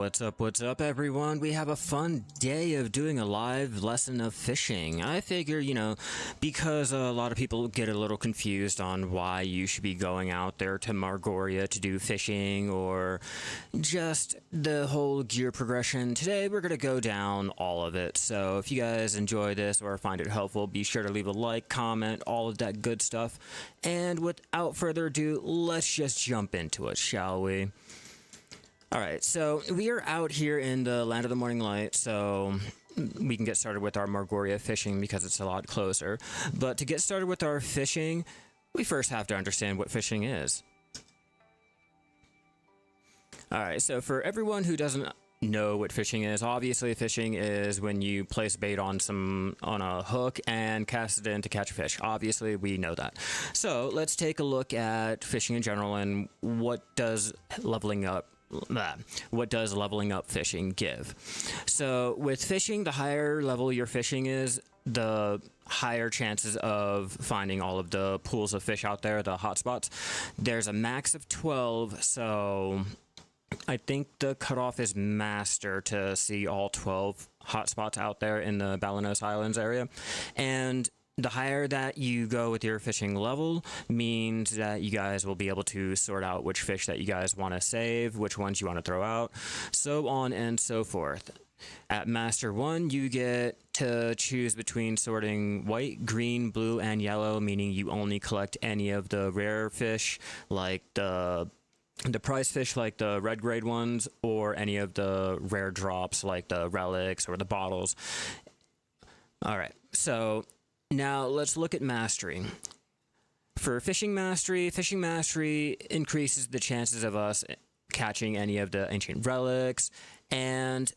What's up, everyone? We have a fun day of doing a live lesson of fishing. I figure, because a lot of people get a little confused on why you should be going out there to Margoria to do fishing or just the whole gear progression, today we're going to go down all of it. So if you guys enjoy this or find it helpful, be sure to leave a like, comment, all of that good stuff. And without further ado, let's just jump into it, shall we? Alright, so we are out here in the Land of the Morning Light, so we can get started with our Margoria fishing because it's a lot closer. But to get started with our fishing, we first have to understand what fishing is. Alright, so for everyone who doesn't know what fishing is, obviously fishing is when you place bait on a hook and cast it in to catch a fish. Obviously, we know that. So let's take a look at fishing in general and what does leveling up fishing give? So with fishing, the higher level your fishing is, the higher chances of finding all of the pools of fish out there, the hotspots. There's a max of 12, so I think the cutoff is master to see all 12 hotspots out there in the Balanos Islands area. And the higher that you go with your fishing level means that you guys will be able to sort out which fish that you guys want to save, which ones you want to throw out, so on and so forth. At Master 1, you get to choose between sorting white, green, blue, and yellow, meaning you only collect any of the rare fish, like the prize fish, like the red grade ones, or any of the rare drops, like the relics or the bottles. Alright, so now let's look at mastery. For fishing mastery increases the chances of us catching any of the ancient relics and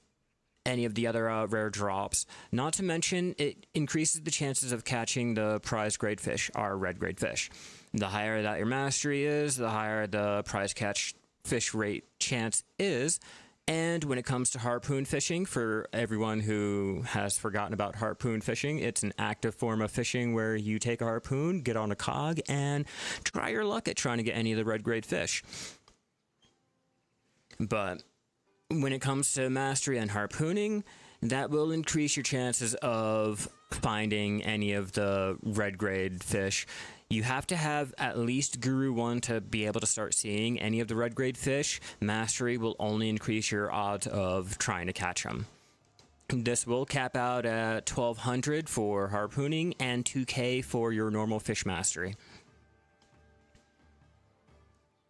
any of the other rare drops. Not to mention, it increases the chances of catching the prize grade fish, our red grade fish. The higher that your mastery is, the higher the prize catch fish rate chance is. And when it comes to harpoon fishing, for everyone who has forgotten about harpoon fishing, it's an active form of fishing where you take a harpoon, get on a cog, and try your luck at trying to get any of the red grade fish. But when it comes to mastery and harpooning, that will increase your chances of finding any of the red grade fish. You have to have at least Guru 1 to be able to start seeing any of the red grade fish. Mastery will only increase your odds of trying to catch them. This will cap out at 1200 for harpooning and 2k for your normal fish mastery.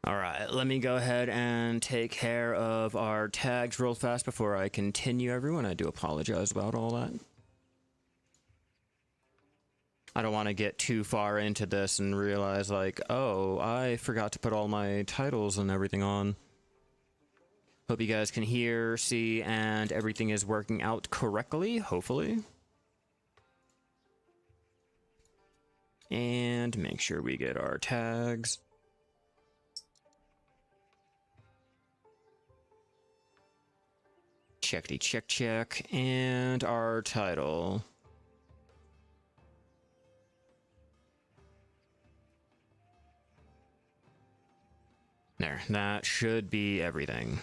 Alright, let me go ahead and take care of our tags real fast before I continue, everyone. I do apologize about all that. I don't want to get too far into this and realize, like, oh, I forgot to put all my titles and everything on. Hope you guys can hear, see, and everything is working out correctly, hopefully. And make sure we get our tags. Checkity check, and our title. There, that should be everything.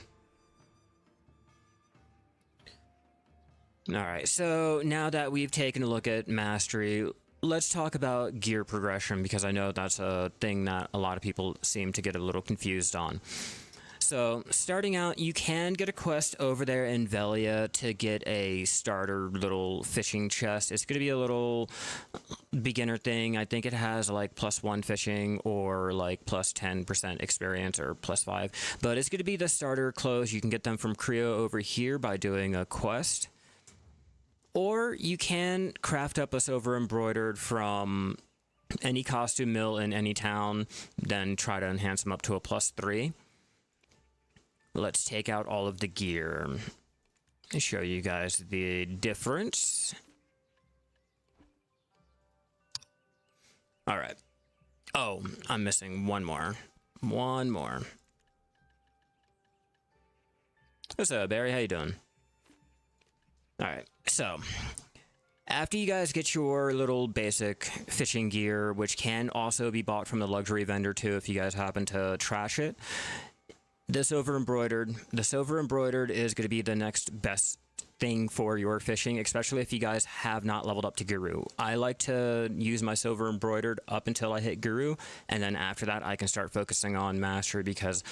Alright, so now that we've taken a look at mastery, let's talk about gear progression, because I know that's a thing that a lot of people seem to get a little confused on. So, starting out, you can get a quest over there in Velia to get a starter little fishing chest. It's going to be a little beginner thing. I think it has like +1 fishing or like +10% experience or +5. But it's going to be the starter clothes. You can get them from Creo over here by doing a quest. Or you can craft up a silver embroidered from any costume mill in any town, then try to enhance them up to a +3. Let's take out all of the gear and show you guys the difference. Alright. Oh, I'm missing one more. One more. What's up, Barry? How you doing? Alright, so after you guys get your little basic fishing gear, which can also be bought from the luxury vendor too if you guys happen to trash it, The silver embroidered. The silver embroidered is going to be the next best thing for your fishing, especially if you guys have not leveled up to Guru. I like to use my silver embroidered up until I hit Guru, and then after that I can start focusing on mastery, because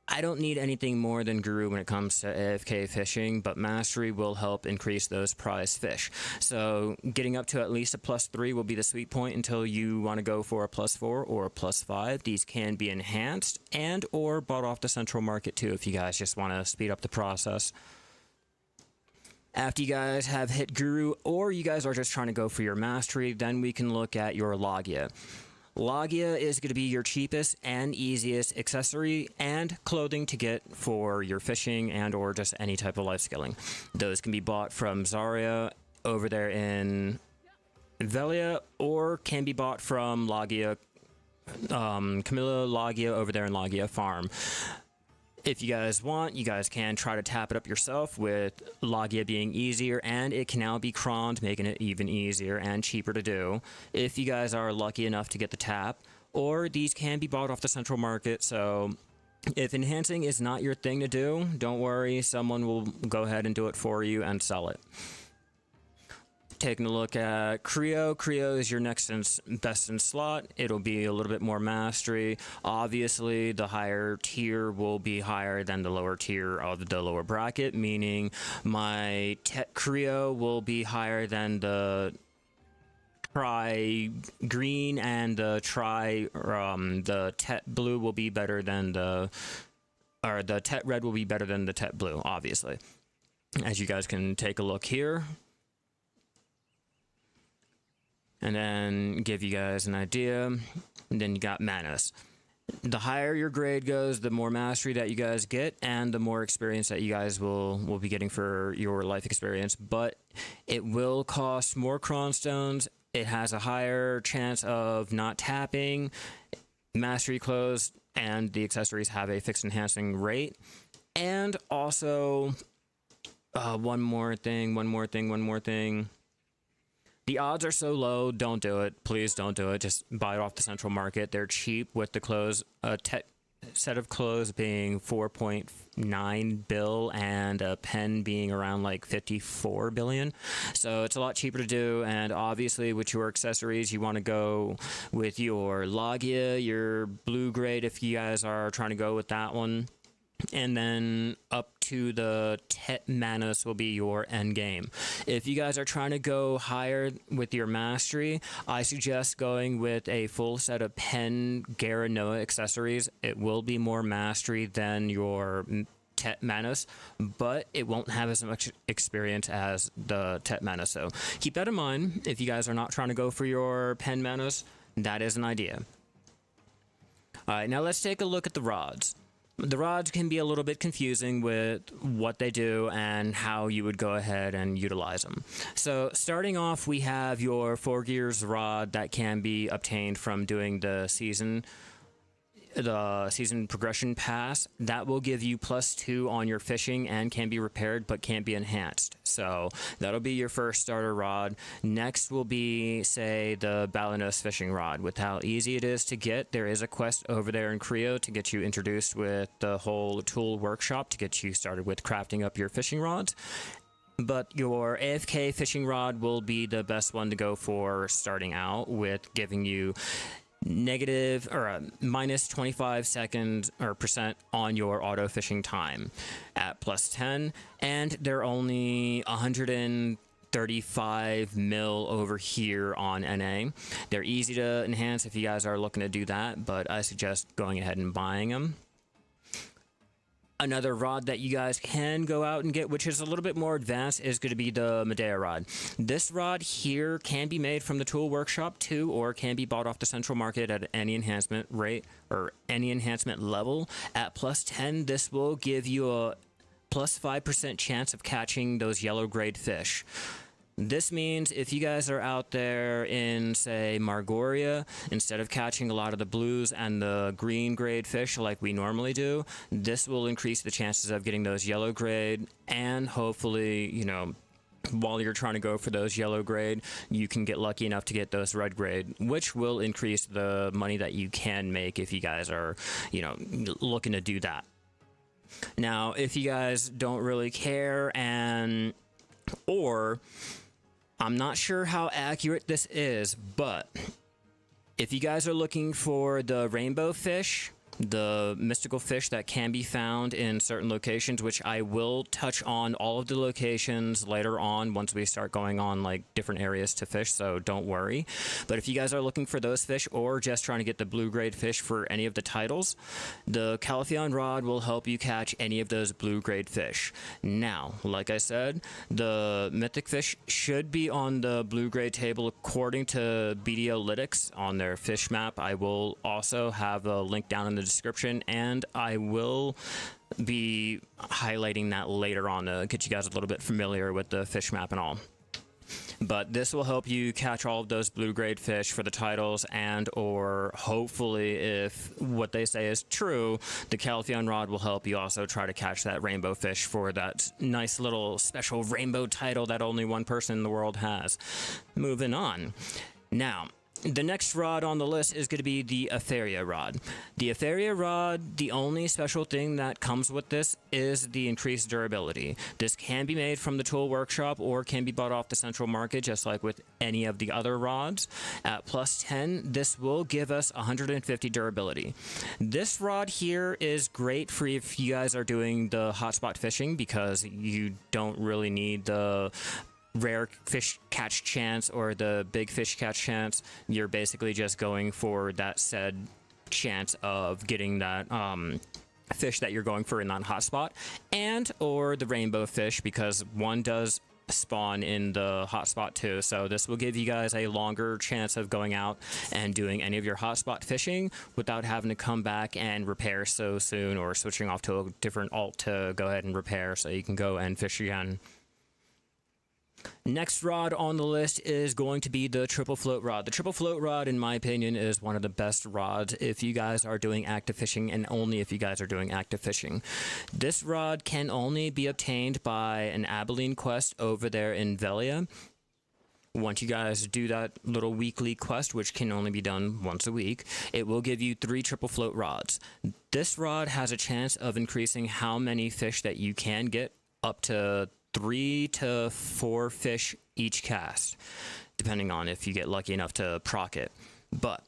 I don't need anything more than Guru when it comes to AFK fishing, but mastery will help increase those prize fish. So getting up to at least a +3 will be the sweet point until you want to go for a +4 or a +5. These can be enhanced and or bought off the central market too if you guys just want to speed up the process. After you guys have hit Guru, or you guys are just trying to go for your mastery, then we can look at your Logia. Logia is going to be your cheapest and easiest accessory and clothing to get for your fishing and or just any type of life skilling. Those can be bought from Zarya over there in Velia, or can be bought from Logia, Camilla Logia over there in Logia Farm. If you guys want, you guys can try to tap it up yourself, with Logia being easier, and it can now be croned, making it even easier and cheaper to do if you guys are lucky enough to get the tap, or these can be bought off the central market. So if enhancing is not your thing to do, don't worry, someone will go ahead and do it for you and sell it. Taking a look at Creo. Creo is your next best in slot. It'll be a little bit more mastery. Obviously, the higher tier will be higher than the lower tier of the lower bracket, meaning my Creo will be higher than the Tri green, and the Tet blue will be better than the Tet red will be better than the Tet blue, obviously. As you guys can take a look here, and then give you guys an idea. And then you got Manus. The higher your grade goes, the more mastery that you guys get, and the more experience that you guys will be getting for your life experience. But it will cost more cronstones. It has a higher chance of not tapping. Mastery clothes and the accessories have a fixed enhancing rate. And also, one more thing. The odds are so low, don't do it. Please don't do it. Just buy it off the central market. They're cheap with the clothes. A set of clothes being 4.9 bill and a pen being around like 54 billion. So it's a lot cheaper to do. And obviously with your accessories, you want to go with your Logia, your blue grade if you guys are trying to go with that one. And then up to the Tet Manus will be your end game. If you guys are trying to go higher with your mastery, I suggest going with a full set of Pen Garanoa accessories. It will be more mastery than your Tet Manus, but it won't have as much experience as the Tet Manus. So keep that in mind. If you guys are not trying to go for your Pen Manus, that is an idea. All right, now let's take a look at the rods. The rods can be a little bit confusing with what they do and how you would go ahead and utilize them. So starting off, we have your 4 gears rod that can be obtained from doing the season progression pass. That will give you +2 on your fishing and can be repaired but can't be enhanced. So that'll be your first starter rod. Next will be, say, the Balanos fishing rod. With how easy it is to get, there is a quest over there in Creo to get you introduced with the whole tool workshop to get you started with crafting up your fishing rods. But your AFK fishing rod will be the best one to go for starting out, with giving you negative or minus 25 seconds or percent on your auto fishing time at +10, and they're only 135 mil over here on NA. They're easy to enhance if you guys are looking to do that, but I suggest going ahead and buying them. Another rod that you guys can go out and get, which is a little bit more advanced, is going to be the Medea rod. This rod here can be made from the tool workshop too, or can be bought off the central market at any enhancement rate or any enhancement level. At +10, this will give you a +5% chance of catching those yellow grade fish. This means if you guys are out there in, say, Margoria, instead of catching a lot of the blues and the green grade fish like we normally do, this will increase the chances of getting those yellow grade, and hopefully, you know, while you're trying to go for those yellow grade, you can get lucky enough to get those red grade, which will increase the money that you can make if you guys are, you know, looking to do that. Now, if you guys don't really care or I'm not sure how accurate this is, but if you guys are looking for the rainbow fish, the mystical fish that can be found in certain locations, which I will touch on all of the locations later on once we start going on like different areas to fish, so don't worry. But if you guys are looking for those fish or just trying to get the blue grade fish for any of the titles, the Calphion rod will help you catch any of those blue grade fish. Now, like I said, the mythic fish should be on the blue grade table according to BDO-lytics on their fish map. I will also have a link down in the description, and I will be highlighting that later on to get you guys a little bit familiar with the fish map and all. But this will help you catch all of those blue grade fish for the titles, and or hopefully, if what they say is true, the Calphion rod will help you also try to catch that rainbow fish for that nice little special rainbow title that only one person in the world has. Moving on. Now, the next rod on the list is going to be the Etheria rod. The Etheria rod, the only special thing that comes with this is the increased durability. This can be made from the tool workshop or can be bought off the central market, just like with any of the other rods. At plus 10, this will give us 150 durability. This rod here is great for if you guys are doing the hotspot fishing, because you don't really need the rare fish catch chance or the big fish catch chance. You're basically just going for that said chance of getting that fish that you're going for in that hotspot, and or the rainbow fish, because one does spawn in the hotspot too. So this will give you guys a longer chance of going out and doing any of your hotspot fishing without having to come back and repair so soon, or switching off to a different alt to go ahead and repair so you can go and fish again. Next rod on the list is going to be the triple float rod. The triple float rod, in my opinion, is one of the best rods if you guys are doing active fishing, and only if you guys are doing active fishing. This rod can only be obtained by an Abilene quest over there in Velia. Once you guys do that little weekly quest, which can only be done once a week, it will give you 3 triple float rods. This rod has a chance of increasing how many fish that you can get up to 3 to 4 fish each cast, depending on if you get lucky enough to proc it. But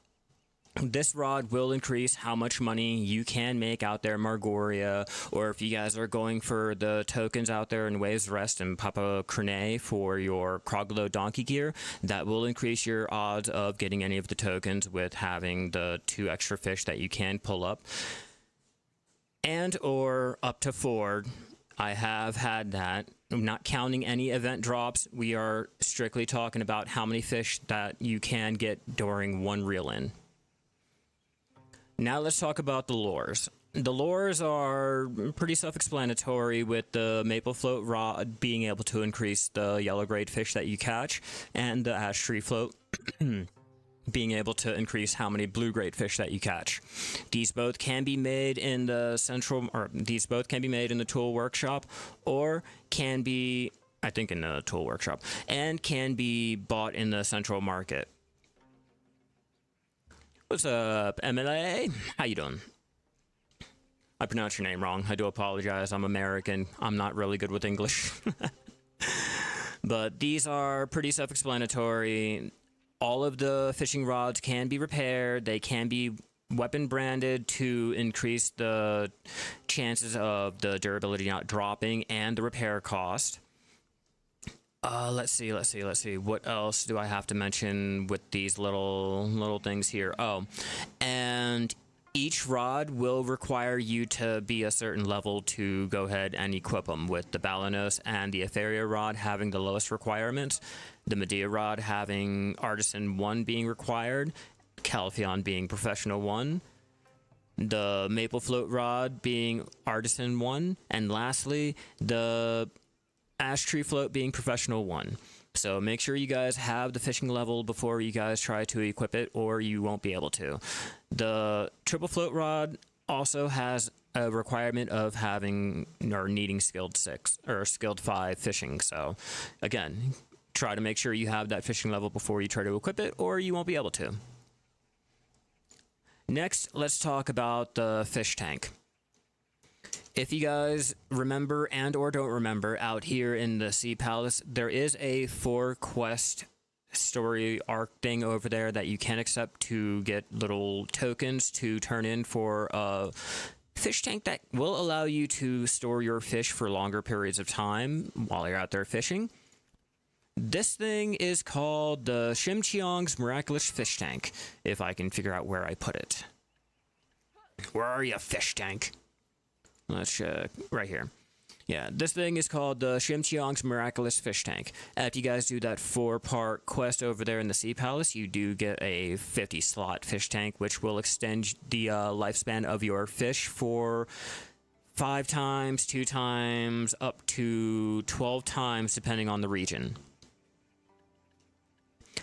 this rod will increase how much money you can make out there in Margoria, or if you guys are going for the tokens out there in Waves Rest and Papa Crane for your Kroglo donkey gear, that will increase your odds of getting any of the tokens with having the 2 extra fish that you can pull up. And or up to 4. I have had that. I'm not counting any event drops. We are strictly talking about how many fish that you can get during one reel-in. Now let's talk about the lures. The lures are pretty self-explanatory, with the maple float rod being able to increase the yellow grade fish that you catch, and the ash tree float being able to increase how many blue grade fish that you catch. These both can be made in the tool workshop, or can be, I think, in the tool workshop, and can be bought in the central market. What's up, MLA? How you doing? I pronounced your name wrong. I do apologize. I'm American. I'm not really good with English. But these are pretty self-explanatory. All of the fishing rods can be repaired. They can be weapon branded to increase the chances of the durability not dropping and the repair cost. Let's see. What else do I have to mention with these little things here? Oh, and each rod will require you to be a certain level to go ahead and equip them, with the Balanos and the Etheria rod having the lowest requirements, the Medea rod having Artisan 1 being required, Calphion being Professional 1, the Maple Float rod being Artisan 1, and lastly, the Ash Tree Float being Professional 1. So make sure you guys have the fishing level before you guys try to equip it, or you won't be able to. The triple float rod also has a requirement of having or needing skilled 6 or skilled 5 fishing. So again, try to make sure you have that fishing level before you try to equip it, or you won't be able to. Next, let's talk about the fish tank. If you guys remember and or don't remember, out here in the Sea Palace, there is a 4 quest story arc thing over there that you can accept to get little tokens to turn in for a fish tank that will allow you to store your fish for longer periods of time while you're out there fishing. This thing is called the Shimcheong's Miraculous Fish Tank, if I can figure out where I put it. Where are you, fish tank? Let's check right here. Yeah, this thing is called the Shimcheong's Miraculous Fish Tank. After you guys do that 4-part quest over there in the Sea Palace, you do get a 50-slot fish tank, which will extend the lifespan of your fish for 5 times, 2 times, up to 12 times, depending on the region.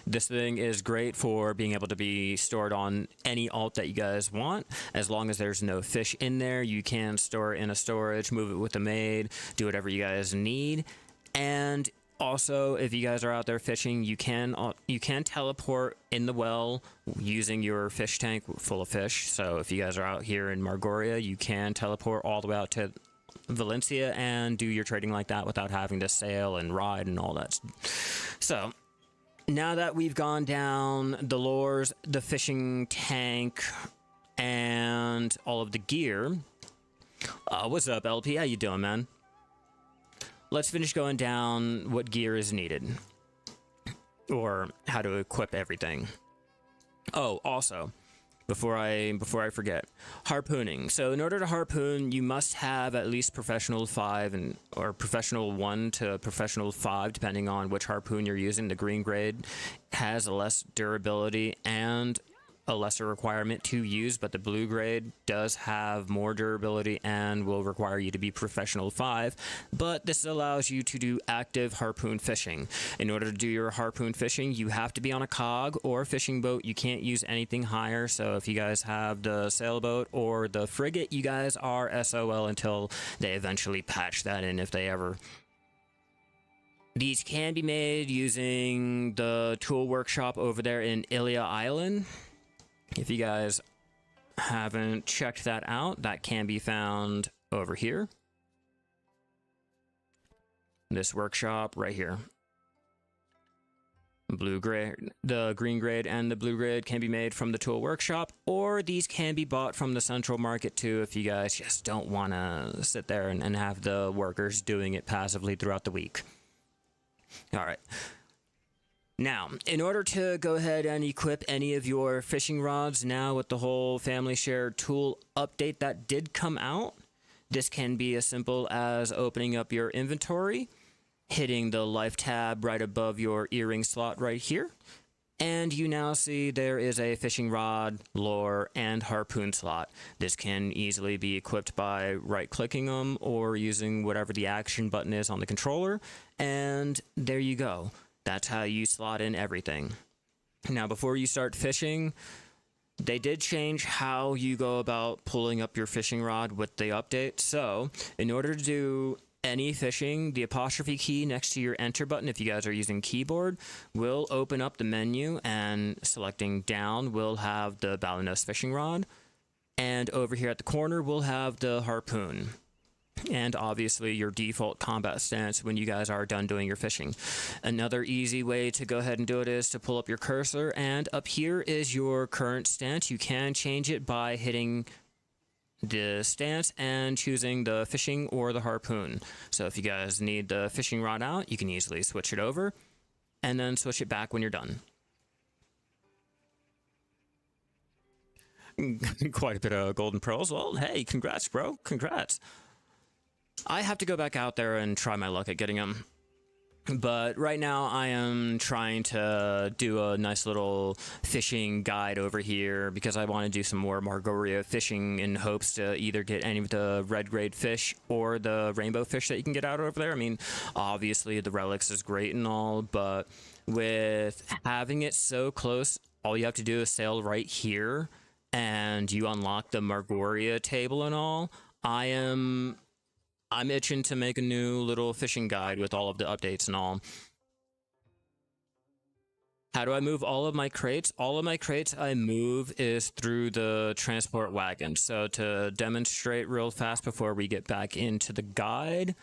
This thing is great for being able to be stored on any alt that you guys want. As long as there's no fish in there, you can store it in a storage, move it with a maid, do whatever you guys need. And also, if you guys are out there fishing, you can teleport in the well using your fish tank full of fish. So if you guys are out here in Margoria, you can teleport all the way out to Valencia and do your trading like that without having to sail and ride and all that. So now that we've gone down the lures, the fishing tank, and all of the gear, what's up, LP? How you doing, man? Let's finish going down what gear is needed, or how to equip everything. Oh, also, before I forget, harpooning. So in order to harpoon, you must have at least professional 5 or professional 1 to professional 5, depending on which harpoon you're using. The green grade has less durability and a lesser requirement to use, but the blue grade does have more durability and will require you to be professional 5. But this allows you to do active harpoon fishing. In order to do your harpoon fishing, you have to be on a cog or fishing boat. You can't use anything higher. So if you guys have the sailboat or the frigate, you guys are SOL until they eventually patch that in, if they ever. These can be made using the tool workshop over there in Ilia Island. If you guys haven't checked that out, that can be found over here. This workshop right here. Blue grade, the green grade and the blue grade can be made from the tool workshop, or these can be bought from the central market too if you guys just don't want to sit there and have the workers doing it passively throughout the week. All right. Now, in order to go ahead and equip any of your fishing rods now with the whole family shared tool update that did come out, this can be as simple as opening up your inventory, hitting the life tab right above your earring slot right here, and you now see there is a fishing rod, lure, and harpoon slot. This can easily be equipped by right-clicking them or using whatever the action button is on the controller, and there you go. That's how you slot in everything. Now, before you start fishing, they did change how you go about pulling up your fishing rod with the update. So, in order to do any fishing, the apostrophe key next to your enter button, if you guys are using keyboard, will open up the menu, and selecting down will have the Balanos fishing rod. And over here at the corner, we'll have the harpoon. And obviously your default combat stance when you guys are done doing your fishing. Another easy way to go ahead and do it is to pull up your cursor, and up here is your current stance. You can change it by hitting the stance and choosing the fishing or the harpoon. So if you guys need the fishing rod out, you can easily switch it over and then switch it back when you're done. Quite a bit of golden pearls. Well, hey, congrats, bro. Congrats. I have to go back out there and try my luck at getting them. But right now I am trying to do a nice little fishing guide over here because I want to do some more Margoria fishing in hopes to either get any of the red grade fish or the rainbow fish that you can get out over there. I mean, obviously the relics is great and all, but with having it so close, all you have to do is sail right here and you unlock the Margoria table and all. I'm itching to make a new little fishing guide with all of the updates and all. How do I move all of my crates? All of my crates I move is through the transport wagon. So to demonstrate real fast before we get back into the guide,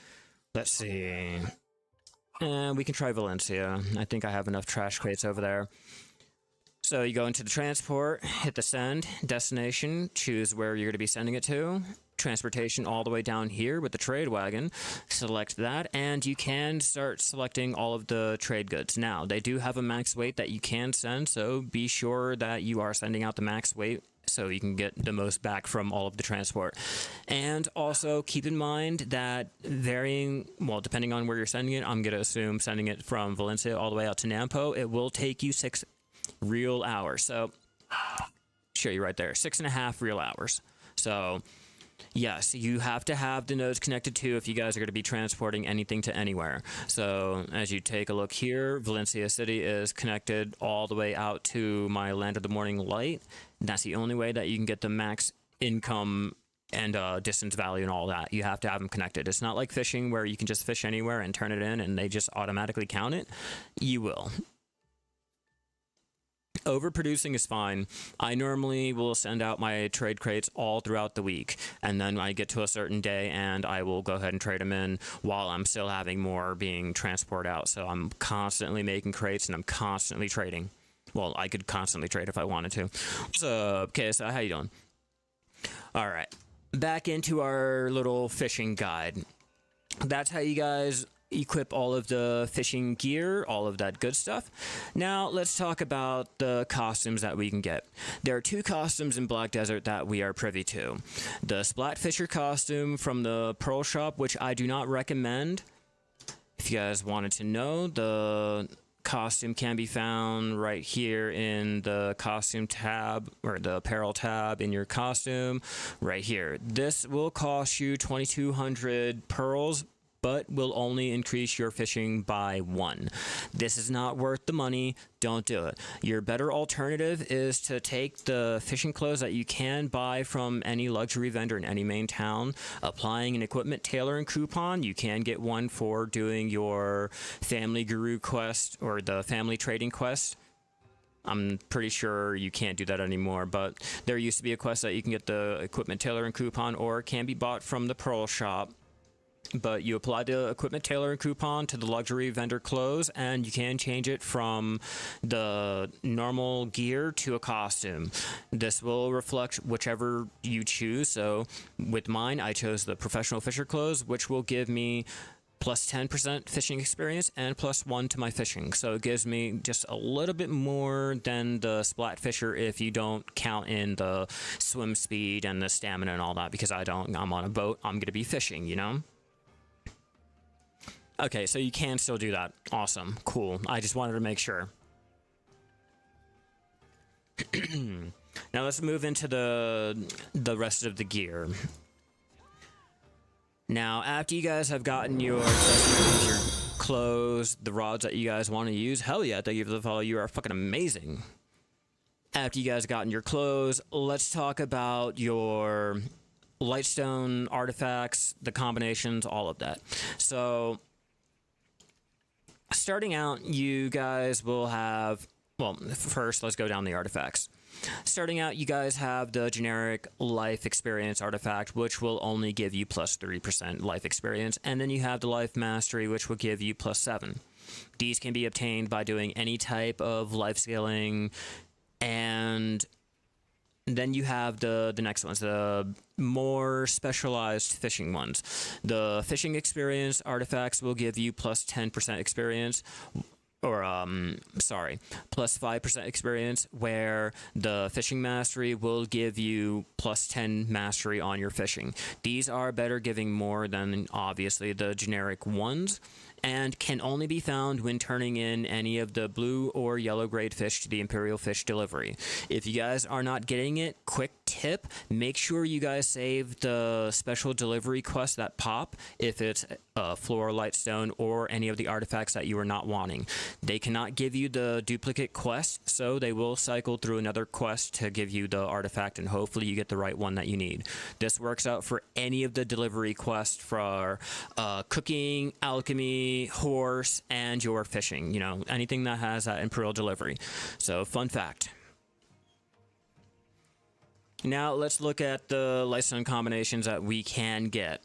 let's see. And we can try Valencia. I think I have enough trash crates over there. So you go into the transport, hit the send, destination, choose where you're going to be sending it to. Transportation all the way down here with the trade wagon. Select that, and you can start selecting all of the trade goods. Now, they do have a max weight that you can send, so be sure that you are sending out the max weight so you can get the most back from all of the transport. And also keep in mind that depending on where you're sending it, I'm going to assume sending it from Valencia all the way out to Nampo, it will take you 6 real hours. So, show you right there, 6.5 real hours. So, yes, you have to have the nodes connected to if you guys are going to be transporting anything to anywhere. So as you take a look here, Valencia City is connected all the way out to my Land of the Morning Light. That's the only way that you can get the max income and distance value and all that. You have to have them connected. It's not like fishing where you can just fish anywhere and turn it in and they just automatically count it. You will. Overproducing is fine. I normally will send out my trade crates all throughout the week, and then I get to a certain day and I will go ahead and trade them in while I'm still having more being transported out. So I'm constantly making crates and I'm constantly trading. Well, I could constantly trade if I wanted to. What's up, KSI? How you doing? All right, back into our little fishing guide. That's how you guys equip all of the fishing gear, all of that good stuff. Now let's talk about the costumes that we can get. There are 2 costumes in Black Desert that we are privy to. The Splat Fisher costume from the Pearl Shop, which I do not recommend. If you guys wanted to know, the costume can be found right here in the costume tab, or the apparel tab in your costume right here. This will cost you 2,200 pearls, but will only increase your fishing by 1. This is not worth the money. Don't do it. Your better alternative is to take the fishing clothes that you can buy from any luxury vendor in any main town, applying an equipment tailoring coupon. You can get one for doing your family guru quest or the family trading quest. I'm pretty sure you can't do that anymore, but there used to be a quest that you can get the equipment tailoring coupon, or it can be bought from the Pearl Shop. But you apply the equipment tailoring coupon to the luxury vendor clothes, and you can change it from the normal gear to a costume. This will reflect whichever you choose. So with mine, I chose the professional fisher clothes, which will give me plus 10% fishing experience and plus 1 to my fishing. So it gives me just a little bit more than the Splat Fisher if you don't count in the swim speed and the stamina and all that, because I'm on a boat, I'm going to be fishing, you know? Okay, so you can still do that. Awesome. Cool. I just wanted to make sure. Now let's move into the rest of the gear. Now, after you guys have gotten your accessories, your clothes, the rods that you guys want to use, hell yeah, thank you for the follow. You are fucking amazing. After you guys gotten your clothes, let's talk about your lightstone artifacts, the combinations, all of that. So starting out, you guys will have, well, first, let's go down the artifacts. Starting out, you guys have the generic life experience artifact, which will only give you plus 3% life experience. And then you have the life mastery, which will give you plus 7. These can be obtained by doing any type of life scaling. And then you have the next ones, the more specialized fishing ones. The fishing experience artifacts will give you plus 10% experience, or plus 5% experience, where the fishing mastery will give you plus 10 mastery on your fishing. These are better, giving more than obviously the generic ones, and can only be found when turning in any of the blue or yellow grade fish to the Imperial Fish Delivery. If you guys are not getting it, quick tip, make sure you guys save the special delivery quests that pop if it's a floor lightstone or any of the artifacts that you are not wanting. They cannot give you the duplicate quest, so they will cycle through another quest to give you the artifact, and hopefully you get the right one that you need. This works out for any of the delivery quests for cooking, alchemy, horse, and your fishing. You know, anything that has that Imperial delivery. So, fun fact. Now, let's look at the lightstone combinations that we can get.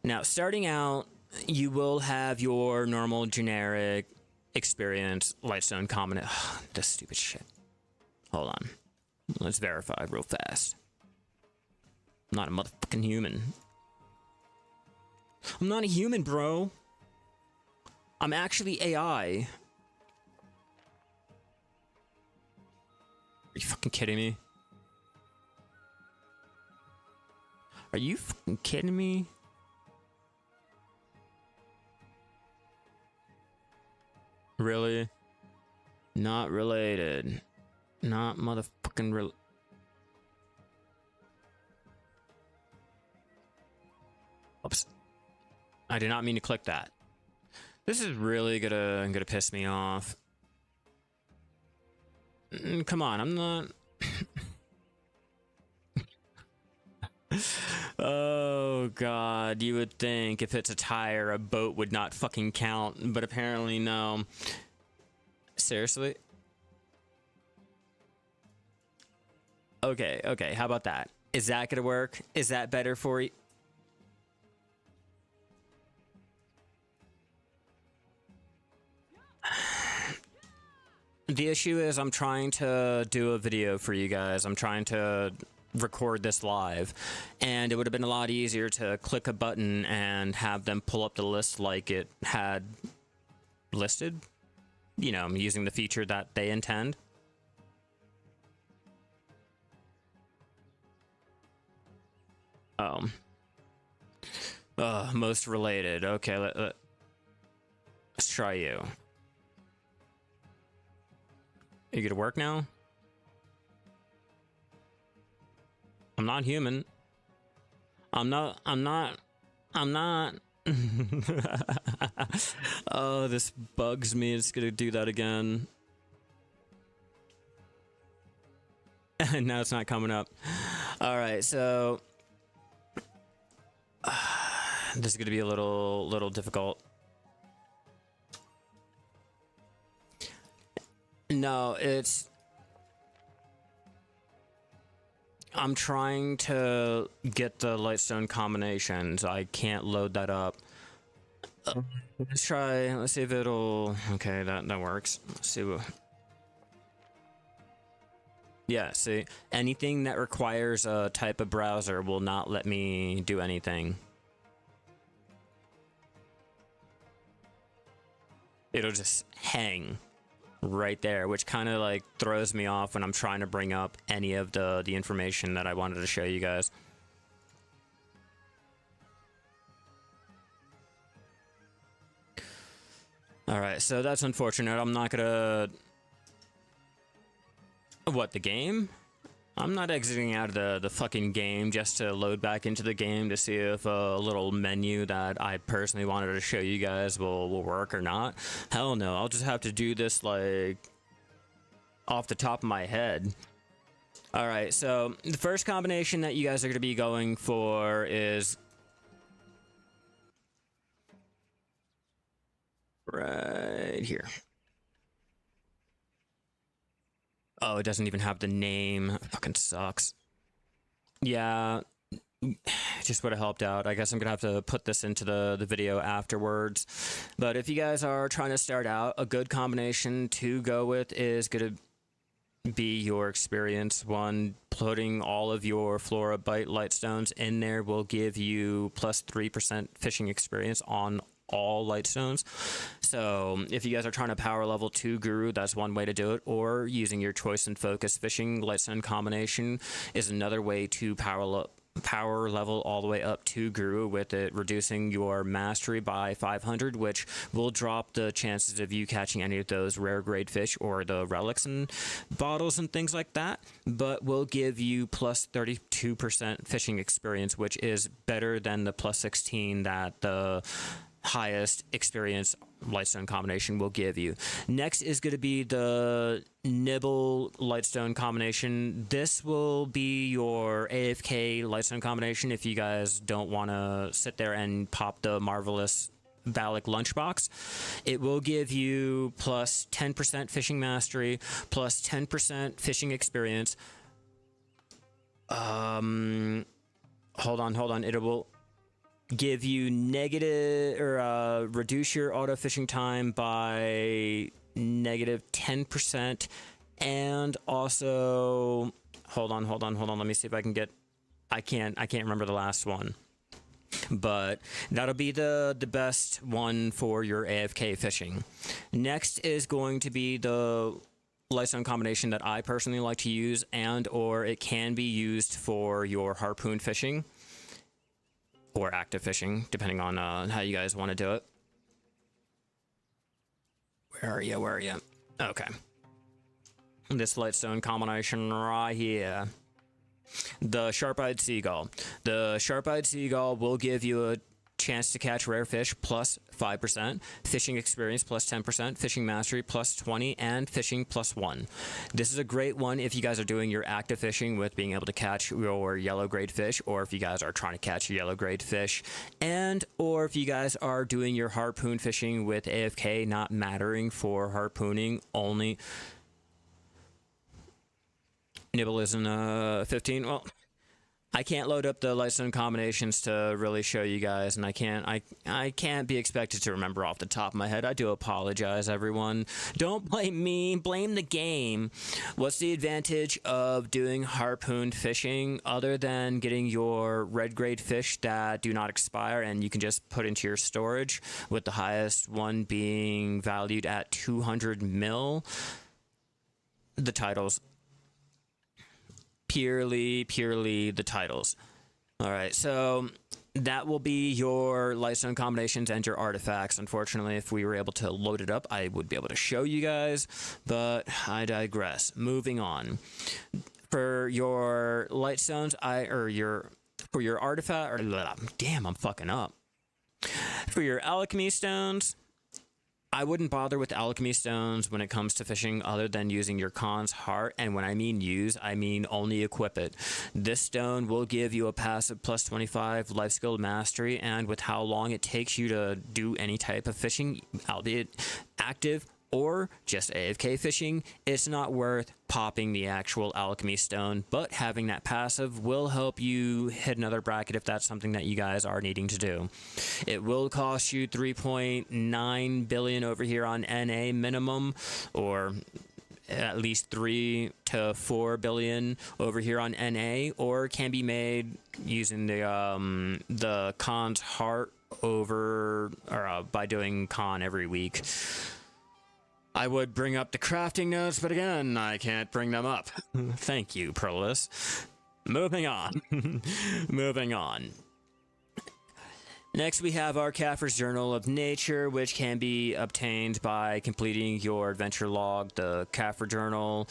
Now, starting out, you will have your normal generic experience lightstone combination. This stupid shit. Hold on. Let's verify real fast. I'm not a motherfucking human. I'm not a human, bro. I'm actually AI. Are you fucking kidding me? Are you fucking kidding me? Really? Not related. Not motherfucking real. Oops. I did not mean to click that. This is really gonna piss me off. Come on, I'm not. Oh god, you would think if it's a tire, a boat would not fucking count, but apparently no. Seriously? Okay, how about that? Is that gonna work? Is that better for you? The issue is I'm trying to do a video for you guys. I'm trying to record this live, and it would have been a lot easier to click a button and have them pull up the list like it had listed, you know, using the feature that they intend. Most related. Okay, let's try you. You gonna work now? I'm not human. I'm not. Oh, this bugs me. It's gonna do that again. And now it's not coming up. Alright, so... this is gonna be a little difficult. No, it's... I'm trying to get the lightstone combinations. I can't load that up. Let's try. Let's see if it'll. Okay, that works. Let's see what. Yeah, see, anything that requires a type of browser will not let me do anything. It'll just hang right there, which kind of like throws me off when I'm trying to bring up any of the information that I wanted to show you guys. All right, so that's unfortunate. I'm not gonna... What, the game? I'm not exiting out of the fucking game just to load back into the game to see if a little menu that I personally wanted to show you guys will work or not. Hell no, I'll just have to do this like off the top of my head. All right, so the first combination that you guys are going to be going for is right here. Oh, it doesn't even have the name. It fucking sucks. Yeah, just would have helped out. I guess I'm gonna have to put this into the video afterwards. But if you guys are trying to start out, a good combination to go with is gonna be your experience one. Putting all of your Flora Bite Lightstones in there will give you plus 3% fishing experience on all Lightstones. So if you guys are trying to power level 2 Guru, that's one way to do it, or using your choice and focus fishing Lightstone combination is another way to power level all the way up to Guru, with it reducing your mastery by 500, which will drop the chances of you catching any of those rare grade fish or the relics and bottles and things like that, but will give you plus 32% fishing experience, which is better than the plus 16 that the highest experience lightstone combination will give you. Next is going to be the nibble lightstone combination. This will be your AFK lightstone combination if you guys don't want to sit there and pop the marvelous Valak lunchbox. It will give you plus 10% fishing mastery, plus 10% fishing experience. Hold on. It will give you negative or reduce your auto fishing time by negative 10%, and also hold on. Let me see if I can get. I can't remember the last one, but that'll be the best one for your AFK fishing. Next is going to be the lightstone combination that I personally like to use, and or it can be used for your harpoon fishing or active fishing, depending on how you guys want to do it. Where are you? Okay. This lightstone combination right here. The sharp-eyed seagull. The sharp-eyed seagull will give you a chance to catch rare fish plus 5%, fishing experience plus 10%, fishing mastery plus 20, and fishing plus 1. This is a great one if you guys are doing your active fishing with being able to catch your yellow grade fish, or if you guys are trying to catch yellow grade fish, and or if you guys are doing your harpoon fishing with AFK not mattering for harpooning only. Nibble isn't 15. Well, I can't load up the lightstone combinations to really show you guys, and I can't be expected to remember off the top of my head. I do apologize, everyone. Don't blame me, blame the game. What's the advantage of doing harpoon fishing other than getting your red grade fish that do not expire and you can just put into your storage, with the highest one being valued at 200 mil? The titles. Purely the titles. All right, so that will be your lightstone combinations and your artifacts. Unfortunately, if we were able to load it up, I would be able to show you guys, but I digress. Moving on. For your lightstones, for your artifact, damn, I'm fucking up. For your alchemy stones, I wouldn't bother with alchemy stones when it comes to fishing other than using your Khan's heart, and when I mean use, I mean only equip it. This stone will give you a passive plus 25 life skill mastery, and with how long it takes you to do any type of fishing, albeit active or just AFK fishing, it's not worth popping the actual alchemy stone, but having that passive will help you hit another bracket if that's something that you guys are needing to do. It will cost you 3.9 billion over here on NA minimum, or at least 3 to 4 billion over here on NA, or can be made using the Khan's heart over, or by doing Khan every week. I would bring up the crafting notes, but again, I can't bring them up. Thank you, Perlis. Moving on. Moving on. Next, we have our Caffer's Journal of Nature, which can be obtained by completing your adventure log, the Caffer Journal.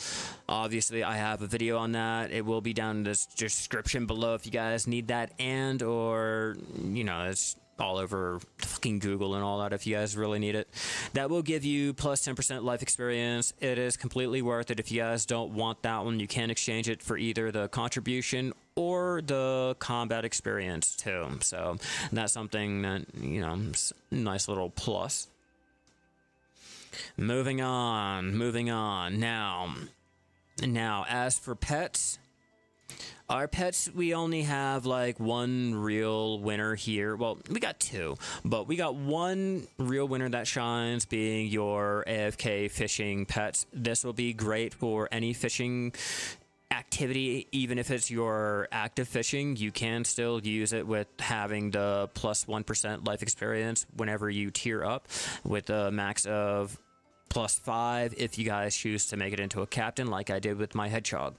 Obviously, I have a video on that. It will be down in the description below if you guys need that, and or, you know, it's all over fucking Google and all that if you guys really need it. That will give you plus 10% life experience. It is completely worth it. If you guys don't want that one, you can exchange it for either the contribution or the combat experience too. So that's something that, you know, nice little plus. Moving on. Now, as for pets, our pets, we only have like one real winner here. Well, we got two, but we got one real winner that shines, being your AFK fishing pets. This will be great for any fishing activity, even if it's your active fishing. You can still use it with having the plus 1% life experience whenever you tier up, with a max of plus 5 if you guys choose to make it into a captain like I did with my hedgehog.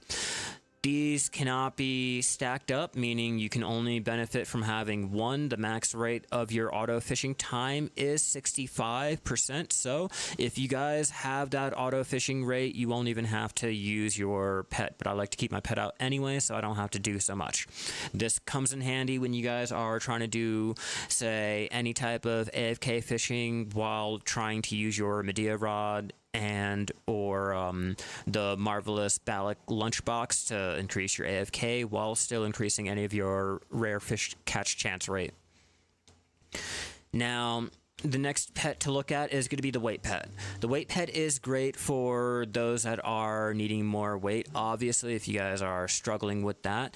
These cannot be stacked up, meaning you can only benefit from having one. The max rate of your auto fishing time is 65%. So if you guys have that auto fishing rate, you won't even have to use your pet. But I like to keep my pet out anyway, so I don't have to do so much. This comes in handy when you guys are trying to do, say, any type of AFK fishing while trying to use your Medea rod and or the marvelous Balic lunchbox to increase your AFK while still increasing any of your rare fish catch chance rate. Now, the next pet to look at is going to be the weight pet. The weight pet is great for those that are needing more weight. Obviously, if you guys are struggling with that,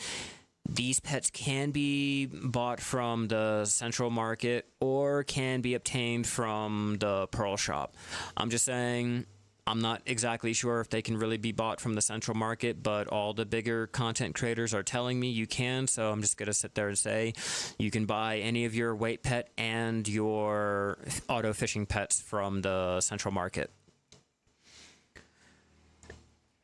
these pets can be bought from the central market or can be obtained from the pearl shop. I'm just saying, I'm not exactly sure if they can really be bought from the central market, but all the bigger content creators are telling me you can, so I'm just going to sit there and say you can buy any of your weight pet and your auto fishing pets from the central market.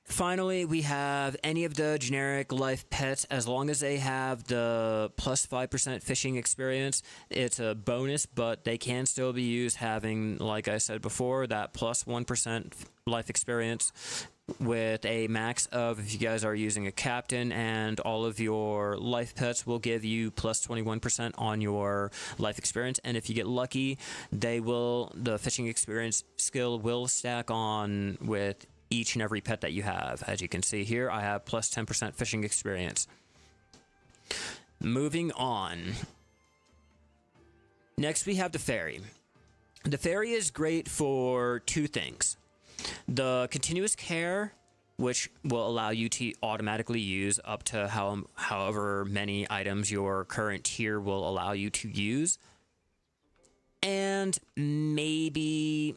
Finally, we have any of the generic life pets. As long as they have the plus 5% fishing experience, it's a bonus, but they can still be used having, like I said before, that plus 1% life experience with a max of, if you guys are using a captain, and all of your life pets will give you plus 21% on your life experience. And if you get lucky, the fishing experience skill will stack on with each and every pet that you have. As you can see here, I have plus 10% fishing experience. Moving on. Next, we have the fairy. The fairy is great for two things. The continuous care, which will allow you to automatically use up to however many items your current tier will allow you to use. And maybe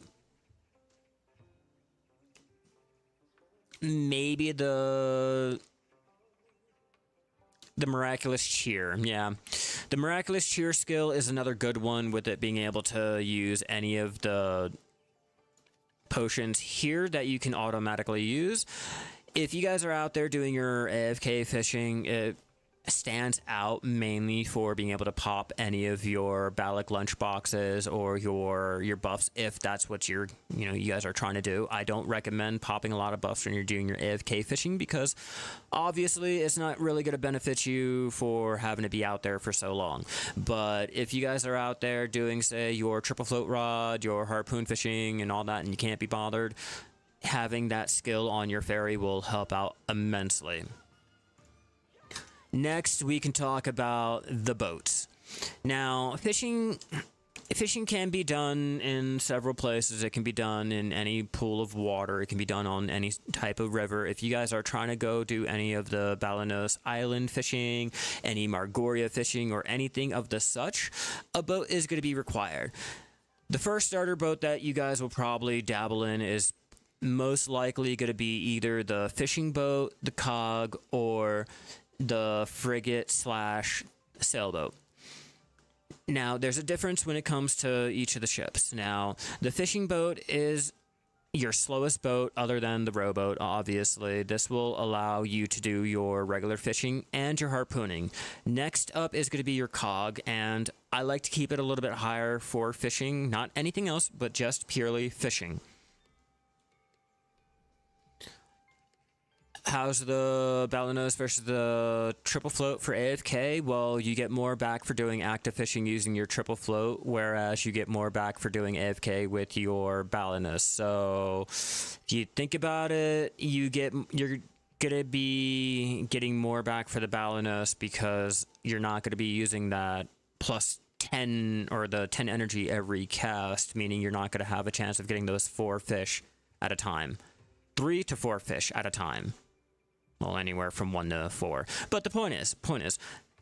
the miraculous cheer. Yeah, the miraculous cheer skill is another good one, with it being able to use any of the potions here that you can automatically use. If you guys are out there doing your AFK fishing, it stands out mainly for being able to pop any of your Balic lunch boxes or your buffs, if that's what you guys are trying to do. I don't recommend popping a lot of buffs when you're doing your AFK fishing, because obviously it's not really going to benefit you for having to be out there for so long. But if you guys are out there doing, say, your triple float rod, your harpoon fishing and all that, and you can't be bothered, having that skill on your fairy will help out immensely. Next, we can talk about the boats. Now, fishing can be done in several places. It can be done in any pool of water. It can be done on any type of river. If you guys are trying to go do any of the Balanos Island fishing, any Margoria fishing, or anything of the such, a boat is going to be required. The first starter boat that you guys will probably dabble in is most likely going to be either the fishing boat, the cog, or the frigate / sailboat. Now, there's a difference when it comes to each of the ships. Now, the fishing boat is your slowest boat other than the rowboat, obviously. This will allow you to do your regular fishing and your harpooning. Next up is going to be your cog, and I like to keep it a little bit higher for fishing, not anything else, but just purely fishing. How's the Balanos versus the triple float for AFK? Well, you get more back for doing active fishing using your triple float, whereas you get more back for doing AFK with your Balanos. So if you think about it, you're gonna be getting more back for the Balanos because you're not gonna be using that plus 10 or the 10 energy every cast, meaning you're not gonna have a chance of getting those 4 fish at a time. 3 to 4 fish at a time. Well, anywhere from 1 to 4. But the point is,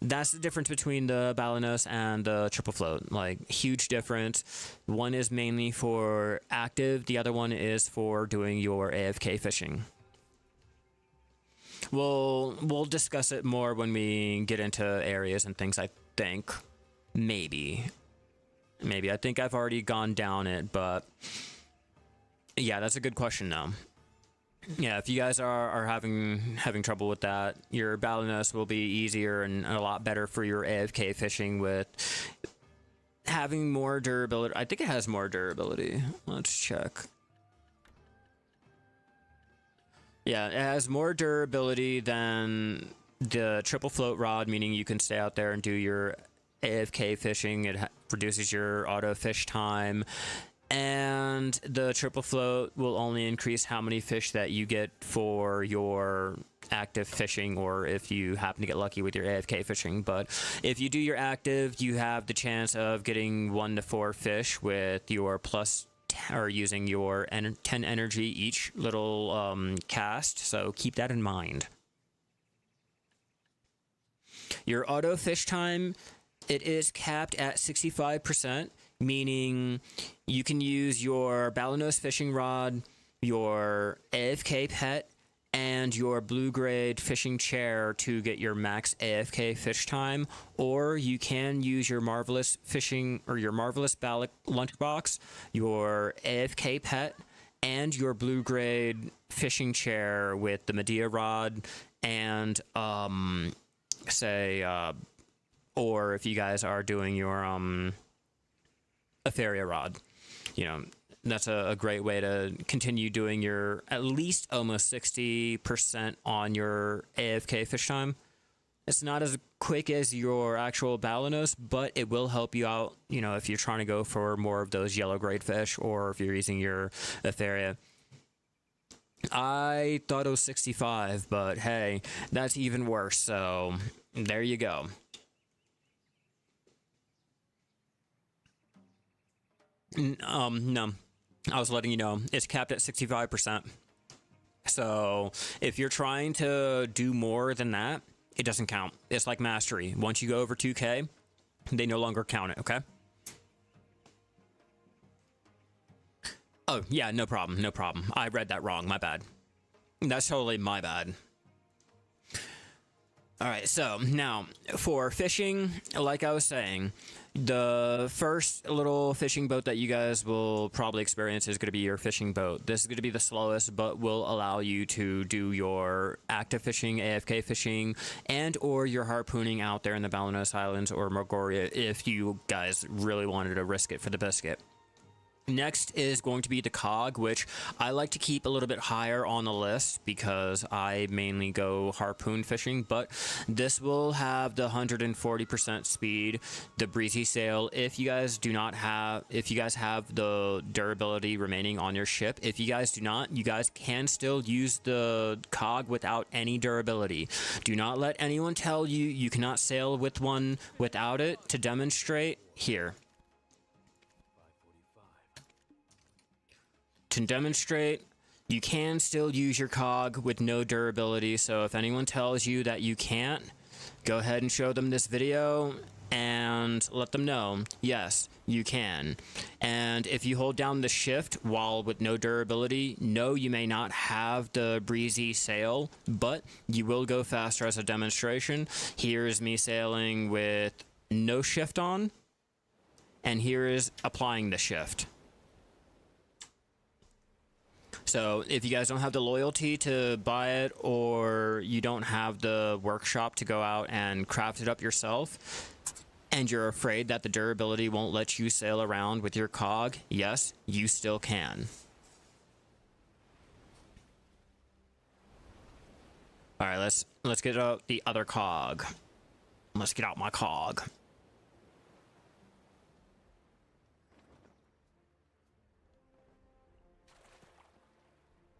that's the difference between the Balanos and the triple float. Like, huge difference. One is mainly for active, the other one is for doing your AFK fishing. We'll discuss it more when we get into areas and things, I think. Maybe. I think I've already gone down it, but yeah, that's a good question though. Yeah, if you guys are having trouble with that, your Balanos will be easier and a lot better for your AFK fishing with having more durability. I think it has more durability. Let's check. Yeah, it has more durability than the triple float rod, meaning you can stay out there and do your AFK fishing. It reduces your auto fish time. And the triple float will only increase how many fish that you get for your active fishing, or if you happen to get lucky with your AFK fishing. But if you do your active, you have the chance of getting 1 to 4 fish with your plus or using your 10 energy each little cast. So keep that in mind. Your auto fish time, it is capped at 65%. Meaning you can use your Balanos fishing rod, your AFK pet, and your blue grade fishing chair to get your max AFK fish time, or you can use your marvelous fishing or your marvelous Balic lunchbox, your AFK pet, and your blue grade fishing chair with the Medea rod and or if you guys are doing your a fairy rod, you know, that's a great way to continue doing your at least almost 60% on your AFK fish time. It's not as quick as your actual Balanos, but it will help you out, you know, if you're trying to go for more of those yellow grade fish, or if you're using your Etheria. I thought it was 65, but hey, that's even worse, so there you go. No. I was letting you know, it's capped at 65%. So if you're trying to do more than that, it doesn't count. It's like mastery. Once you go over 2K, they no longer count it, okay? Oh, yeah, no problem, no problem. I read that wrong, my bad. That's totally my bad. Alright, so now for fishing, like I was saying, the first little fishing boat that you guys will probably experience is going to be your fishing boat. This is going to be the slowest, but will allow you to do your active fishing, AFK fishing, and or your harpooning out there in the Balanos Islands or Morgoria if you guys really wanted to risk it for the biscuit. Next is going to be the cog, which I like to keep a little bit higher on the list because I mainly go harpoon fishing, but this will have the 140% speed, the breezy sail. If you guys have the durability remaining on your ship. If you guys do not, you guys can still use the cog without any durability. Do not let anyone tell you you cannot sail with one without it. To demonstrate, here. To demonstrate, you can still use your cog with no durability, so if anyone tells you that you can't, go ahead and show them this video and let them know, yes, you can. And if you hold down the shift while with no durability, no, you may not have the breezy sail, but you will go faster as a demonstration. Here's me sailing with no shift on, and here is applying the shift. So if you guys don't have the loyalty to buy it, or you don't have the workshop to go out and craft it up yourself, and you're afraid that the durability won't let you sail around with your cog, yes, you still can. All right, let's get out the other cog. Let's get out my cog.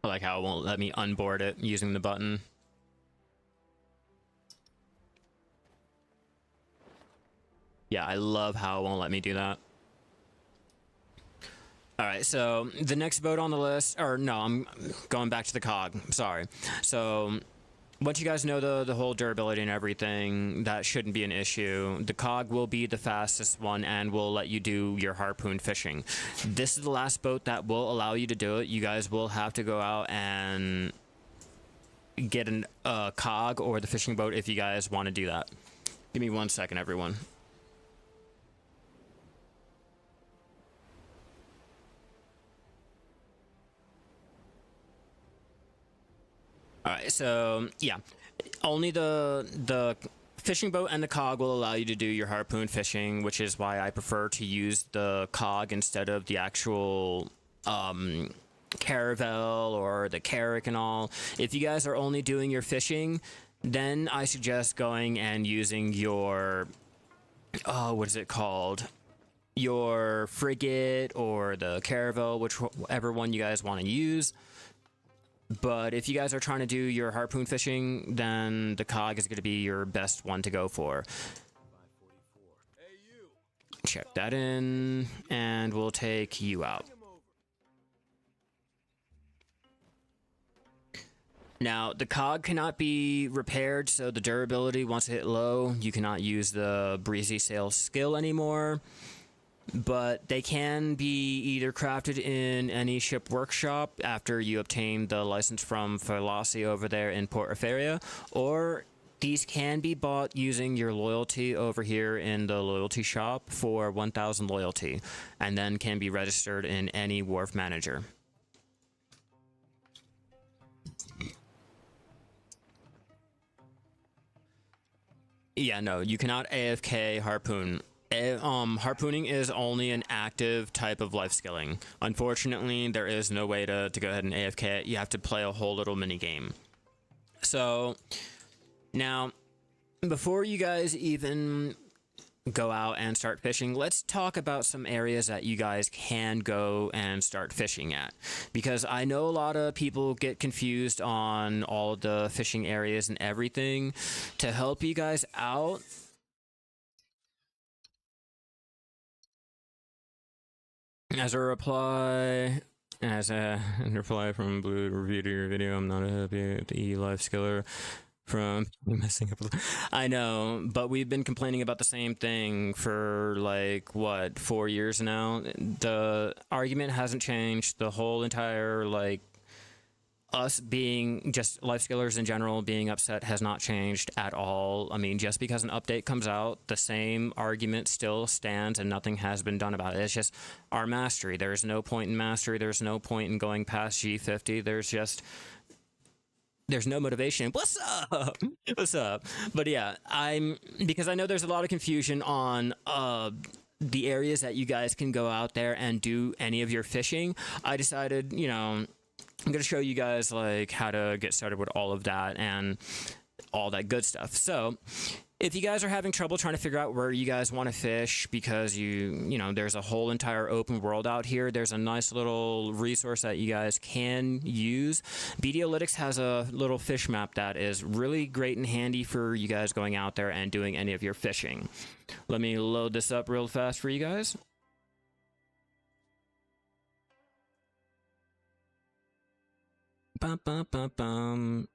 I like how it won't let me unboard it using the button. Yeah, I love how it won't let me do that. Alright, so the next boat on the list, or no, I'm going back to the cog, sorry. So once you guys know the whole durability and everything, that shouldn't be an issue. The cog will be the fastest one and will let you do your harpoon fishing. This is the last boat that will allow you to do it. You guys will have to go out and get a cog or the fishing boat if you guys want to do that. Give me 1 second, everyone. All right, so yeah, only the fishing boat and the cog will allow you to do your harpoon fishing, which is why I prefer to use the cog instead of the actual caravel or the carrack and all. If you guys are only doing your fishing, then I suggest going and using your what is it called? Your frigate or the caravel, whichever one you guys want to use. But if you guys are trying to do your harpoon fishing, then the cog is going to be your best one to go for. Check that in, and we'll take you out. Now, the cog cannot be repaired, so the durability, once it hit low, you cannot use the breezy sail skill anymore. But they can be either crafted in any ship workshop after you obtain the license from Philosophy over there in Port Euphoria, or these can be bought using your loyalty over here in the loyalty shop for 1,000 loyalty, and then can be registered in any wharf manager. Yeah, no, you cannot AFK harpoon. Harpooning is only an active type of life skilling. Unfortunately, there is no way to go ahead and AFK it. You have to play a whole little mini game. So, now, before you guys even go out and start fishing, let's talk about some areas that you guys can go and start fishing at, because I know a lot of people get confused on all the fishing areas and everything. To help you guys out, as a reply from Blue review to your video, I'm not happy with the life skiller from messing up. I know, but we've been complaining about the same thing for like what, 4 years now. The argument hasn't changed. The whole entire like us being just life skillers in general being upset has not changed at all. I mean, just because an update comes out, the same argument still stands and nothing has been done about it. It's just our mastery. There's no point in mastery. There's no point in going past G50. There's no motivation. What's up? What's up? But yeah, because I know there's a lot of confusion on the areas that you guys can go out there and do any of your fishing. I decided, I'm going to show you guys like how to get started with all of that and all that good stuff. So if you guys are having trouble trying to figure out where you guys want to fish because there's a whole entire open world out here, there's a nice little resource that you guys can use. BDolytics has a little fish map that is really great and handy for you guys going out there and doing any of your fishing. Let me load this up real fast for you guys. Bum, bum, bum, bum.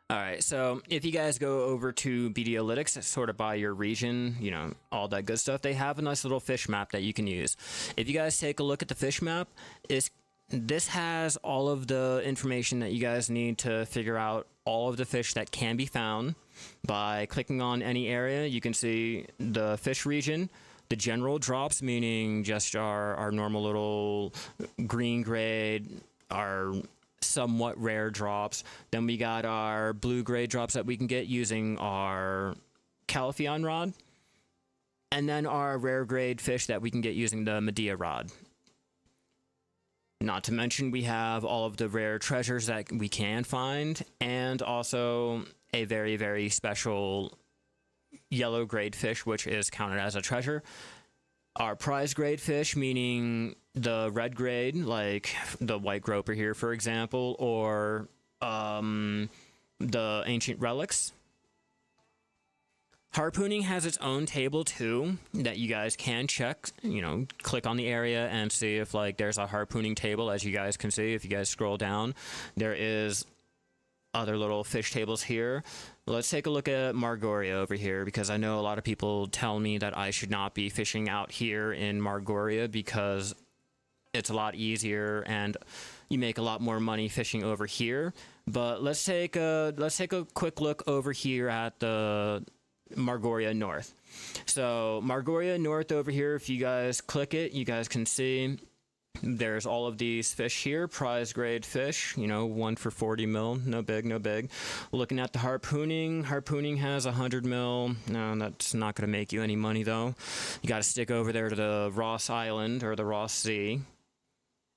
All right, so if you guys go over to BDolytics, sort of by your region, all that good stuff, they have a nice little fish map that you can use. If you guys take a look at the fish map, this has all of the information that you guys need to figure out all of the fish that can be found. By clicking on any area, you can see the fish region, the general drops, meaning just our normal little green grade, our somewhat rare drops. Then we got our blue grade drops that we can get using our Calafion rod, and then our rare grade fish that we can get using the Medea rod. Not to mention we have all of the rare treasures that we can find, and also a very, very special yellow grade fish, which is counted as a treasure. Our prize grade fish, meaning the red grade, like the white groper here, for example, or the ancient relics. Harpooning has its own table too that you guys can check. Click on the area and see if there's a harpooning table. As you guys can see, if you guys scroll down, there is other little fish tables here. Let's take a look at Margoria over here, because I know a lot of people tell me that I should not be fishing out here in Margoria because it's a lot easier and you make a lot more money fishing over here. But let's take a quick look over here at the Margoria North. So Margoria North over here, if you guys click it, you guys can see There's all of these fish here, prize grade fish, you know, one for 40 mil, no big, no big. Looking at the harpooning has 100 mil. No, that's not going to make you any money though. You got to stick over there to the Ross Island or the Ross Sea.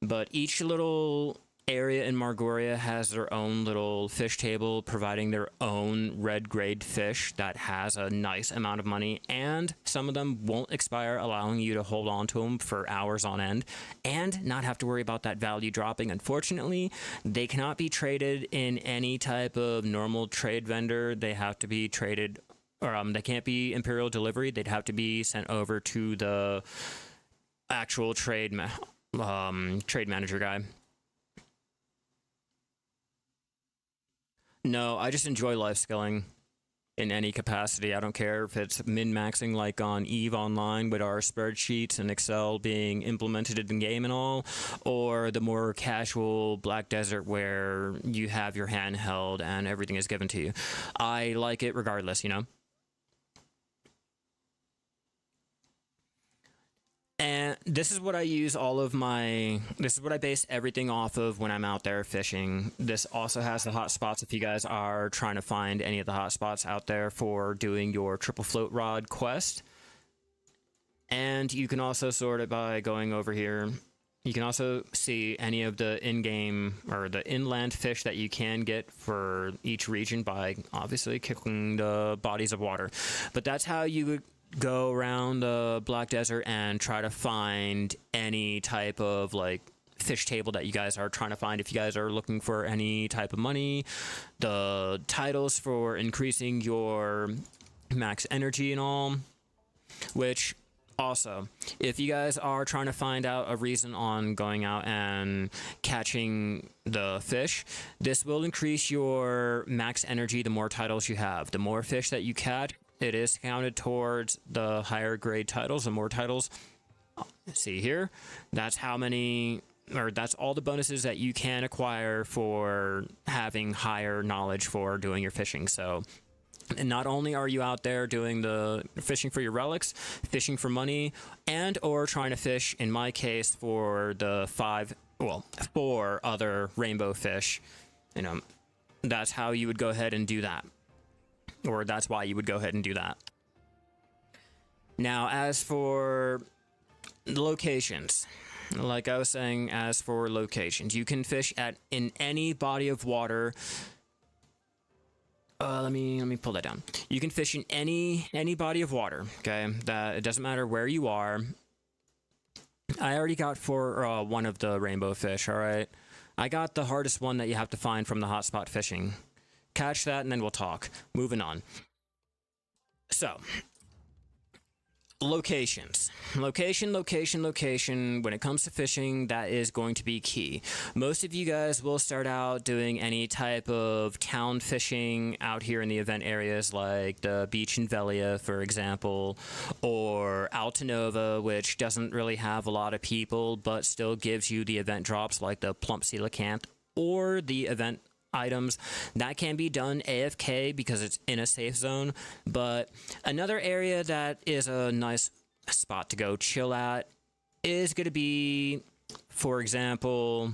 But each little area in Margoria has their own little fish table, providing their own red grade fish that has a nice amount of money, and some of them won't expire, allowing you to hold on to them for hours on end and not have to worry about that value dropping. Unfortunately, they cannot be traded in any type of normal trade vendor. They have to be traded, or they can't be Imperial delivery. They'd have to be sent over to the actual trade manager guy. No, I just enjoy life skilling in any capacity. I don't care if it's min-maxing like on EVE Online with our spreadsheets and Excel being implemented in the game and all, or the more casual Black Desert where you have your handheld and everything is given to you. I like it regardless, you know? And this is what I use this is what I base everything off of when I'm out there fishing. This also has the hotspots if you guys are trying to find any of the hotspots out there for doing your triple float rod quest. And you can also sort it by going over here. You can also see any of the in-game or the inland fish that you can get for each region by obviously kicking the bodies of water. But that's how you would go around the Black Desert and try to find any type of like fish table that you guys are trying to find. If you guys are looking for any type of money, the titles for increasing your max energy and all, which also, if you guys are trying to find out a reason on going out and catching the fish, this will increase your max energy the more titles you have. The more fish that you catch, it is counted towards the higher grade titles. The more titles, see here, that's how many, or that's all the bonuses that you can acquire for having higher knowledge for doing your fishing. So, and not only are you out there doing the fishing for your relics, fishing for money, and or trying to fish, in my case, for the 4 other rainbow fish, you know, that's how you would go ahead and do that. Or that's why you would go ahead and do that. Now, as for the locations, like I was saying, as for locations, you can fish in any body of water. Let me pull that down. You can fish in any body of water. Okay, that it doesn't matter where you are. I already got for one of the rainbow fish. All right, I got the hardest one that you have to find from the hotspot fishing. Catch that and then we'll talk. Moving on. So, locations. Location. When it comes to fishing, that is going to be key. Most of you guys will start out doing any type of town fishing out here in the event areas like the beach in Velia, for example, or Altanova, which doesn't really have a lot of people, but still gives you the event drops like the plump coelacanth or the event items. That can be done AFK because it's in a safe zone. But another area that is a nice spot to go chill at is going to be, for example,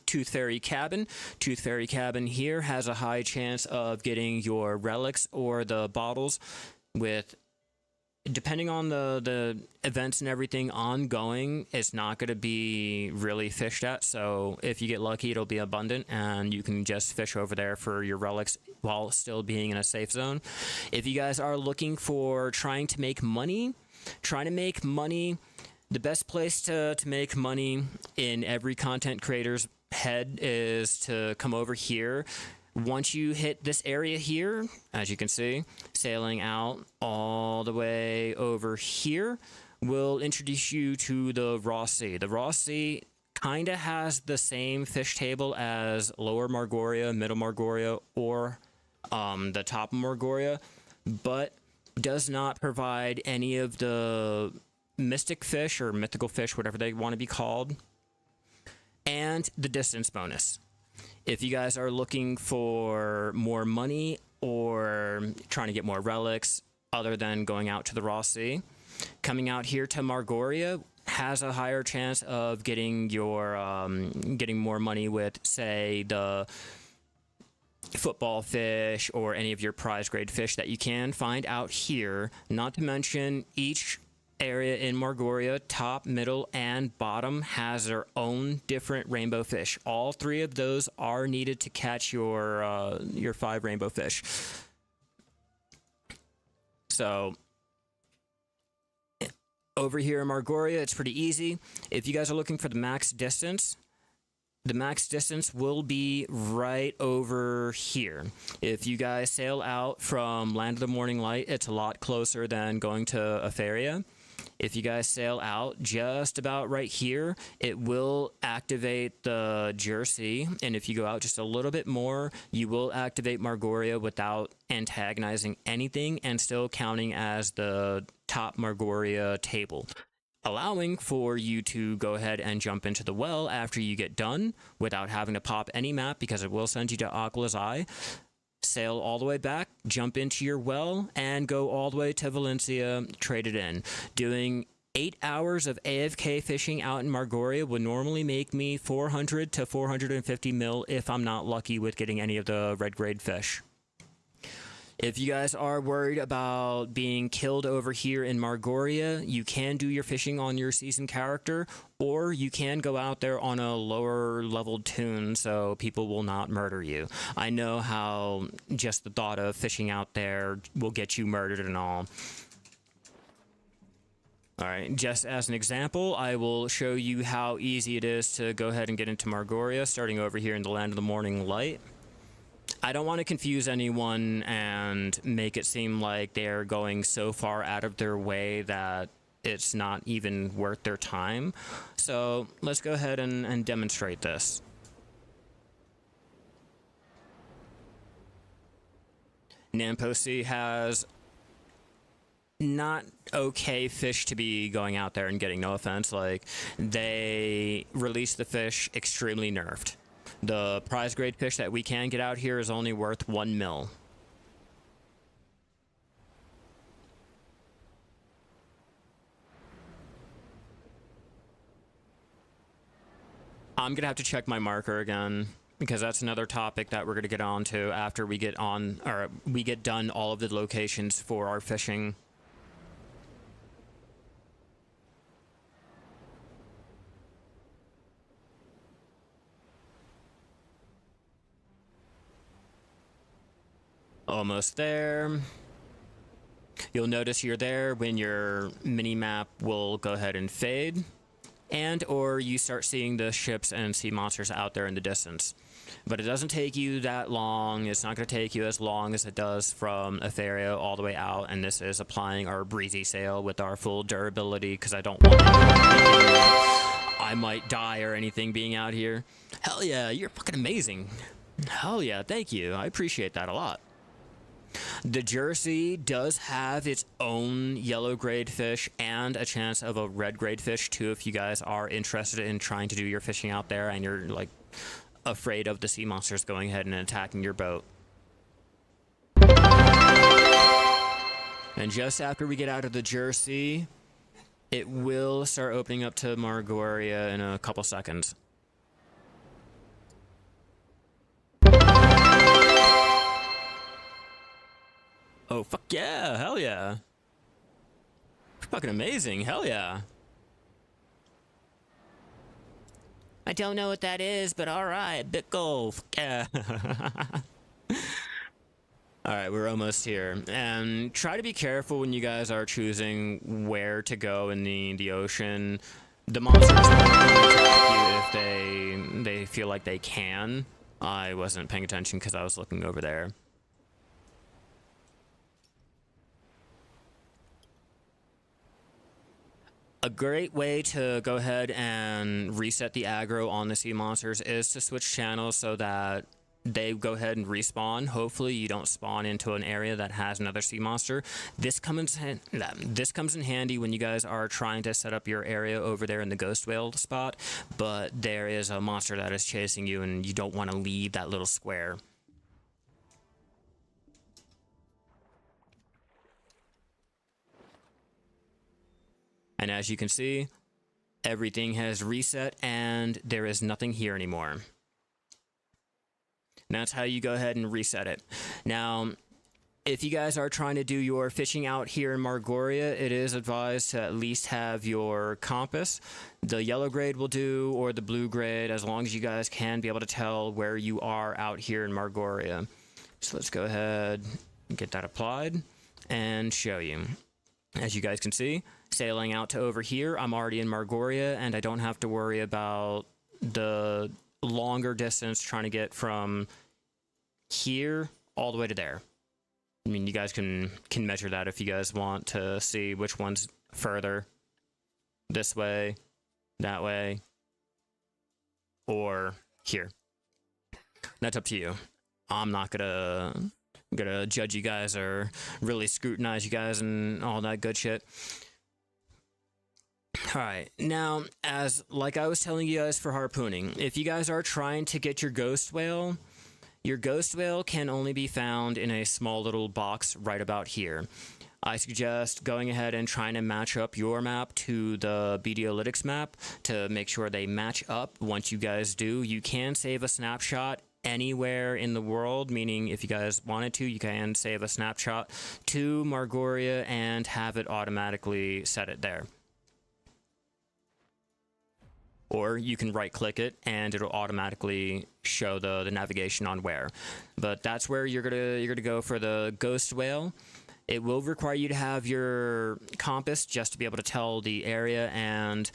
Tooth Fairy Cabin. Tooth Fairy Cabin here has a high chance of getting your relics or the bottles with, depending on the events and everything ongoing, it's not going to be really fished at. So if you get lucky, it'll be abundant and you can just fish over there for your relics while still being in a safe zone. If you guys are looking for trying to make money, the best place to make money in every content creator's head is to come over here. Once you hit this area here, as you can see, sailing out all the way over here, will introduce you to the Ross Sea. The Ross Sea kind of has the same fish table as Lower Margoria, Middle Margoria, or the top of Margoria, but does not provide any of the mystic fish or mythical fish, whatever they want to be called, and the distance bonus. If you guys are looking for more money or trying to get more relics other than going out to the Ross Sea, coming out here to Margoria has a higher chance of getting your getting more money with, say, the football fish or any of your prize grade fish that you can find out here. Not to mention, each area in Margoria, top, middle, and bottom, has their own different rainbow fish. All three of those are needed to catch your 5 rainbow fish. So over here in Margoria, it's pretty easy. If you guys are looking for the max distance will be right over here. If you guys sail out from Land of the Morning Light, it's a lot closer than going to Etheria. If you guys sail out just about right here, it will activate the Jersey. And if you go out just a little bit more, you will activate Margoria without antagonizing anything and still counting as the top Margoria table, allowing for you to go ahead and jump into the well after you get done without having to pop any map, because it will send you to Aqua's Eye. Sail all the way back, jump into your well, and go all the way to Valencia, trade it in. Doing 8 hours of AFK fishing out in Margoria would normally make me 400 to 450 mil if I'm not lucky with getting any of the red grade fish. If you guys are worried about being killed over here in Margoria, you can do your fishing on your season character, or you can go out there on a lower leveled toon so people will not murder you. I know how just the thought of fishing out there will get you murdered and all. Alright, just as an example, I will show you how easy it is to go ahead and get into Margoria, starting over here in the Land of the Morning Light. I don't want to confuse anyone and make it seem like they're going so far out of their way that it's not even worth their time. So let's go ahead and demonstrate this. Namposi has not okay fish to be going out there and getting, no offense. Like, they release the fish extremely nerfed. The prize grade fish that we can get out here is only worth 1 mil. I'm gonna have to check my marker again, because that's another topic that we're gonna get on to after we get on, or we get done all of the locations for our fishing. Almost there. You'll notice you're there when your mini-map will go ahead and fade, and or you start seeing the ships and sea monsters out there in the distance. But it doesn't take you that long. It's not going to take you as long as it does from Etheria all the way out, and this is applying our breezy sail with our full durability, because I don't want I might die or anything being out here. Hell yeah, you're fucking amazing. Hell yeah, thank you. I appreciate that a lot. The Jersey does have its own yellow grade fish and a chance of a red grade fish too, if you guys are interested in trying to do your fishing out there and you're like afraid of the sea monsters going ahead and attacking your boat. And just after we get out of the Jersey, it will start opening up to Margoria in a couple seconds. Oh, fuck yeah, hell yeah. Fucking amazing, hell yeah. I don't know what that is, but alright, big goal, fuck yeah. Alright, we're almost here. And try to be careful when you guys are choosing where to go in the ocean. The monsters will attack you if they feel like they can. I wasn't paying attention because I was looking over there. A great way to go ahead and reset the aggro on the sea monsters is to switch channels so that they go ahead and respawn. Hopefully you don't spawn into an area that has another sea monster. This comes in handy when you guys are trying to set up your area over there in the ghost whale spot, but there is a monster that is chasing you and you don't want to leave that little square. And as you can see, everything has reset and there is nothing here anymore. That's how you go ahead and reset it. Now, if you guys are trying to do your fishing out here in Margoria, it is advised to at least have your compass. The yellow grade will do, or the blue grade, as long as you guys can be able to tell where you are out here in Margoria. So let's go ahead and get that applied and show you. As you guys can see, sailing out to over here, I'm already in Margoria, and I don't have to worry about the longer distance trying to get from here all the way to there. I mean, you guys can measure that if you guys want to see which one's further. This way, that way, or here. That's up to you. I'm not gonna judge you guys or really scrutinize you guys and all that good shit. Alright, now, like I was telling you guys for harpooning, if you guys are trying to get your ghost whale, your ghost whale can only be found in a small little box right about here. I suggest going ahead and trying to match up your map to the BDolytics map to make sure they match up. Once you guys do, you can save a snapshot anywhere in the world, meaning if you guys wanted to, you can save a snapshot to Margoria and have it automatically set it there. Or you can right click it and it'll automatically show the navigation on where. But that's where you're gonna go for the ghost whale. It will require you to have your compass just to be able to tell the area, and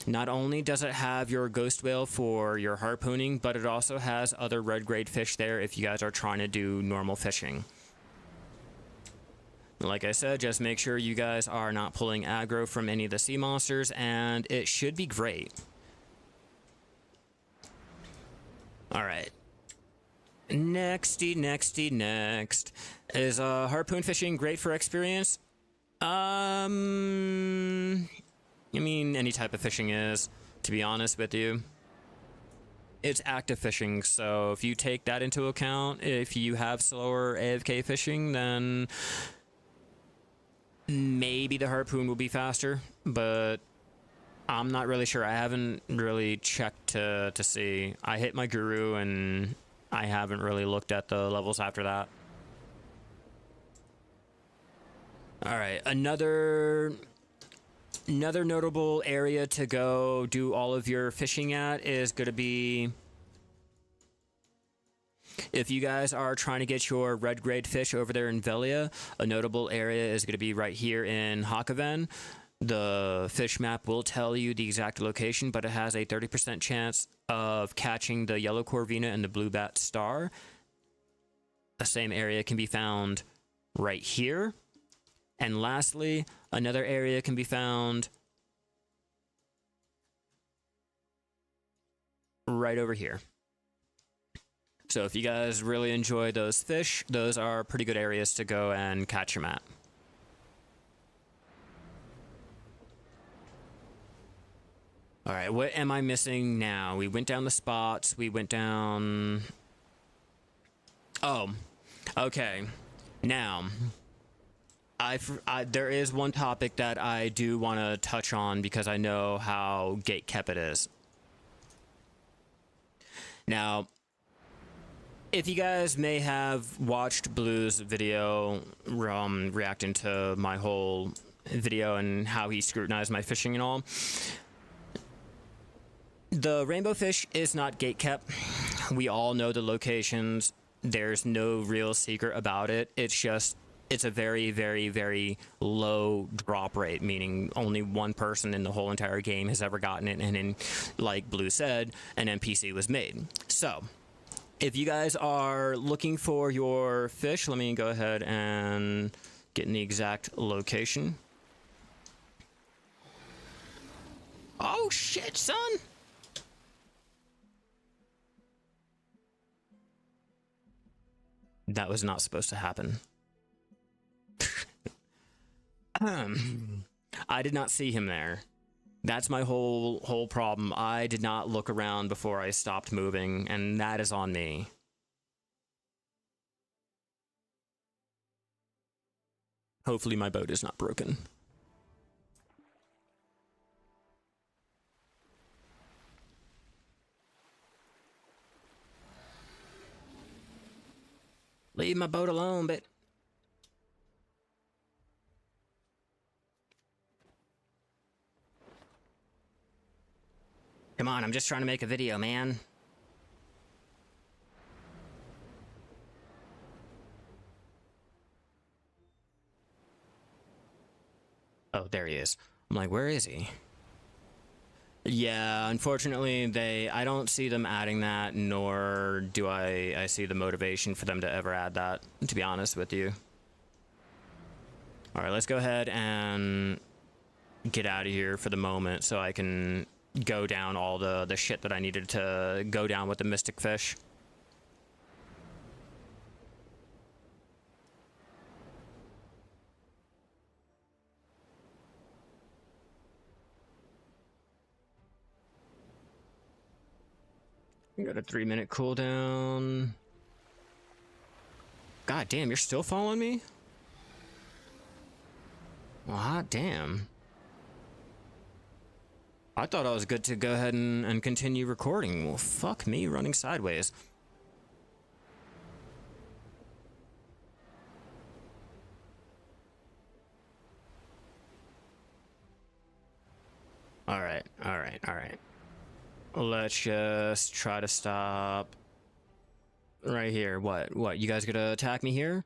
not only does it have your ghost whale for your harpooning, but it also has other red grade fish there if you guys are trying to do normal fishing. Like I said, just make sure you guys are not pulling aggro from any of the sea monsters, and it should be great. Alright. Next. Is harpoon fishing great for experience? I mean, any type of fishing is, to be honest with you. It's active fishing, so if you take that into account, if you have slower AFK fishing, then maybe the harpoon will be faster, but I'm not really sure. I haven't really checked to see. I hit my guru and I haven't really looked at the levels after that. Alright, another notable area to go do all of your fishing at is going to be, if you guys are trying to get your red grade fish over there in Velia, a notable area is going to be right here in Hakaven. The fish map will tell you the exact location, but it has a 30% chance of catching the yellow corvina and the blue bat star. The same area can be found right here. And lastly, another area can be found right over here. So if you guys really enjoy those fish, those are pretty good areas to go and catch them at. Alright, what am I missing now? We went down the spots, we went down... Oh, okay. Now, there is one topic that I do want to touch on because I know how gatekept it is. Now, if you guys may have watched Blue's video reacting to my whole video and how he scrutinized my fishing and all, the rainbow fish is not gatekept. We all know the locations. There's no real secret about it. It's just, it's a very, very, very low drop rate, meaning only one person in the whole entire game has ever gotten it, and then, like Blue said, an NPC was made. So, if you guys are looking for your fish, let me go ahead and get in the exact location. Oh shit, son! That was not supposed to happen. I did not see him there. That's my whole problem. I did not look around before I stopped moving, and that is on me. Hopefully my boat is not broken. Leave my boat alone, but... Come on, I'm just trying to make a video, man. Oh, there he is. I'm like, where is he? Yeah, unfortunately, I don't see them adding that, nor do I see the motivation for them to ever add that, to be honest with you. Alright, let's go ahead and get out of here for the moment so I can go down all the shit that I needed to go down with the mystic fish. Got a 3-minute cooldown. God damn, you're still following me? Well, hot damn. I thought I was good to go ahead and continue recording. Well, fuck me running sideways. Alright. Let's just try to stop right here. What? You guys gonna attack me here?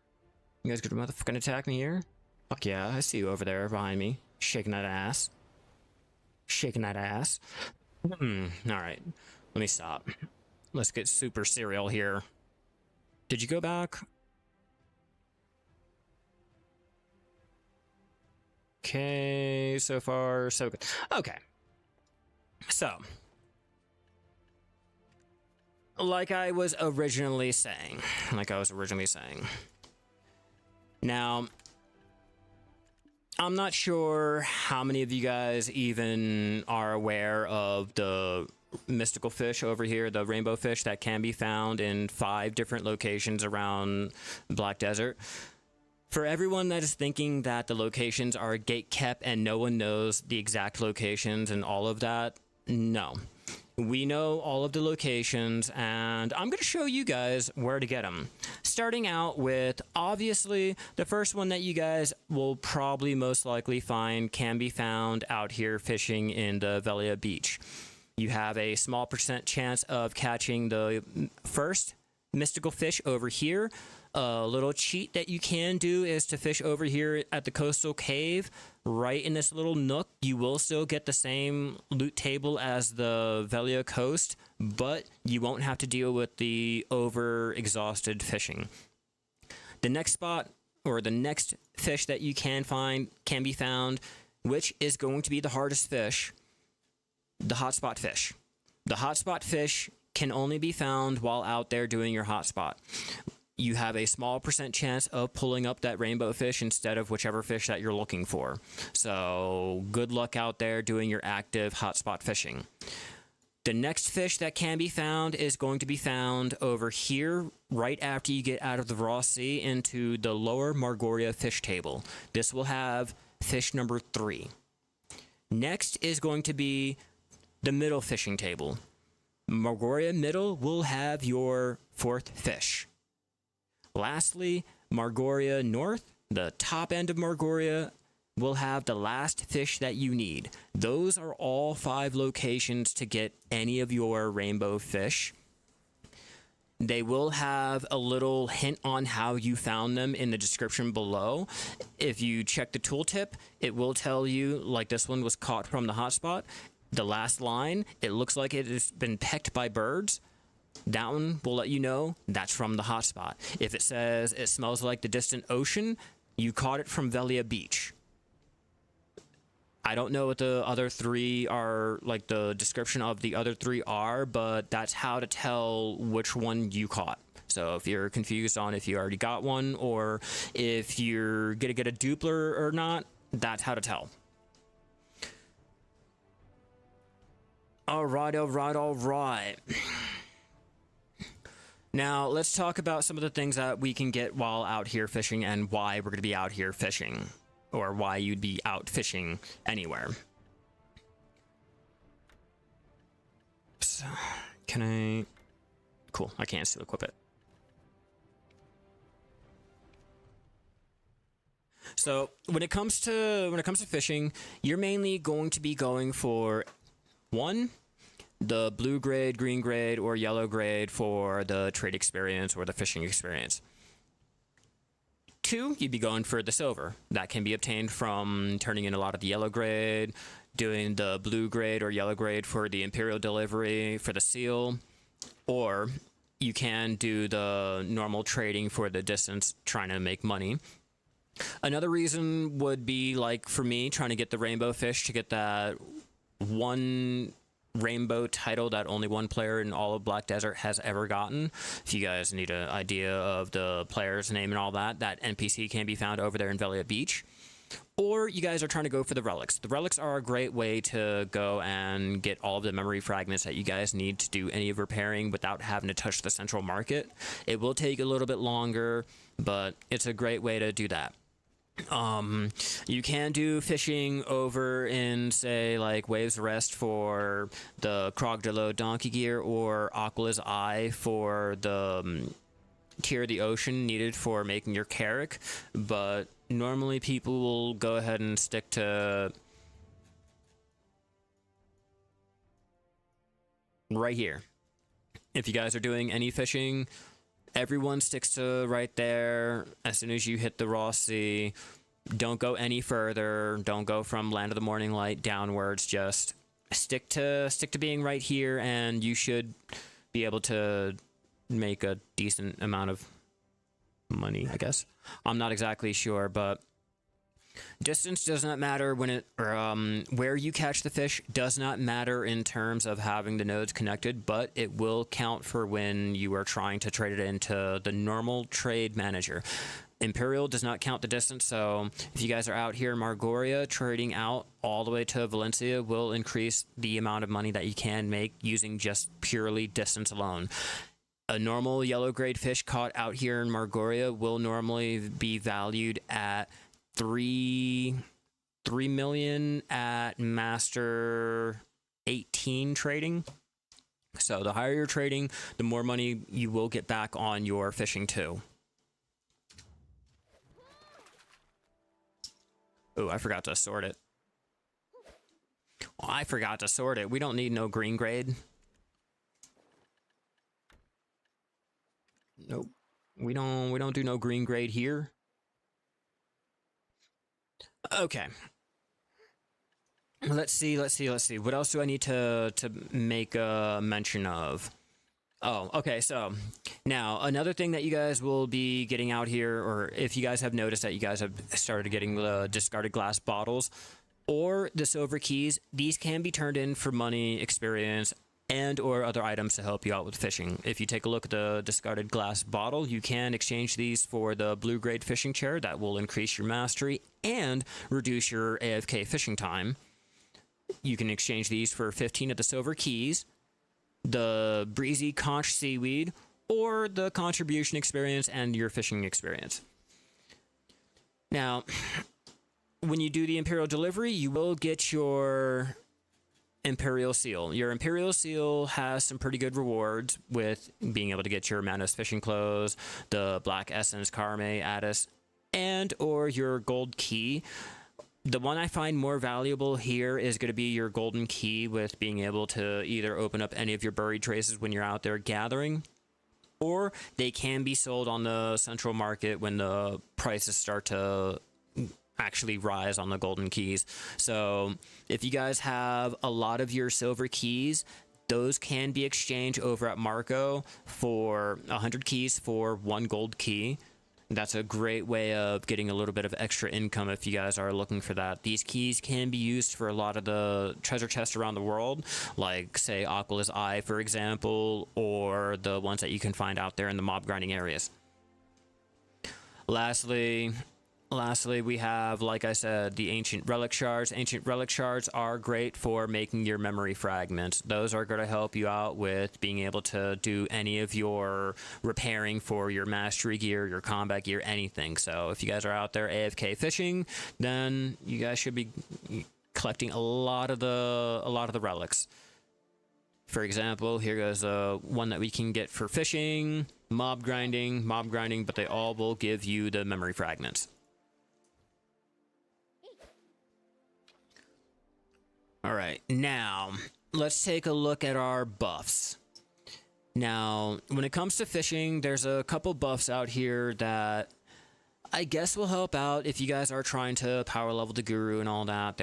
You guys gonna motherfucking attack me here? Fuck yeah, I see you over there behind me. Shaking that ass. Alright. Let me stop. Let's get super serial here. Did you go back? Okay, so far, so good. Okay. So, like I was originally saying. Now, I'm not sure how many of you guys even are aware of the mystical fish over here, the rainbow fish that can be found in 5 different locations around Black Desert. For everyone that is thinking that the locations are gate kept and no one knows the exact locations and all of that, no. We know all of the locations, and I'm going to show you guys where to get them. Starting out with, obviously, the first one that you guys will probably most likely find can be found out here fishing in the Velia Beach. You have a small % chance of catching the first mystical fish over here. A little cheat that you can do is to fish over here at the coastal cave, right in this little nook. You will still get the same loot table as the Velia coast, but you won't have to deal with the over-exhausted fishing. The next spot, or the next fish that you can be found, which is going to be the hardest fish, the hotspot fish. The hotspot fish can only be found while out there doing your hotspot. You have a small % chance of pulling up that rainbow fish instead of whichever fish that you're looking for. So good luck out there doing your active hotspot fishing. The next fish that can be found is going to be found over here right after you get out of the Raw Sea into the lower Margoria fish table. This will have fish number 3. Next is going to be the middle fishing table. Margoria middle will have your 4th fish. Lastly, Margoria North, the top end of Margoria, will have the last fish that you need. Those are all 5 locations to get any of your rainbow fish. They will have a little hint on how you found them in the description below. If you check the tooltip, it will tell you, like this one was caught from the hotspot. The last line, it looks like it has been pecked by birds. That one will let you know that's from the hotspot. If it says it smells like the distant ocean, you caught it from Velia Beach. I don't know what the other 3 are, like the description of the other 3 are, but that's how to tell which one you caught. So if you're confused on if you already got one or if you're going to get a dupler or not, that's how to tell. All right. Now, let's talk about some of the things that we can get while out here fishing and why we're going to be out here fishing, or why you'd be out fishing anywhere. So, can I... Cool, I can't still equip it. So when it comes to fishing, you're mainly going to be going for one, the blue grade, green grade, or yellow grade for the trade experience or the fishing experience. Two, you'd be going for the silver. That can be obtained from turning in a lot of the yellow grade, doing the blue grade or yellow grade for the Imperial delivery for the seal, or you can do the normal trading for the distance trying to make money. Another reason would be, like, for me, trying to get the rainbow fish to get that one rainbow title that only one player in all of Black Desert has ever gotten. If you guys need an idea of the player's name and all that, that NPC can be found over there in Velia Beach. Or you guys are trying to go for the relics. The relics are a great way to go and get all of the memory fragments that you guys need to do any of repairing without having to touch the central market. It will take a little bit longer, but it's a great way to do that. You can do fishing over in, say, like Waves Rest for the Krogdalo Donkey Gear, or Aquala's Eye for the Tier of the Ocean needed for making your Carrack, but normally people will go ahead and stick to right here. If you guys are doing any fishing, everyone sticks to right there. As soon as you hit the raw sea, don't go any further. Don't go from Land of the Morning Light downwards. Just stick to being right here, and you should be able to make a decent amount of money, I guess. I'm not exactly sure, but distance does not matter when it, or where you catch the fish does not matter in terms of having the nodes connected, but it will count for when you are trying to trade it into the normal trade manager. Imperial does not count the distance, so if you guys are out here in Margoria, trading out all the way to Valencia will increase the amount of money that you can make using just purely distance alone. A normal yellow grade fish caught out here in Margoria will normally be valued at 3 million at Master 18 trading. So the higher you're trading, the more money you will get back on your fishing too. Oh, I forgot to sort it. Oh, I forgot to sort it. We don't need no green grade. Nope. We don't do no green grade here. Okay. Let's see. What else do I need to make a mention of? Oh, okay, so now another thing that you guys will be getting out here, or if you guys have noticed that you guys have started getting the discarded glass bottles or the silver keys, these can be turned in for money, experience, and or other items to help you out with fishing. If you take a look at the discarded glass bottle, you can exchange these for the blue grade fishing chair. That will increase your mastery and reduce your AFK fishing time. You can exchange these for 15 of the silver keys, the breezy conch seaweed, or the contribution experience and your fishing experience. Now, when you do the Imperial delivery, you will get your Imperial Seal. Your Imperial Seal has some pretty good rewards with being able to get your Manos fishing clothes, the Black Essence Karme Addis, and or your gold key. The one I find more valuable here is going to be your golden key, with being able to either open up any of your buried traces when you're out there gathering, or they can be sold on the central market when the prices start to actually rise on the golden keys. So if you guys have a lot of your silver keys, those can be exchanged over at Marco for 100 keys for 1 gold key. That's a great way of getting a little bit of extra income if you guys are looking for that. These keys can be used for a lot of the treasure chests around the world, like, say, Aquala's Eye, for example, or the ones that you can find out there in the mob grinding areas. Lastly, we have, like I said, the Ancient Relic Shards. Ancient Relic Shards are great for making your memory fragments. Those are going to help you out with being able to do any of your repairing for your mastery gear, your combat gear, anything. So if you guys are out there AFK fishing, then you guys should be collecting a lot of the relics. For example, here goes one that we can get for fishing, mob grinding, but they all will give you the memory fragments. All right, now let's take a look at our buffs. Now, when it comes to fishing, there's a couple buffs out here that I guess will help out if you guys are trying to power level the guru and all that.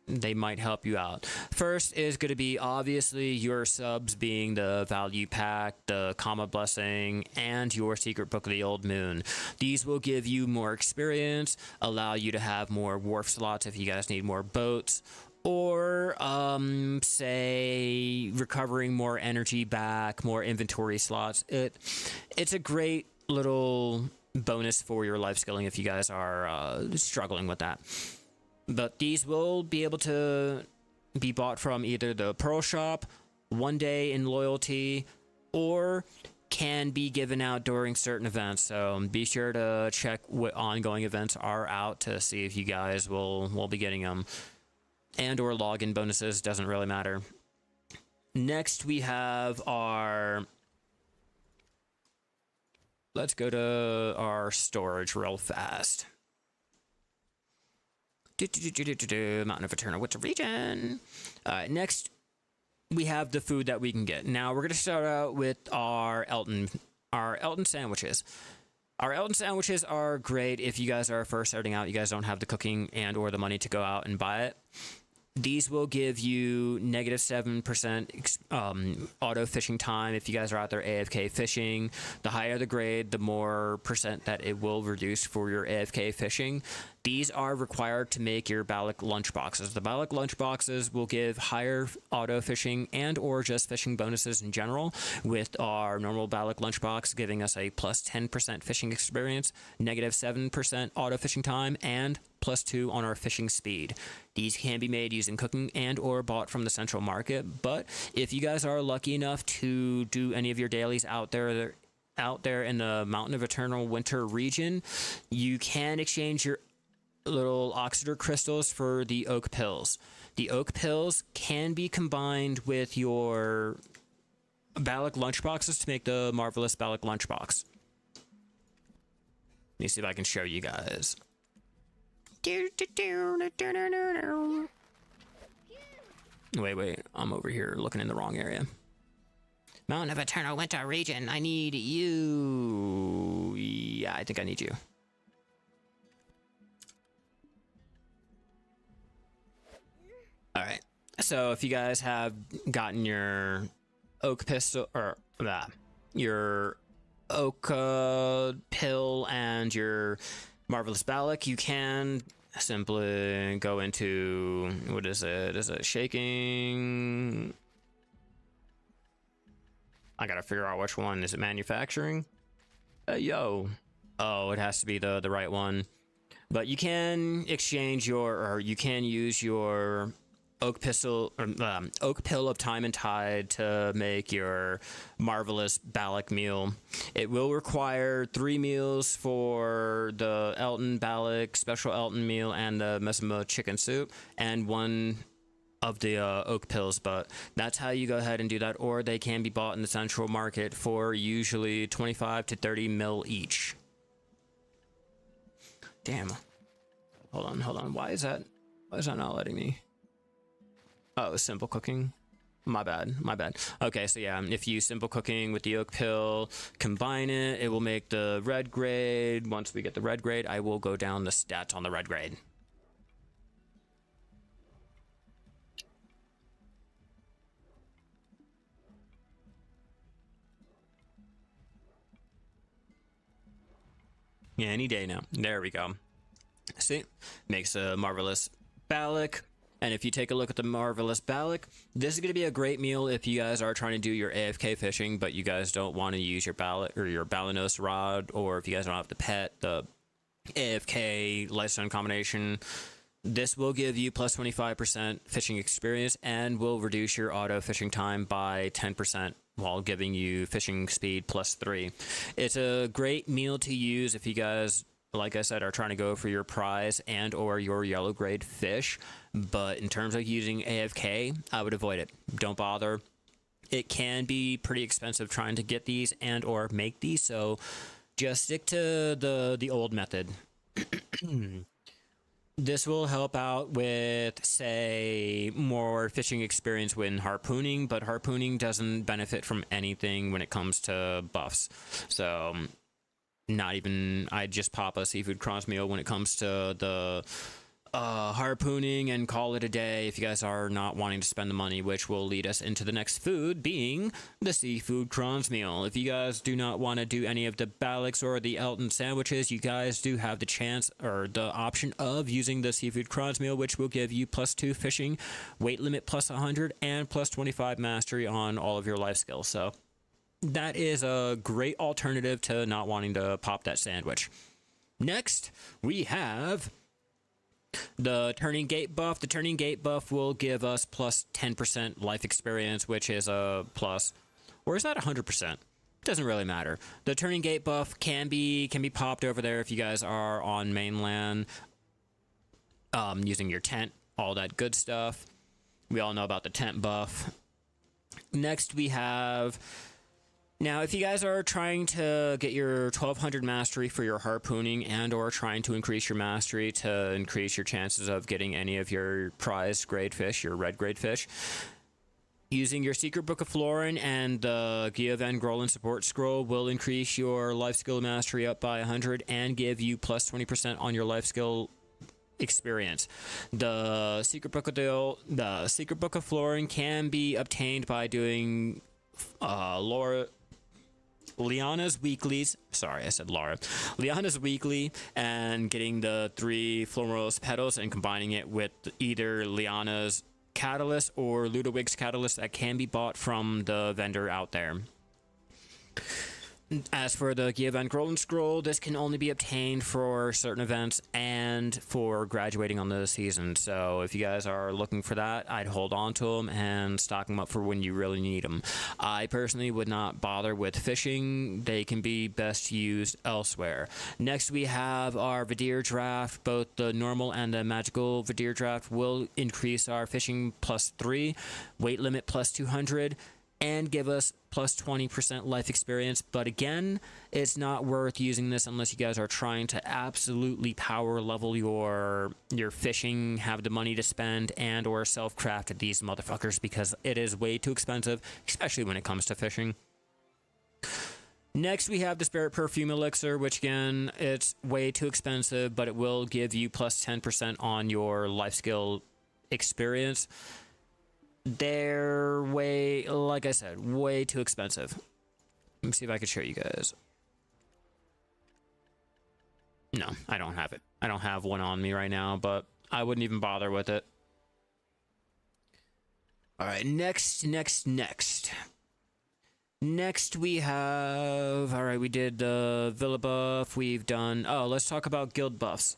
They might help you out. First is going to be obviously your subs being the value pack, the comma blessing, and your secret book of the old moon. These will give you more experience, allow you to have more wharf slots if you guys need more boats, or say recovering more energy back, more inventory slots. It's a great little bonus for your life skilling if you guys are struggling with that. But these will be able to be bought from either the Pearl Shop, one day in loyalty, or can be given out during certain events. So be sure to check what ongoing events are out to see if you guys will be getting them. And or login bonuses, doesn't really matter. Next we have our... Let's go to our storage real fast. Mountain of Eternal Winter Region. Next, we have the food that we can get. Now, we're going to start out with our Elton sandwiches. Our Elton sandwiches are great if you guys are first starting out. You guys don't have the cooking and or the money to go out and buy it. These will give you negative 7% auto fishing time if you guys are out there AFK fishing. The higher the grade, the more percent that it will reduce for your AFK fishing. These are required to make your Balak lunchboxes. The Balak lunchboxes will give higher auto fishing and or just fishing bonuses in general, with our normal Balak lunchbox giving us a plus 10% fishing experience, negative 7% auto fishing time, and plus 2 on our fishing speed. These can be made using cooking and or bought from the central market, but if you guys are lucky enough to do any of your dailies out there in the Mountain of Eternal Winter region, you can exchange your little Oxider crystals for the oak pills. The oak pills can be combined with your Balak lunchboxes to make the marvelous Balak lunchbox. Let me see if I can show you guys. Wait, I'm over here looking in the wrong area. Mountain of Eternal Winter region, I need you. Yeah, I think I need you. Alright, so if you guys have gotten your oak pistol, or your oak pill and your marvelous Balak, you can simply go into, what is it? Is it shaking? I gotta figure out which one. Is it manufacturing? Yo. Oh, it has to be the right one. But you can exchange or you can use your oak pill of time and tide to make your marvelous Balak meal. It will require 3 meals for the Elton Balak special Elton meal and the Mesma chicken soup, and 1 of the oak pills, but that's how you go ahead and do that, or they can be bought in the central market for usually 25 to 30 mil each. Damn. Hold on. Why is that not letting me? Oh, simple cooking. My bad. Okay, so yeah, if you simple cooking with the oak pill, combine it, it will make the red grade. Once we get the red grade, I will go down the stats on the red grade. Yeah, any day now. There we go. See? Makes a marvelous Balak. And if you take a look at the marvelous Balak, this is going to be a great meal if you guys are trying to do your AFK fishing, but you guys don't want to use your Balak or your Balanos rod, or if you guys don't have the pet, the AFK lightstone combination. This will give you plus 25% fishing experience and will reduce your auto fishing time by 10% while giving you fishing speed plus 3. It's a great meal to use if you guys, like I said, are trying to go for your prize and or your yellow grade fish. But in terms of using AFK, I would avoid it. Don't bother. It can be pretty expensive trying to get these and or make these, so just stick to the old method. This will help out with, say, more fishing experience when harpooning, but harpooning doesn't benefit from anything when it comes to buffs. So, not even, I just pop a seafood cross meal when it comes to the harpooning and call it a day if you guys are not wanting to spend the money, which will lead us into the next food being the seafood crons meal. If you guys do not want to do any of the Balix or the Elton sandwiches, you guys do have the chance or the option of using the seafood crons meal, which will give you +2 fishing, weight limit +100, and +25 mastery on all of your life skills. So that is a great alternative to not wanting to pop that sandwich. Next, we have the Turning Gate buff. The Turning Gate buff will give us +10% life experience, which is a plus. Or is that 100%? Doesn't really matter. The Turning Gate buff can be popped over there if you guys are on mainland, using your tent, all that good stuff. We all know about the tent buff. Next, we have... Now, if you guys are trying to get your 1200 mastery for your harpooning and or trying to increase your mastery to increase your chances of getting any of your prized grade fish, your red grade fish, using your Secret Book of Florin and the Gia Van Grolen support scroll will increase your life skill mastery up by 100 and give you +20% on your life skill experience. The Secret Book of Florin can be obtained by doing Liana's Weeklies. Sorry, I said Laura. Liana's Weekly and getting the 3 Florals petals and combining it with either Liana's Catalyst or Ludwig's Catalyst that can be bought from the vendor out there. As for the Gia Van Grolen scroll, this can only be obtained for certain events and for graduating on the season. So if you guys are looking for that, I'd hold on to them and stock them up for when you really need them. I personally would not bother with fishing. They can be best used elsewhere. Next, we have our Vidir draft. Both the normal and the magical Vidir draft will increase our fishing +3, weight limit +200, and give us +20% life experience. But again, it's not worth using this unless you guys are trying to absolutely power level your fishing, have the money to spend, and or self-craft these motherfuckers, because it is way too expensive, especially when it comes to fishing. Next, we have the Spirit Perfume Elixir, which again, it's way too expensive, but it will give you +10% on your life skill experience. They're way, like I said, way too expensive. Let me see if I can show you guys. No, I don't have it. I don't have one on me right now, but I wouldn't even bother with it. All right, next we have, all right, we did the Villa buff. We've done, let's talk about guild buffs.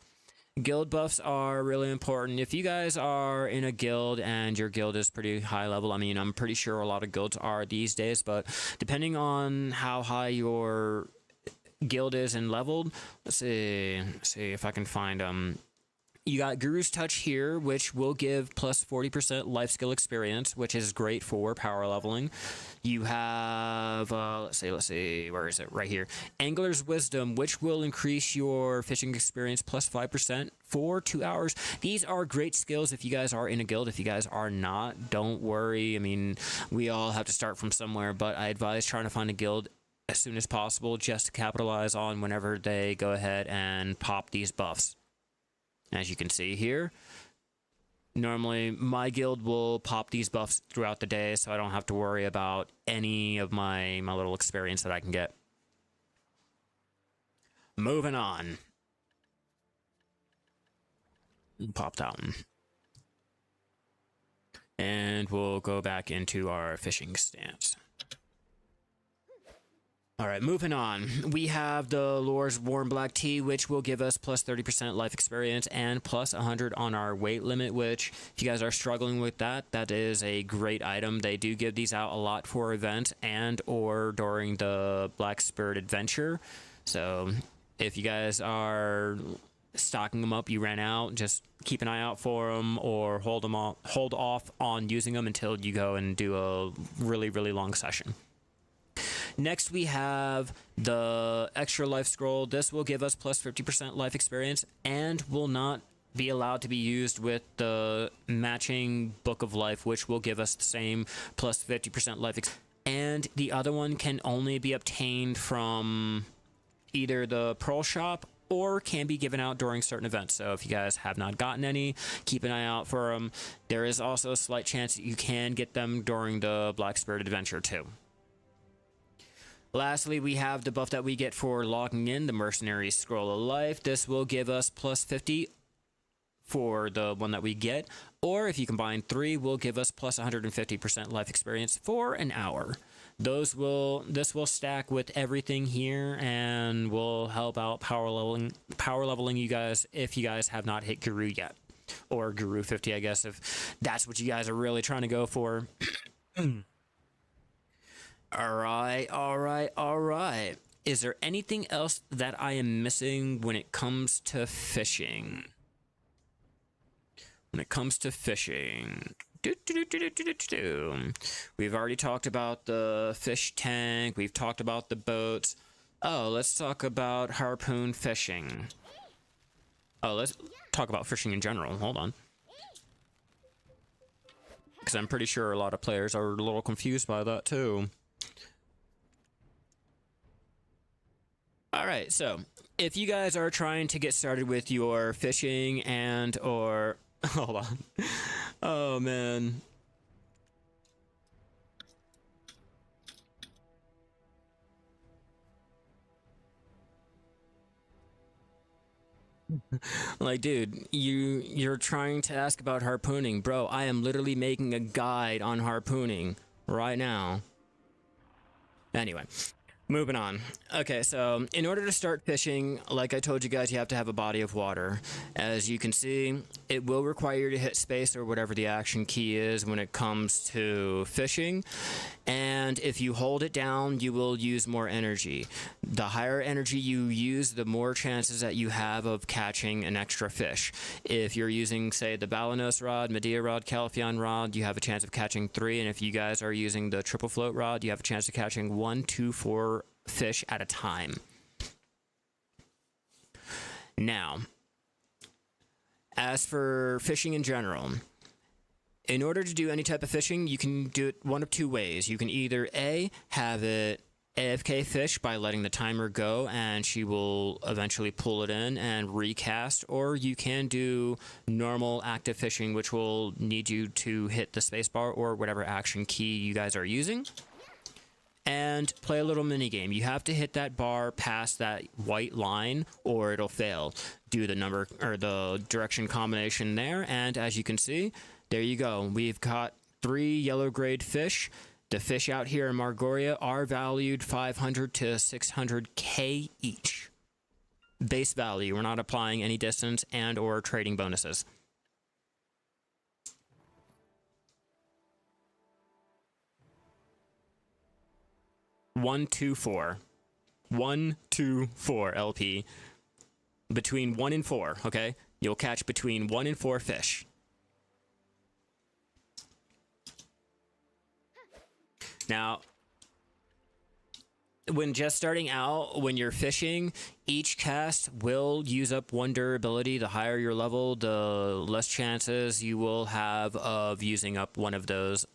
Guild buffs are really important. If you guys are in a guild and your guild is pretty high level, I mean, I'm pretty sure a lot of guilds are these days, but depending on how high your guild is and leveled, let's see if I can find you got Guru's Touch here, which will give +40% life skill experience, which is great for power leveling. You have, let's see, where is it? Right here. Angler's Wisdom, which will increase your fishing experience +5% for 2 hours. These are great skills if you guys are in a guild. If you guys are not, don't worry. I mean, we all have to start from somewhere, but I advise trying to find a guild as soon as possible just to capitalize on whenever they go ahead and pop these buffs. As you can see here, normally my guild will pop these buffs throughout the day, so I don't have to worry about any of my little experience that I can get. Moving on. Pop that one. And we'll go back into our fishing stance. All right, moving on. We have the Lore's Warm Black Tea, which will give us +30% life experience and +100 on our weight limit, which, if you guys are struggling with that, that is a great item. They do give these out a lot for events and or during the Black Spirit Adventure. So if you guys are stocking them up, you ran out, just keep an eye out for them or hold off on using them until you go and do a really, really long session. Next, we have the Extra Life Scroll. This will give us +50% life experience and will not be allowed to be used with the matching Book of Life, which will give us the same plus 50% life. And the other one can only be obtained from either the Pearl Shop or can be given out during certain events. So if you guys have not gotten any, keep an eye out for them. There is also a slight chance that you can get them during the Black Spirit Adventure too. Lastly, we have the buff that we get for logging in the Mercenary Scroll of Life. This will give us plus 50 for the one that we get, or if you combine 3, will give us plus 150% life experience for an hour. This will stack with everything here and will help out power leveling you guys if you guys have not hit Guru yet, or Guru 50, I guess, if that's what you guys are really trying to go for. All right. Is there anything else that I am missing when it comes to fishing? We've already talked about the fish tank. We've talked about the boats. Oh, let's talk about harpoon fishing. Oh, let's talk about fishing in general. Hold on. Because I'm pretty sure a lot of players are a little confused by that too. Alright, so if you guys are trying to get started with your fishing or hold on. Oh man. Like, dude, you're trying to ask about harpooning. Bro, I am literally making a guide on harpooning right now. Anyway, moving on. Okay, so in order to start fishing, like I told you guys, you have to have a body of water. As you can see, it will require you to hit space or whatever the action key is when it comes to fishing. And if you hold it down, you will use more energy. The higher energy you use, the more chances that you have of catching an extra fish. If you're using, say, the Balanos rod, Medea rod, Caliphion rod, you have a chance of catching 3. And if you guys are using the triple float rod, you have a chance of catching 1, 2, 4 fish at a time. Now, as for fishing in general, in order to do any type of fishing, you can do it one of 2 ways. You can either A, have it AFK fish by letting the timer go and she will eventually pull it in and recast, or you can do normal active fishing, which will need you to hit the spacebar or whatever action key you guys are using and play a little mini game. You have to hit that bar past that white line or it'll fail. Do the number or the direction combination there, and as you can see, there you go. We've got 3 yellow grade fish. The fish out here in Margoria are valued 500 to 600k each. Base value. We're not applying any distance and or trading bonuses. One, 2, 4. 1, 2, 4 LP. Between 1 and 4, okay? You'll catch between 1 and 4 fish. Now, when just starting out, when you're fishing, each cast will use up 1 durability. The higher your level, the less chances you will have of using up one of those,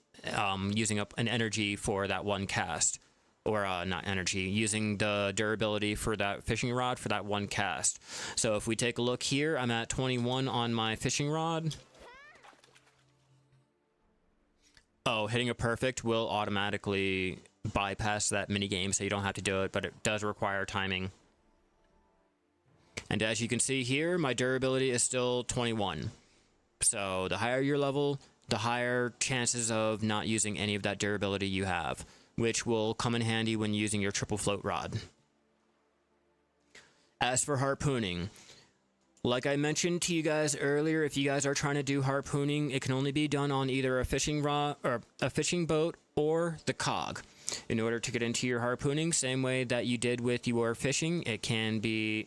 using up an energy for that 1 cast. Or not energy, using the durability for that fishing rod for that 1 cast. So if we take a look here, I'm at 21 on my fishing rod. Oh, hitting a perfect will automatically bypass that minigame, so you don't have to do it, but it does require timing. And as you can see here, my durability is still 21. So the higher your level, the higher chances of not using any of that durability you have, which will come in handy when using your triple float rod. As for harpooning, like I mentioned to you guys earlier, if you guys are trying to do harpooning, it can only be done on either a fishing rod or a fishing boat or the cog. In order to get into your harpooning, same way that you did with your fishing, it can be...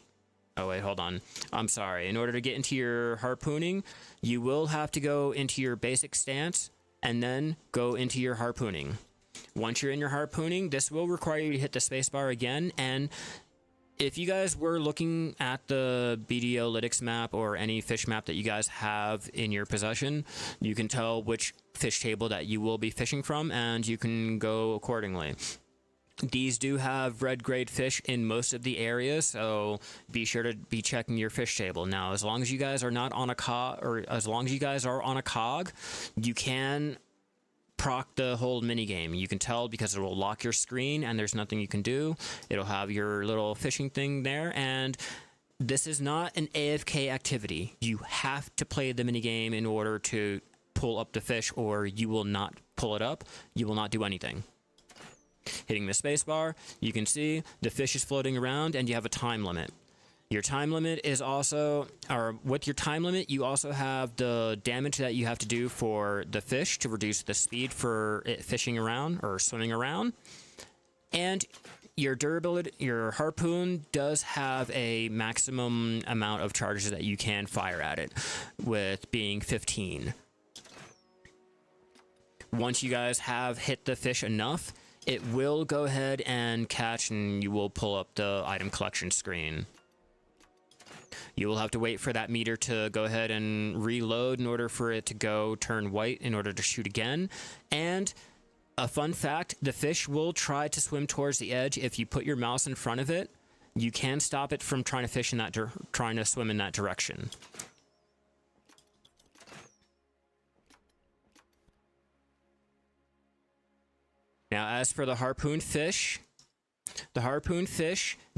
Oh wait, hold on. I'm sorry. In order to get into your harpooning, you will have to go into your basic stance and then go into your harpooning. Once you're in your harpooning, this will require you to hit the spacebar again, and if you guys were looking at the BDO Lytics map or any fish map that you guys have in your possession, you can tell which fish table that you will be fishing from, and you can go accordingly. These do have red grade fish in most of the areas, so be sure to be checking your fish table. Now, as long as you guys are not on a cog, or as long as you guys are on a cog, you can proc the hold minigame. You can tell because it will lock your screen and there's nothing you can do. It'll have your little fishing thing there, and this is not an AFK activity. You have to play the minigame in order to pull up the fish, or you will not pull it up. You will not do anything. Hitting the spacebar, you can see the fish is floating around and you have a time limit. Your time limit is also, or with your time limit, you also have the damage that you have to do for the fish to reduce the speed for it fishing around or swimming around. And your durability, your harpoon does have a maximum amount of charges that you can fire at it, with being 15. Once you guys have hit the fish enough, it will go ahead and catch, and you will pull up the item collection screen. You will have to wait for that meter to go ahead and reload in order for it to go turn white in order to shoot again. And a fun fact, the fish will try to swim towards the edge. If you put your mouse in front of it, you can stop it from trying to fish in that trying to swim in that direction. Now, as for the harpoon fish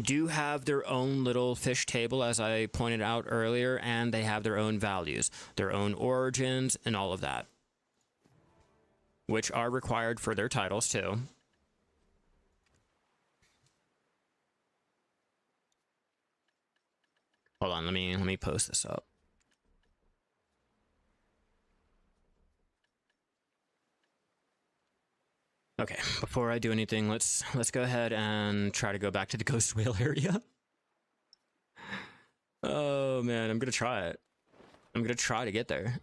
do have their own little fish table, as I pointed out earlier, and they have their own values, their own origins, and all of that, which are required for their titles too. Hold on, let me post this up. Okay, before I do anything, let's go ahead and try to go back to the ghost whale area. Oh man, I'm gonna try it. I'm gonna try to get there.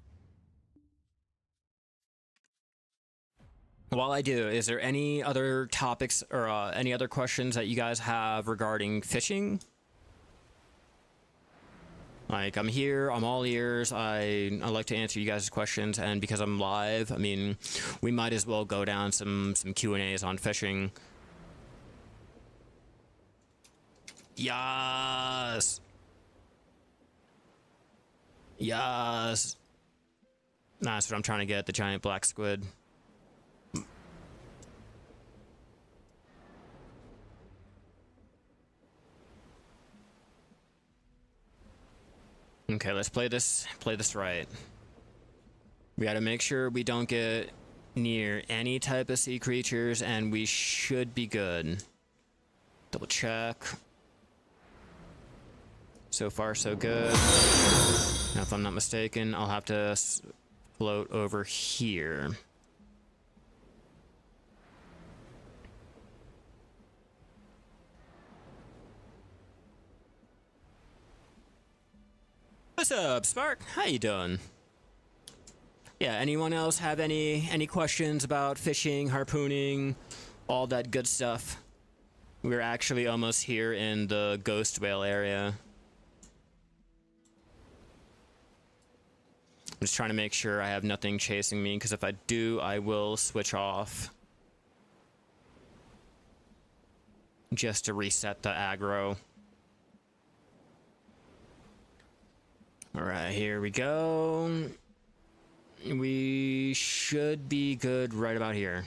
While I do, is there any other topics or any other questions that you guys have regarding fishing? Like, I'm here, I'm all ears, I like to answer you guys' questions, and because I'm live, I mean, we might as well go down some Q&As on fishing. Yes! Yes! That's what I'm trying to get, the giant black squid. Okay, let's play this right. We gotta make sure we don't get near any type of sea creatures, and we should be good. Double check. So far, so good. Now, if I'm not mistaken, I'll have to float over here. What's up, Spark? How you doing? Yeah, anyone else have any questions about fishing, harpooning, all that good stuff? We're actually almost here in the ghost whale area. I'm just trying to make sure I have nothing chasing me, because if I do, I will switch off. Just to reset the aggro. Alright, here we go. We should be good right about here.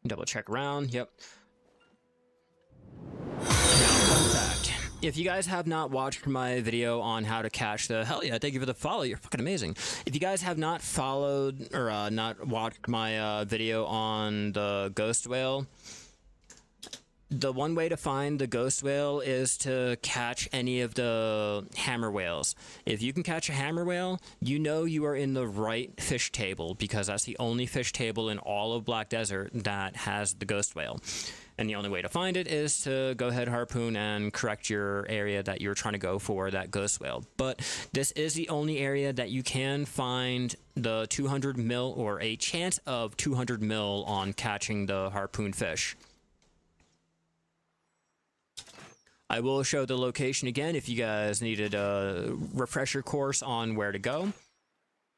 Double check around, yep. Now, fun fact. If you guys have not watched my video on how to catch the... Hell yeah, thank you for the follow, you're fucking amazing. If you guys have not followed, or not watched my video on the ghost whale... The one way to find the ghost whale is to catch any of the hammer whales. If you can catch a hammer whale, you know you are in the right fish table, because that's the only fish table in all of Black Desert that has the ghost whale. And the only way to find it is to go ahead, harpoon, and correct your area that you're trying to go for that ghost whale. But this is the only area that you can find the 200 mil or a chance of 200 mil on catching the harpoon fish. I will show the location again if you guys needed a refresher course on where to go.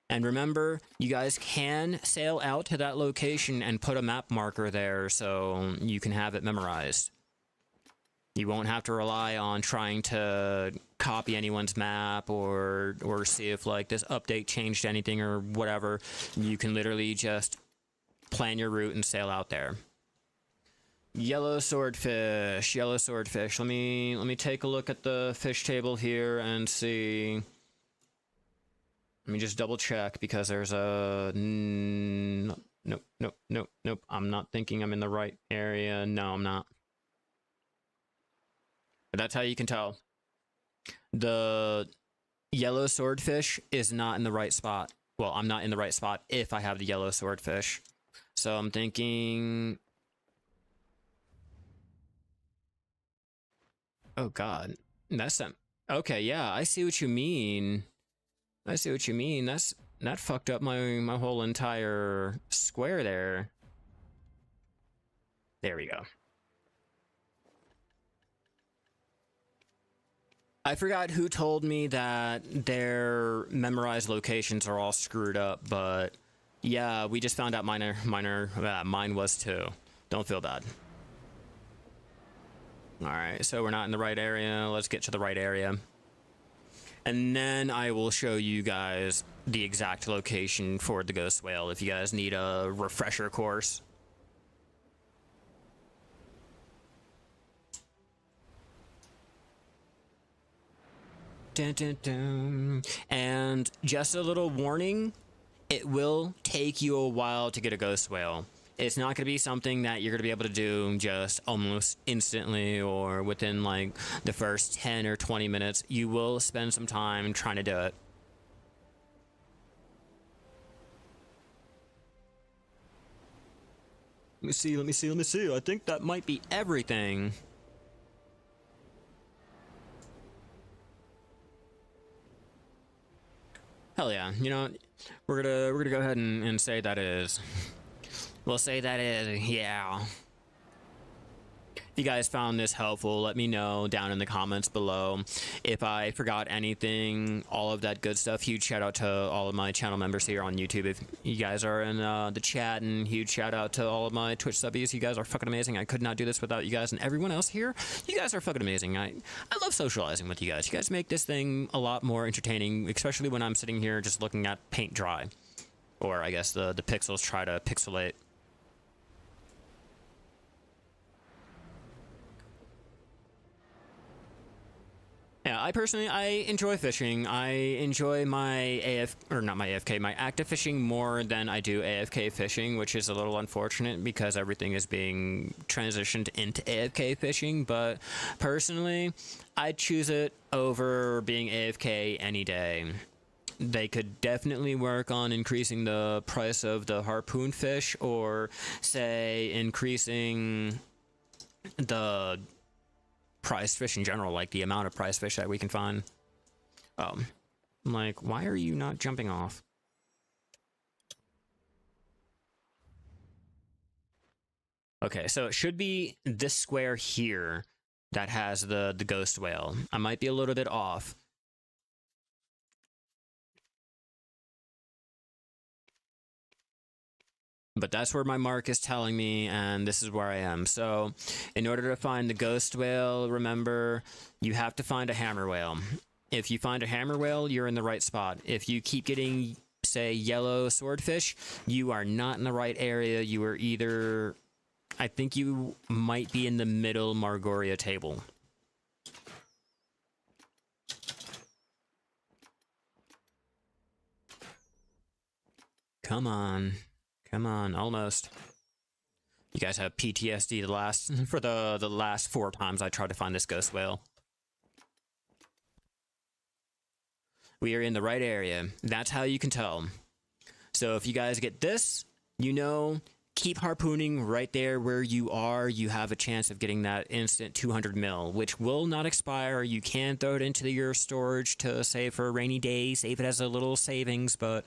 And remember, you guys can sail out to that location and put a map marker there so you can have it memorized. You won't have to rely on trying to copy anyone's map or see if like this update changed anything or whatever. You can literally just plan your route and sail out there. Yellow swordfish, yellow swordfish. Let me take a look at the fish table here and see. Let me just double check because there's a nope. I'm not thinking I'm in the right area. No, I'm not. But that's how you can tell. The yellow swordfish is not in the right spot. Well, I'm not in the right spot if I have the yellow swordfish. So I'm thinking. Oh God, that's them. Okay, yeah, I see what you mean. I see what you mean. That fucked up my whole entire square there. There we go. I forgot who told me that their memorized locations are all screwed up, but yeah, we just found out mine was too. Don't feel bad. Alright, so we're not in the right area. Let's get to the right area. And then I will show you guys the exact location for the ghost whale if you guys need a refresher course. Dun, dun, dun. And just a little warning, it will take you a while to get a ghost whale. It's not going to be something that you're going to be able to do just almost instantly or within like the first 10 or 20 minutes. You will spend some time trying to do it. Let me see. I think that might be everything. Hell yeah. You know, we're gonna go ahead and say that is. We'll say that is, yeah. If you guys found this helpful, let me know down in the comments below. If I forgot anything, all of that good stuff, huge shout out to all of my channel members here on YouTube. If you guys are in the chat, and huge shout out to all of my Twitch subbies. You guys are fucking amazing. I could not do this without you guys, and everyone else here. You guys are fucking amazing. I love socializing with you guys. You guys make this thing a lot more entertaining, especially when I'm sitting here just looking at paint dry. Or I guess the pixels try to pixelate. Yeah, I personally, I enjoy fishing. I enjoy my my active fishing more than I do AFK fishing, which is a little unfortunate because everything is being transitioned into AFK fishing. But personally, I'd choose it over being AFK any day. They could definitely work on increasing the price of the harpoon fish, or say increasing the prize fish in general, like the amount of prize fish that we can find. I'm like, why are you not jumping off? Okay, so it should be this square here that has the ghost whale. I might be a little bit off. But that's where my mark is telling me, and this is where I am. So, in order to find the ghost whale, remember, you have to find a hammer whale. If you find a hammer whale, you're in the right spot. If you keep getting, say, yellow swordfish, you are not in the right area. You are either... I think you might be in the middle Margoria table. Come on. Come on, almost. You guys have PTSD for the last 4 times I tried to find this ghost whale. We are in the right area. That's how you can tell. So if you guys get this, you know keep harpooning right there where you are. You have a chance of getting that instant 200 mil, which will not expire. You can throw it into your storage to save for a rainy day, save it as a little savings, but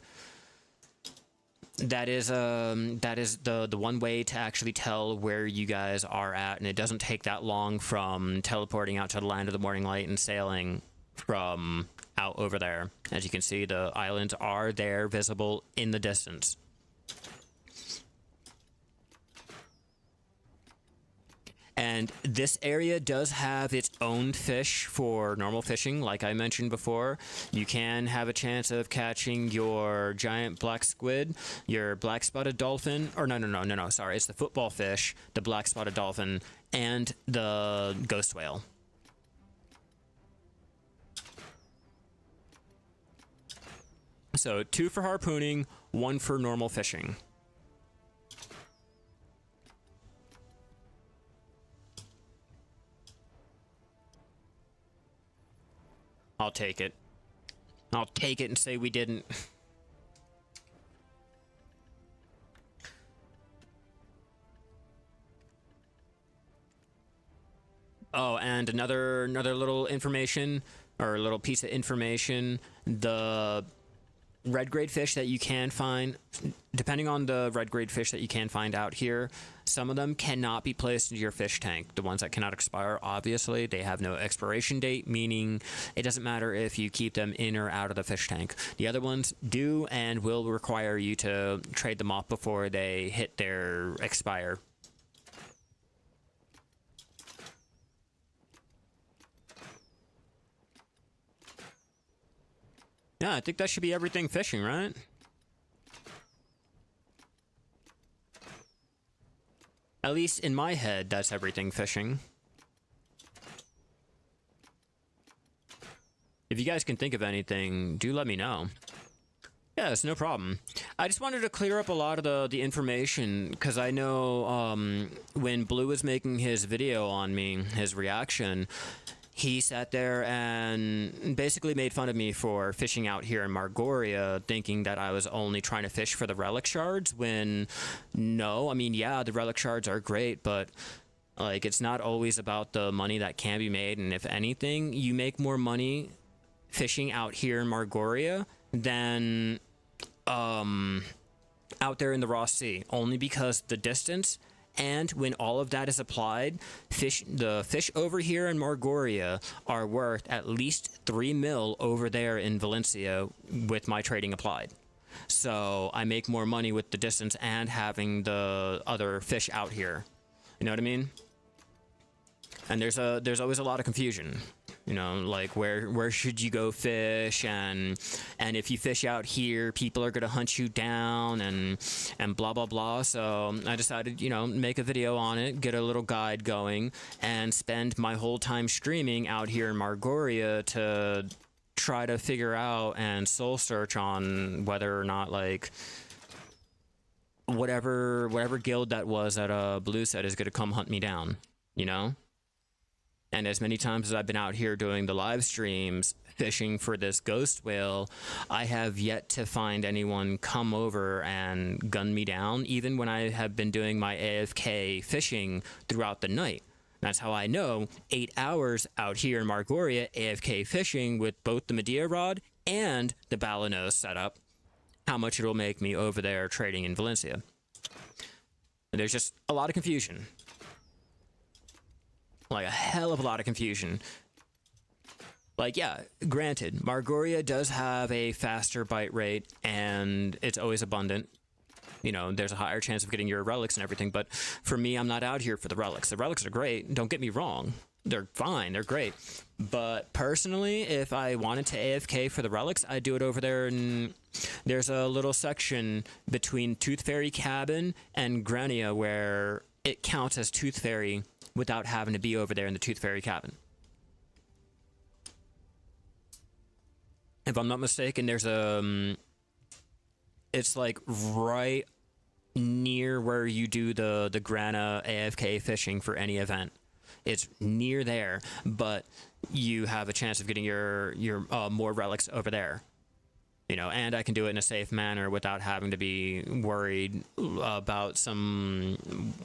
that is the one way to actually tell where you guys are at, and it doesn't take that long from teleporting out to the land of the morning light and sailing from out over there. As you can see, the islands are there, visible in the distance. And this area does have its own fish for normal fishing, like I mentioned before. You can have a chance of catching your giant black squid, your black spotted dolphin, or no, sorry, it's the football fish, the black spotted dolphin, and the ghost whale. So 2 for harpooning, 1 for normal fishing. I'll take it. I'll take it and say we didn't. Oh, and another little information, or a little piece of information. The red grade fish that you can find, depending on the red grade fish that you can find out here, some of them cannot be placed into your fish tank. The ones that cannot expire, obviously, they have no expiration date, meaning it doesn't matter if you keep them in or out of the fish tank. The other ones do and will require you to trade them off before they hit their expire. Yeah, I think that should be everything fishing, right? At least in my head, that's everything fishing. If you guys can think of anything, do let me know. Yeah, it's no problem. I just wanted to clear up a lot of the information, because I know when Blue was making his video on me, his reaction, he sat there and basically made fun of me for fishing out here in Margoria, thinking that I was only trying to fish for the relic shards, when no, I mean, yeah, the relic shards are great, but like, it's not always about the money that can be made. And if anything, you make more money fishing out here in Margoria than out there in the raw sea, only because the distance. And when all of that is applied, the fish over here in Margoria are worth at least 3 mil over there in Valencia with my trading applied. So I make more money with the distance and having the other fish out here. You know what I mean? And there's always a lot of confusion. You know, like where should you go fish, and if you fish out here, people are gonna hunt you down, and blah blah blah. So I decided, you know, make a video on it, get a little guide going, and spend my whole time streaming out here in Margoria to try to figure out and soul search on whether or not, like, whatever guild that was that Blue said is gonna come hunt me down, you know. And as many times as I've been out here doing the live streams, fishing for this ghost whale, I have yet to find anyone come over and gun me down, even when I have been doing my AFK fishing throughout the night. That's how I know 8 hours out here in Margoria AFK fishing with both the Medea rod and the Balanos setup, how much it'll make me over there trading in Valencia. And there's just a lot of confusion. Like, a hell of a lot of confusion. Like, yeah, granted, Margoria does have a faster bite rate, and it's always abundant. You know, there's a higher chance of getting your relics and everything, but for me, I'm not out here for the relics. The relics are great, don't get me wrong. They're fine, they're great. But personally, if I wanted to AFK for the relics, I'd do it over there, and there's a little section between Tooth Fairy Cabin and Grania where it counts as Tooth Fairy without having to be over there in the Tooth Fairy Cabin. If I'm not mistaken, there's it's like right near where you do the Grana AFK fishing for any event. It's near there, but you have a chance of getting your more relics over there. You know, and I can do it in a safe manner without having to be worried about some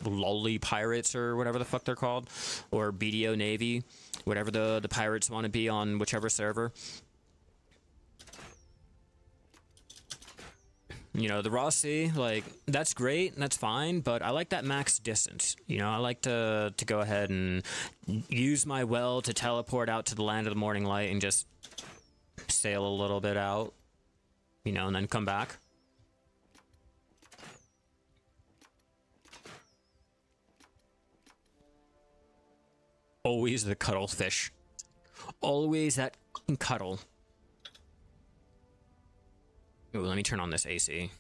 lolly pirates or whatever the fuck they're called, or BDO Navy, whatever the pirates want to be on whichever server. You know, the raw sea, like, that's great, that's fine, but I like that max distance. You know, I like to go ahead and use my well to teleport out to the land of the morning light and just sail a little bit out, you know, and then come back. Always the cuttlefish. Always that cuddle. Ooh, let me turn on this AC.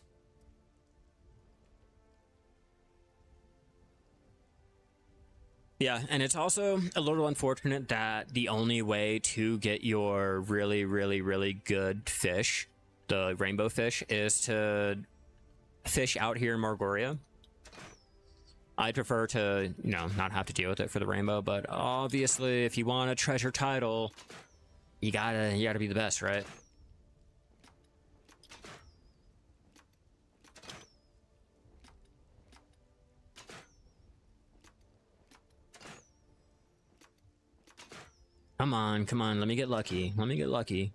Yeah, and it's also a little unfortunate that the only way to get your really, really, really good fish, the rainbow fish, is to fish out here in Margoria. I'd prefer to, you know, not have to deal with it for the rainbow, but obviously if you want a treasure title, you gotta be the best, right? Come on, come on, let me get lucky. Let me get lucky.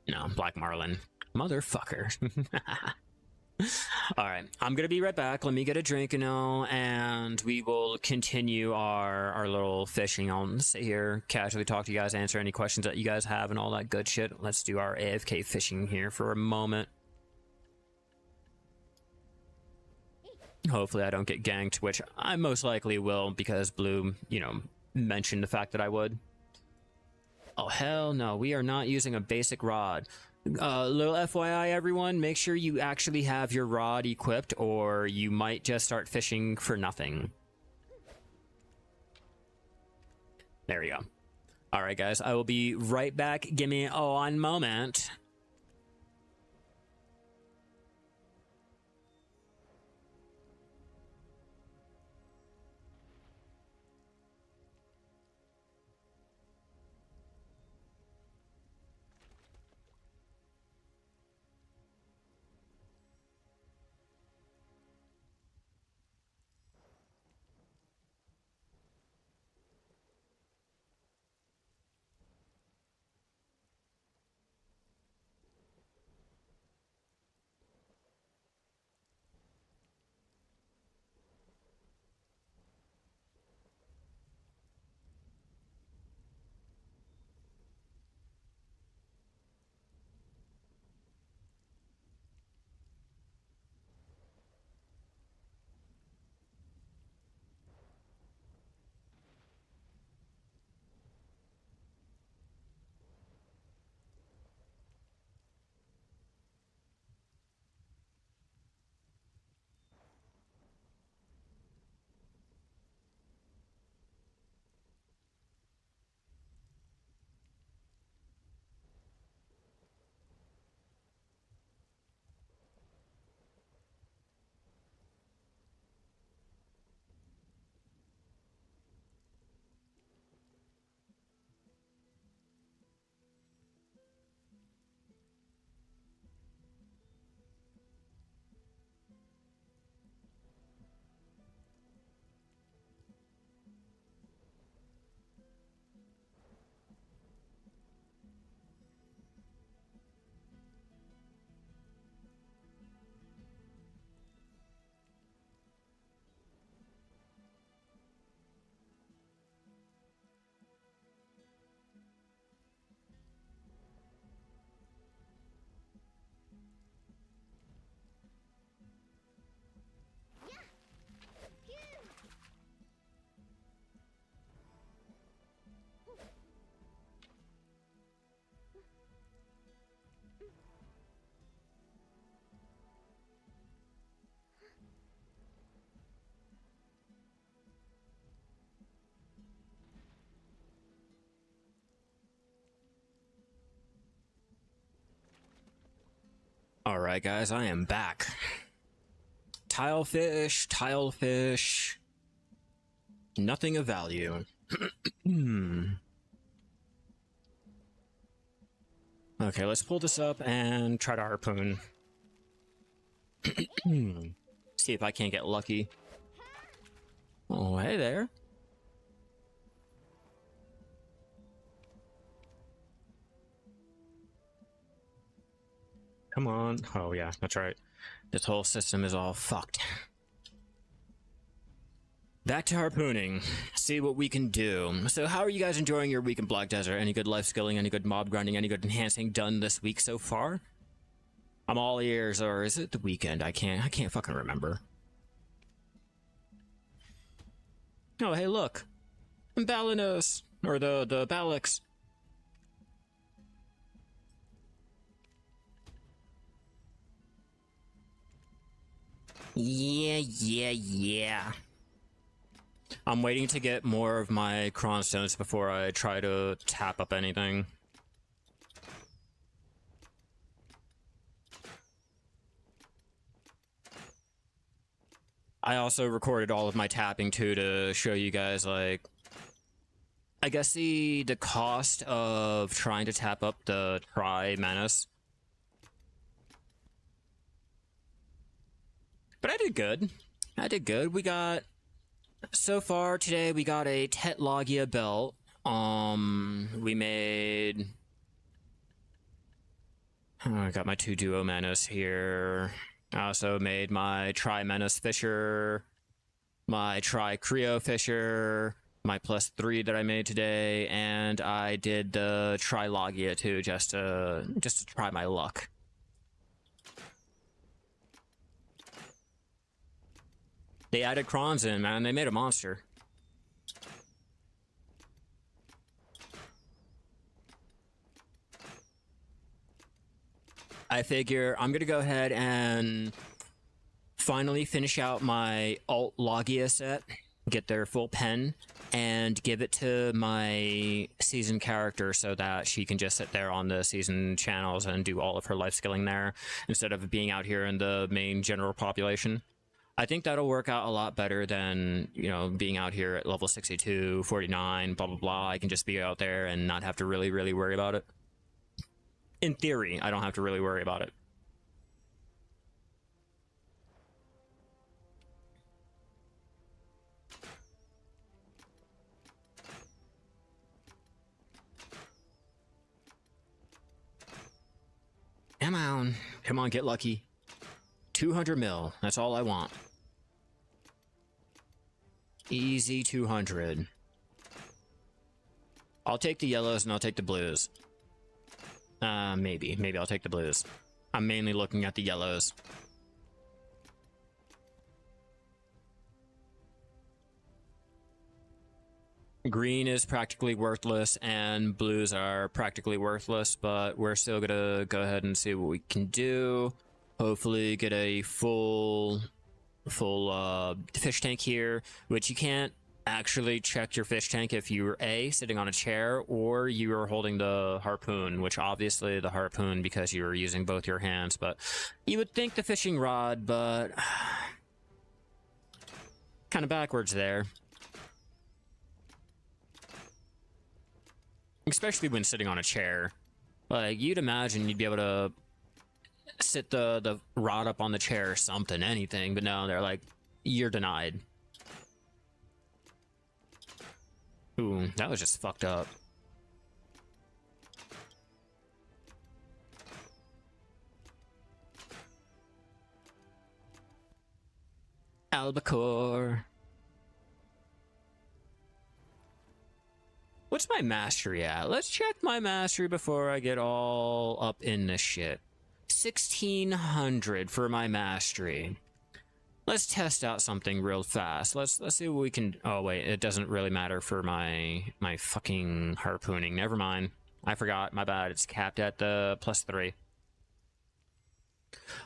No, Black Marlin. Motherfucker. Alright, I'm gonna be right back. Let me get a drink, you know, and we will continue our little fishing. I'll sit here, casually talk to you guys, answer any questions that you guys have and all that good shit. Let's do our AFK fishing here for a moment. Hopefully I don't get ganked, which I most likely will because Blue, you know, mentioned the fact that I would. Oh, hell no. We are not using a basic rod. Little FYI, everyone, make sure you actually have your rod equipped or you might just start fishing for nothing. There we go. All right, guys, I will be right back. Give me one moment. All right, guys, I am back. Tilefish, tilefish. Nothing of value. Okay, let's pull this up and try to harpoon. See if I can't get lucky. Oh, hey there. Come on. Oh, yeah, that's right. This whole system is all fucked. Back to harpooning. See what we can do. So how are you guys enjoying your week in Black Desert? Any good life skilling, any good mob grinding, any good enhancing done this week so far? I'm all ears, or is it the weekend? I can't fucking remember. Oh, hey, look. Balanos. Or the Balix. Yeah. I'm waiting to get more of my cronstones before I try to tap up anything. I also recorded all of my tapping too to show you guys, like, I guess the cost of trying to tap up the Tri-Menace. But I did good. We got, so far today, we got a Tetlogia belt. We made... Oh, I got my 2 duo menace here. I also made my Tri-Menace Fisher, my Tri-Creo Fisher, my +3 that I made today, and I did the Trilogia too, just to try my luck. They added crons in, man. They made a monster. I figure I'm gonna go ahead and finally finish out my alt Logia set, get their full pen, and give it to my season character so that she can just sit there on the season channels and do all of her life skilling there instead of being out here in the main general population. I think that'll work out a lot better than, you know, being out here at level 62, 49, blah, blah, blah. I can just be out there and not have to really worry about it. In theory, I don't have to really worry about it. Come on, get lucky. 200 mil, that's all I want. Easy 200. I'll take the yellows and I'll take the blues. Maybe I'll take the blues. I'm mainly looking at the yellows. Green is practically worthless and blues are practically worthless, but we're still gonna go ahead and see what we can do. Hopefully get a full fish tank here, which you can't actually check your fish tank if you're sitting on a chair or you are holding the harpoon, which obviously the harpoon because you're using both your hands, but you would think the fishing rod, but kind of backwards there. Especially when sitting on a chair. Like, you'd imagine you'd be able to sit the rod up on the chair or something, anything, but no, they're like, you're denied. Ooh, that was just fucked up. Albacore. What's my mastery at? Let's check my mastery before I get all up in this shit. 1600 for my mastery. Let's test out something real fast. Let's see what we can... Oh, wait. It doesn't really matter for my fucking harpooning. Never mind. I forgot. My bad. It's capped at the +3.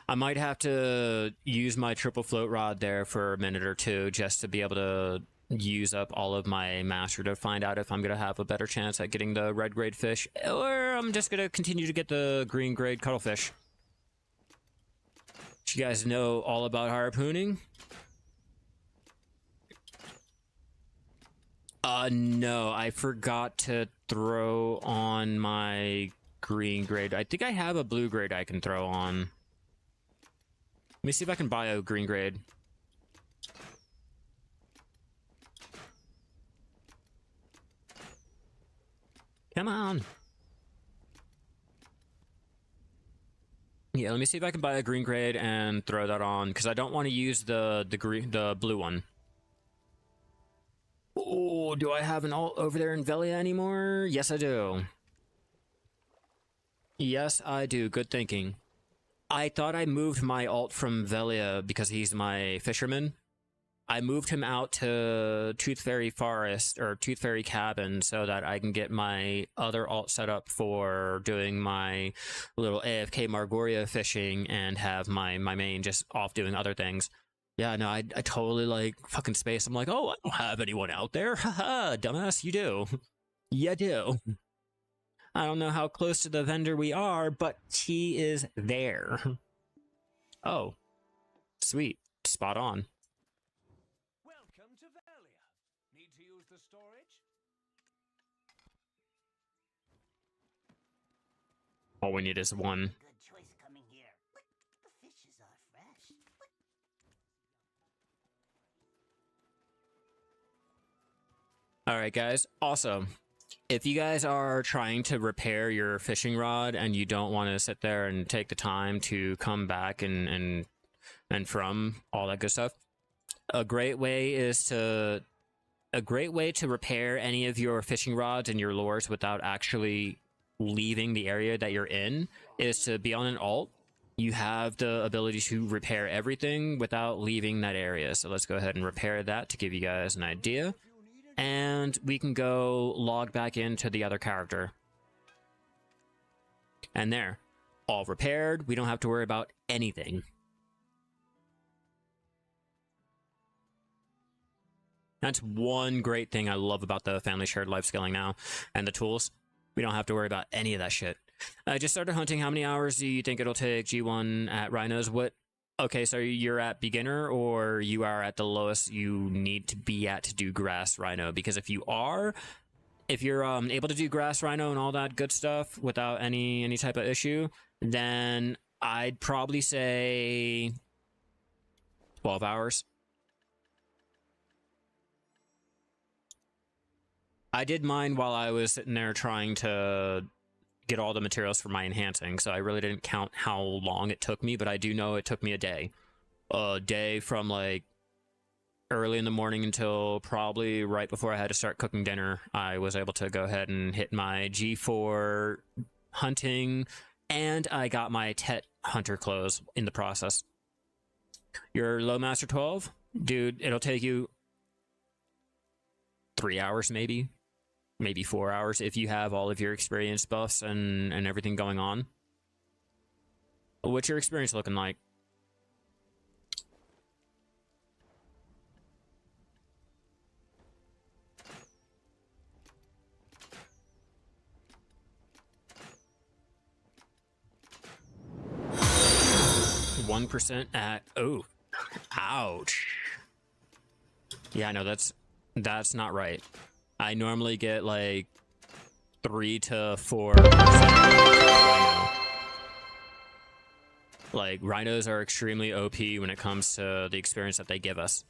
I might have to use my triple float rod there for a minute or two just to be able to use up all of my master to find out if I'm going to have a better chance at getting the red grade fish, or I'm just going to continue to get the green grade cuttlefish. You guys know all about harpooning? No, I forgot to throw on my green grade. I think I have a blue grade I can throw on. Let me see if I can buy a green grade. Come on. Yeah, let me see if I can buy a green grade and throw that on, because I don't want to use the blue one. Oh, do I have an alt over there in Velia anymore? Yes, I do. Yes, I do. Good thinking. I thought I moved my alt from Velia because he's my fisherman. I moved him out to Tooth Fairy Forest, or Tooth Fairy Cabin, so that I can get my other alt set up for doing my little AFK Margoria fishing and have my main just off doing other things. Yeah, no, I totally like fucking space. I'm like, oh, I don't have anyone out there. Haha, dumbass, you do. You do. I don't know how close to the vendor we are, but he is there. Oh, sweet. Spot on. Welcome to Valia. Need to use the storage? All we need is one. Good choice coming here. The fishes are fresh. Alright guys, also, if you guys are trying to repair your fishing rod and you don't want to sit there and take the time to come back and from all that good stuff, a great way to repair any of your fishing rods and your lures without actually leaving the area that you're in is to be on an alt. You have the ability to repair everything without leaving that area. So let's go ahead and repair that to give you guys an idea. And we can go log back into the other character. And there, all repaired. We don't have to worry about anything. That's one great thing I love about the family shared life scaling now and the tools. We don't have to worry about any of that shit. I just started hunting. How many hours do you think it'll take G1 at Rhinos? What? Okay, so you're at beginner or you are at the lowest you need to be at to do grass rhino? Because if you're able to do grass rhino and all that good stuff without any type of issue, then I'd probably say 12 hours. I did mine while I was sitting there trying to get all the materials for my enhancing, so I really didn't count how long it took me, but I do know it took me a day. A day from like early in the morning until probably right before I had to start cooking dinner. I was able to go ahead and hit my G4 hunting, and I got my Tet hunter clothes in the process. Your low master 12? Dude, it'll take you 3 hours maybe 4 hours if you have all of your experience buffs and everything going on. What's your experience looking like? %1 at, oh, ouch. Yeah, no, that's not right. I normally get like 3 to 4% rhino. Like, rhinos are extremely OP when it comes to the experience that they give us.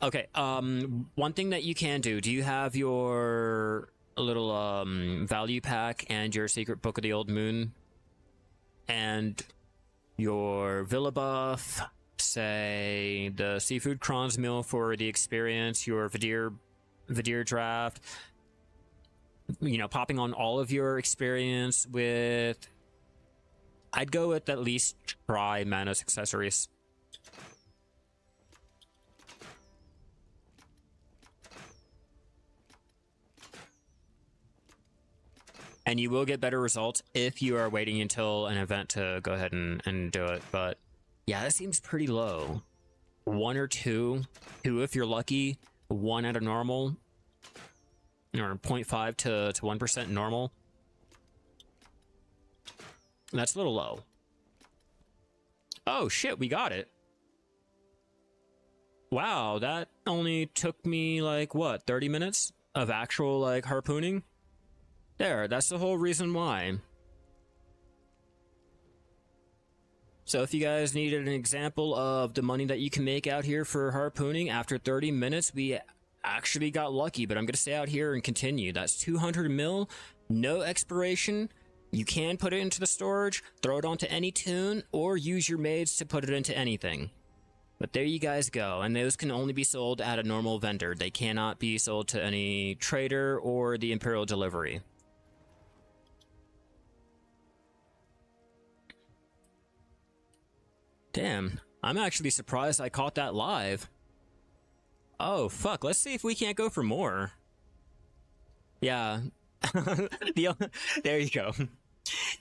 Okay, one thing that you can do you have your little value pack and your secret book of the old moon and your villa buff, say the seafood crons meal for the experience, your Vidir draft, you know, popping on all of your experience with, I'd go with at least try Manos accessories. And you will get better results if you are waiting until an event to go ahead and do it. But yeah, that seems pretty low. 1 or 2 if you're lucky, 1 at a normal, or 0.5 to 1% normal. That's a little low. Oh shit, we got it. Wow, that only took me like what, 30 minutes of actual like harpooning? There, that's the whole reason why. So if you guys needed an example of the money that you can make out here for harpooning, after 30 minutes, we actually got lucky, but I'm going to stay out here and continue. That's 200 mil, no expiration. You can put it into the storage, throw it onto any tune, or use your maids to put it into anything. But there you guys go, and those can only be sold at a normal vendor. They cannot be sold to any trader or the Imperial Delivery. Damn, I'm actually surprised I caught that live. Oh, fuck, let's see if we can't go for more. Yeah. There you go.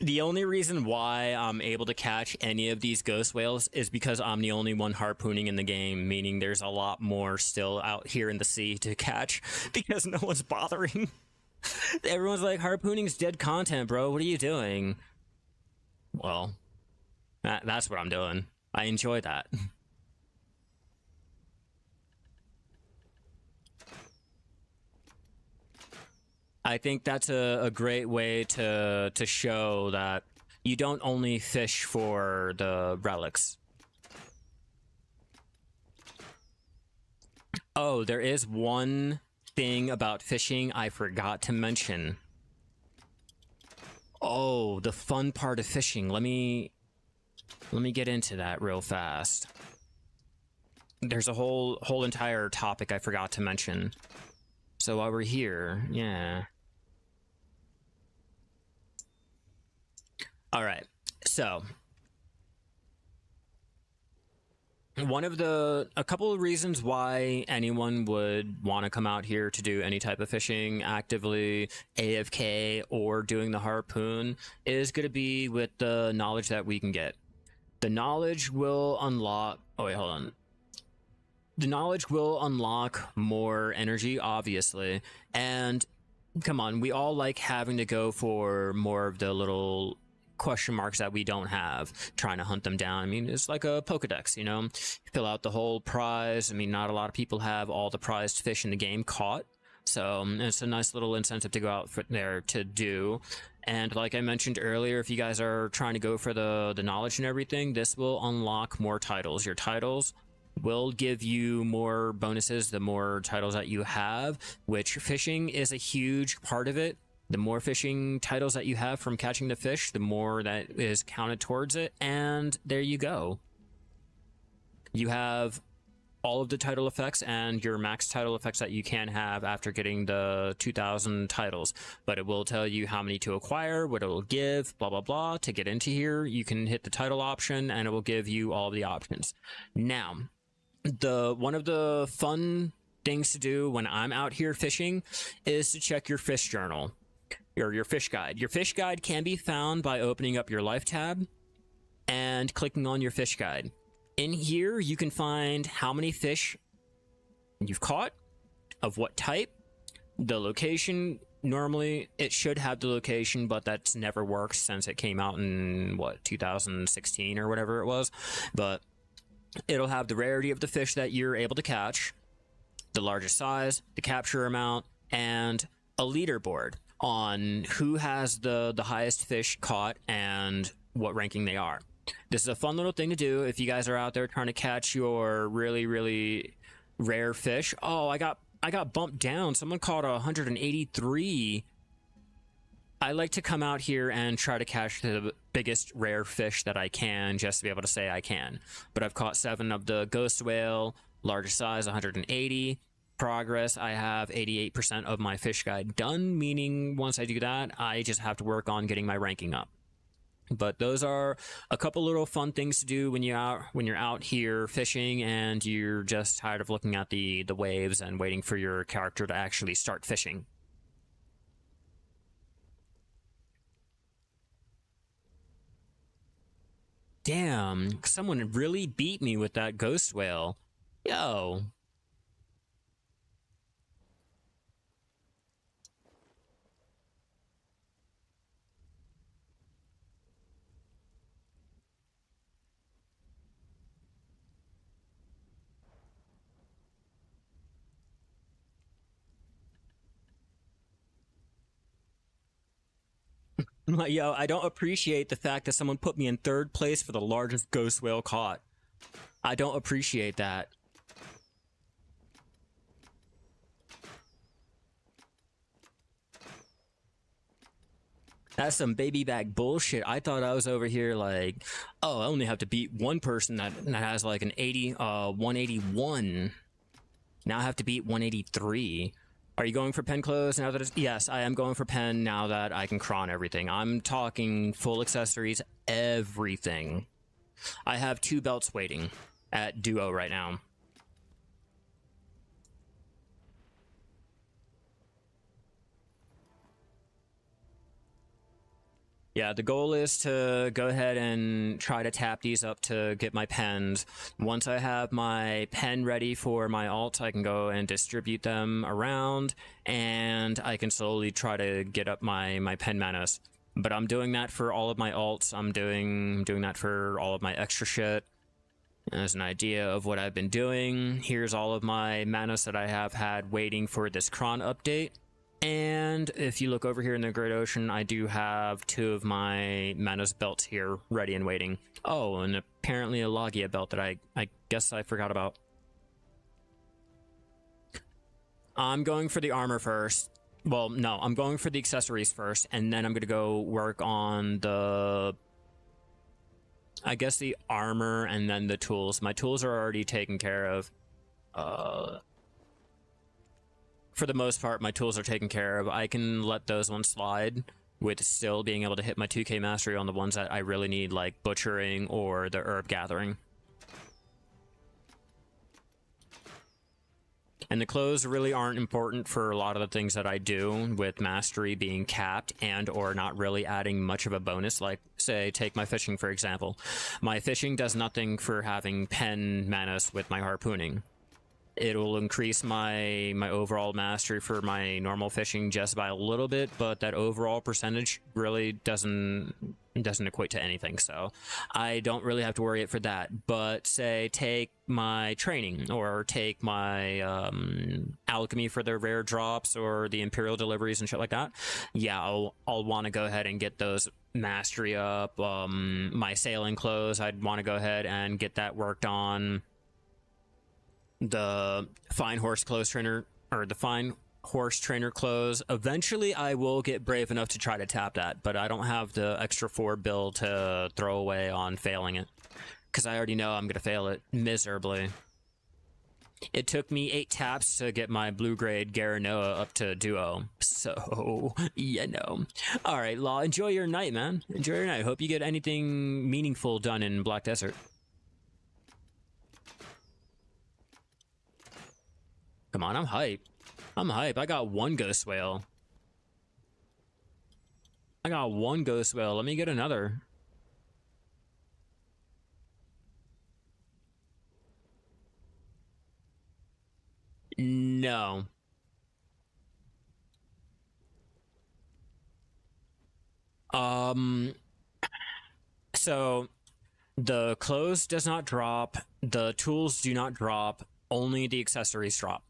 The only reason why I'm able to catch any of these ghost whales is because I'm the only one harpooning in the game, meaning there's a lot more still out here in the sea to catch because no one's bothering. Everyone's like, harpooning's dead content, bro. What are you doing? Well, that's what I'm doing. I enjoy that. I think that's a great way to show that you don't only fish for the relics. Oh, there is one thing about fishing I forgot to mention. Oh, the fun part of fishing. Let me get into that real fast. There's a whole entire topic I forgot to mention. So while we're here, yeah. All right. So a couple of reasons why anyone would want to come out here to do any type of fishing actively, AFK, or doing the harpoon is going to be with the knowledge that we can get. The knowledge will unlock... Oh, wait, hold on. The knowledge will unlock more energy, obviously. And come on, we all like having to go for more of the little question marks that we don't have, trying to hunt them down. I mean, it's like a Pokedex, you know? You fill out the whole prize. I mean, not a lot of people have all the prized fish in the game caught. So it's a nice little incentive to go out there to do. And like I mentioned earlier, if you guys are trying to go for the knowledge and everything, this will unlock more titles. Your titles will give you more bonuses the more titles that you have, which fishing is a huge part of it. The more fishing titles that you have from catching the fish, the more that is counted towards it. And there you go. You have all of the title effects and your max title effects that you can have after getting the 2,000 titles. But it will tell you how many to acquire, what it will give, blah, blah, blah. To get into here, you can hit the title option and it will give you all of the options. Now, one of the fun things to do when I'm out here fishing is to check your fish journal or your fish guide. Your fish guide can be found by opening up your life tab and clicking on your fish guide. In here, you can find how many fish you've caught, of what type, the location. Normally, it should have the location, but that's never worked since it came out in, what, 2016 or whatever it was. But it'll have the rarity of the fish that you're able to catch, the largest size, the capture amount, and a leaderboard on who has the highest fish caught and what ranking they are. This is a fun little thing to do if you guys are out there trying to catch your really, really rare fish. Oh, I got bumped down. Someone caught 183. I like to come out here and try to catch the biggest rare fish that I can, just to be able to say I can. But I've caught 7 of the ghost whale, largest size 180. Progress, I have 88% of my fish guide done, meaning once I do that, I just have to work on getting my ranking up. But those are a couple little fun things to do when you're out here fishing and you're just tired of looking at the waves and waiting for your character to actually start fishing. Damn, someone really beat me with that ghost whale. Yo. I'm like, yo, I don't appreciate the fact that someone put me in 3rd place for the largest ghost whale caught. I don't appreciate that. That's some baby back bullshit. I thought I was over here like, oh, I only have to beat one person that has like an 181. Now I have to beat 183. Are you going for pen clothes now that it's... Yes, I am going for pen now that I can cron everything. I'm talking full accessories, everything. I have 2 belts waiting at Duo right now. Yeah, the goal is to go ahead and try to tap these up to get my pens. Once I have my pen ready for my alt, I can go and distribute them around, and I can slowly try to get up my pen manas. But I'm doing that for all of my alts. I'm doing that for all of my extra shit. As an idea of what I've been doing, here's all of my manas that I have had waiting for this cron update. And if you look over here in the Great Ocean, I do have 2 of my Manas belts here ready and waiting. Oh, and apparently a Logia belt that I guess I forgot about. I'm going for the armor first. Well, no, I'm going for the accessories first, and then I'm going to go work on the... I guess the armor and then the tools. My tools are already taken care of. For the most part, my tools are taken care of. I can let those ones slide with still being able to hit my 2K mastery on the ones that I really need, like butchering or the herb gathering. And the clothes really aren't important for a lot of the things that I do, with mastery being capped and or not really adding much of a bonus. Like, say, take my fishing, for example. My fishing does nothing for having pen manas with my harpooning. It'll increase my overall mastery for my normal fishing just by a little bit, but that overall percentage really doesn't equate to anything, so I don't really have to worry it for that. But say take my training or take my alchemy for the rare drops or the imperial deliveries and shit like that, yeah, I'll want to go ahead and get those mastery up. My sailing clothes, I'd want to go ahead and get that worked on. The fine horse clothes trainer, or the fine horse trainer clothes, eventually I will get brave enough to try to tap that, but I don't have the extra 4 bill to throw away on failing it, because I already know I'm gonna fail it miserably. It took me 8 taps to get my blue grade Garanoa up to Duo, so you know. Alright, Law, enjoy your night, man. Enjoy your night. Hope you get anything meaningful done in Black Desert. Come on, I'm hype. I'm hype. I got 1 ghost whale. I got 1 ghost whale. Let me get another. No. So the clothes does not drop, the tools do not drop, only the accessories drop.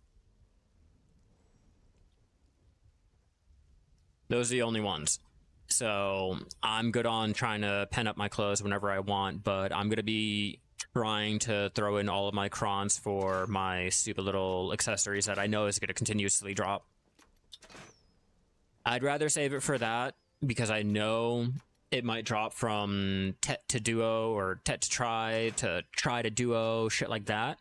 Those are the only ones. So I'm good on trying to pen up my clothes whenever I want, but I'm going to be trying to throw in all of my crons for my stupid little accessories that I know is going to continuously drop. I'd rather save it for that, because I know it might drop from Tet to Duo or Tet to Try to Duo, shit like that,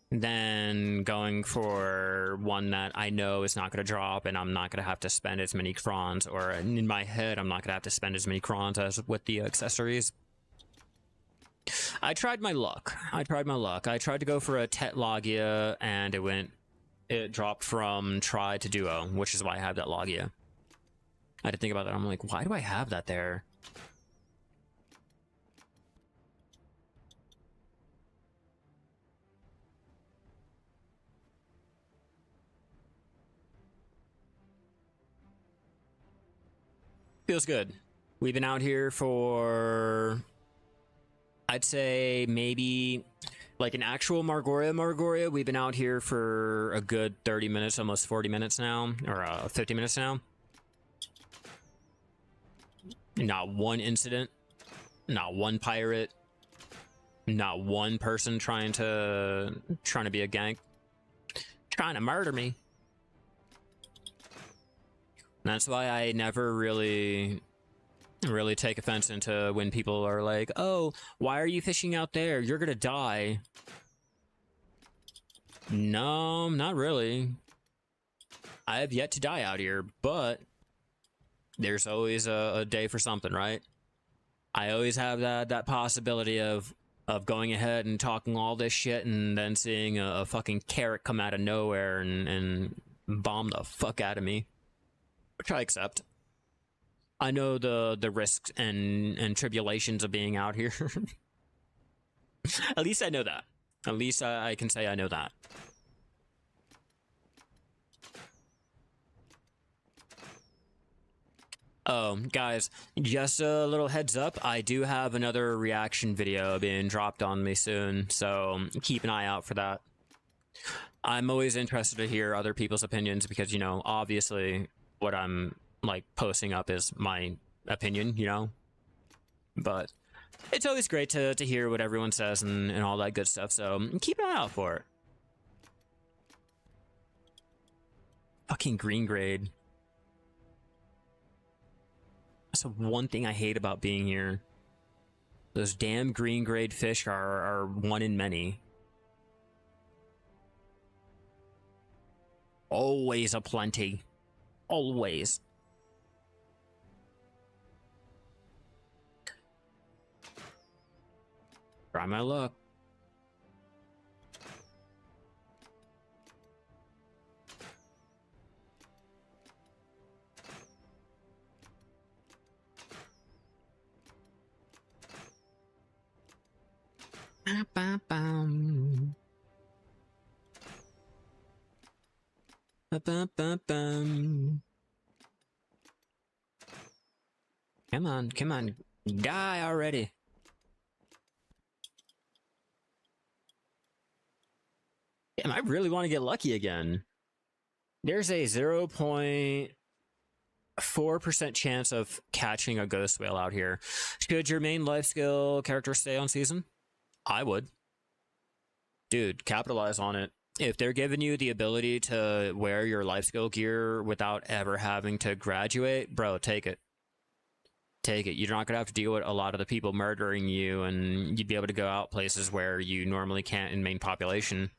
than going for one that I know is not going to drop and I'm not going to have to spend as many crons, or in my head I'm not going to have to spend as many crons as with the accessories. I tried my luck. I tried to go for a Tet Logia and it dropped from Try to Duo, which is why I have that Logia. I had to think about that. I'm like, why do I have that there? Feels good. We've been out here for, I'd say maybe like an actual Margoria. We've been out here for a good 30 minutes, almost 40 minutes now, or 50 minutes now. Not one incident, not one pirate, not one person trying to be a gank, trying to murder me. And that's why I never really take offense into when people are like, "Oh, why are you fishing out there? You're gonna die." No, not really. I have yet to die out here, but there's always a day for something, right? I always have that possibility of going ahead and talking all this shit and then seeing a fucking carrot come out of nowhere and bomb the fuck out of me, which I accept. I know the risks and tribulations of being out here. At least I know that. At least I can say I know that. Oh, guys, just a little heads up. I do have another reaction video being dropped on me soon, so keep an eye out for that. I'm always interested to hear other people's opinions because, you know, obviously what I'm, like, posting up is my opinion, you know? But it's always great to hear what everyone says and all that good stuff, so keep an eye out for it. Fucking green grade. That's the one thing I hate about being here. Those damn green grade fish are one in many. Always a plenty. Always. Try my luck. Ba-ba-bum. Ba-ba-ba-bum. Come on, die already. Damn, I really want to get lucky again. There's a 0.4% chance of catching a ghost whale out here. Should your main life skill character stay on season? I would. Dude, capitalize on it. If they're giving you the ability to wear your life skill gear without ever having to graduate, bro, take it. Take it. You're not going to have to deal with a lot of the people murdering you, and you'd be able to go out places where you normally can't in main population.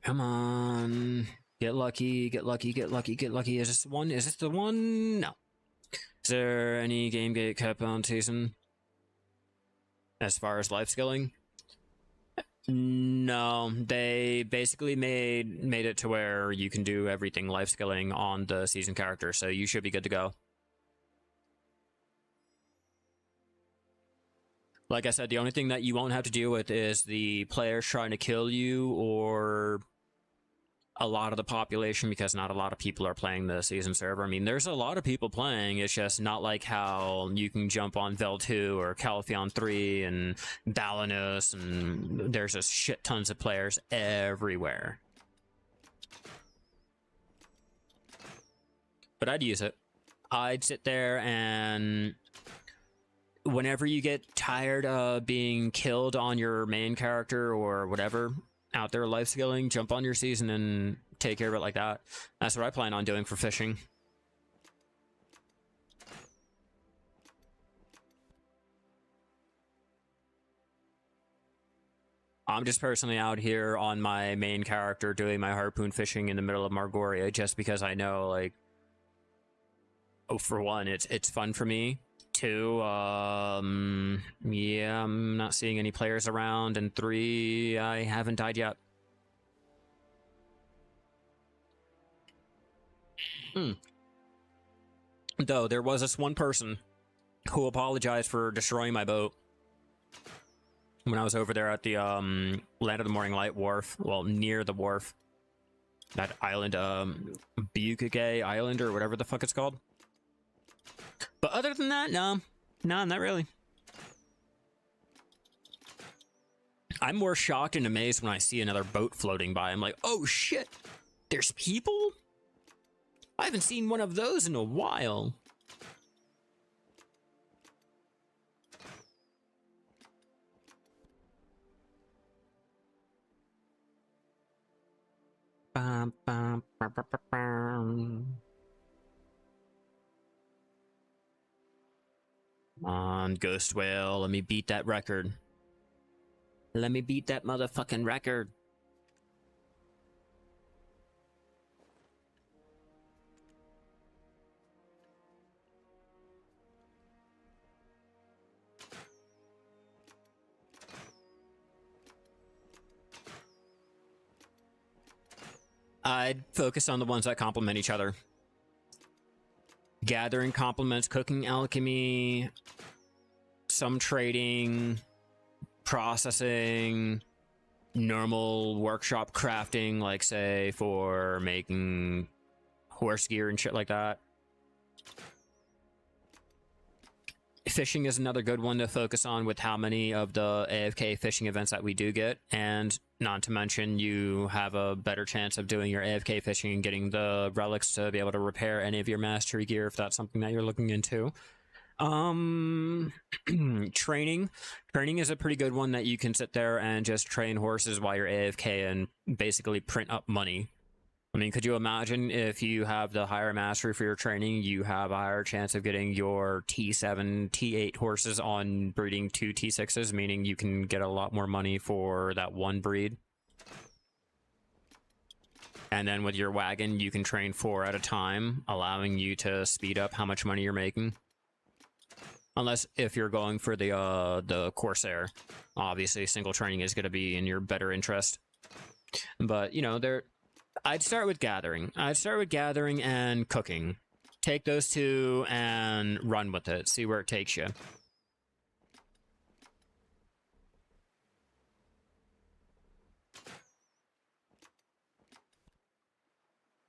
Come on. Get lucky, get lucky, get lucky, get lucky. Is this the one? Is this the one? No. Is there any game gate cap on season? As far as life skilling? No. They basically made it to where you can do everything life skilling on the season character, so you should be good to go. Like I said, the only thing that you won't have to deal with is the players trying to kill you or a lot of the population, because not a lot of people are playing the season server. I mean, there's a lot of people playing, it's just not like how you can jump on Vel 2 or Calphion 3 and Balanos, and there's just shit tons of players everywhere. But I'd use it. I'd sit there and whenever you get tired of being killed on your main character or whatever out there life skilling, jump on your season and take care of it like that. That's what I plan on doing for fishing. I'm just personally out here on my main character doing my harpoon fishing in the middle of Margoria just because I know, like, oh, for one, it's fun for me. Two, yeah, I'm not seeing any players around, and three, I haven't died yet. Though, there was this one person who apologized for destroying my boat when I was over there at the, Land of the Morning Light wharf. Well, near the wharf. That island, Bukage Island, or whatever the fuck it's called. But other than that, no, not really. I'm more shocked and amazed when I see another boat floating by. I'm like, oh shit, there's people? I haven't seen one of those in a while. Bum, bum, bum, bum, bum, bum. Come on, Ghost Whale, let me beat that record. Let me beat that motherfucking record. I'd focus on the ones that complement each other. Gathering complements cooking, alchemy, some trading, processing, normal workshop crafting, like say for making horse gear and shit like that. Fishing is another good one to focus on with how many of the AFK fishing events that we do get, and not to mention you have a better chance of doing your AFK fishing and getting the relics to be able to repair any of your mastery gear if that's something that you're looking into. Training is a pretty good one that you can sit there and just train horses while you're AFK and basically print up money. I mean, could you imagine if you have the higher mastery for your training, you have a higher chance of getting your T7, T8 horses on breeding 2 T6s, meaning you can get a lot more money for that one breed. And then with your wagon, you can train 4 at a time, allowing you to speed up how much money you're making. Unless if you're going for the Corsair, obviously single training is going to be in your better interest. But, you know, I'd start with gathering. I'd start with gathering and cooking. Take those two and run with it. See where it takes you.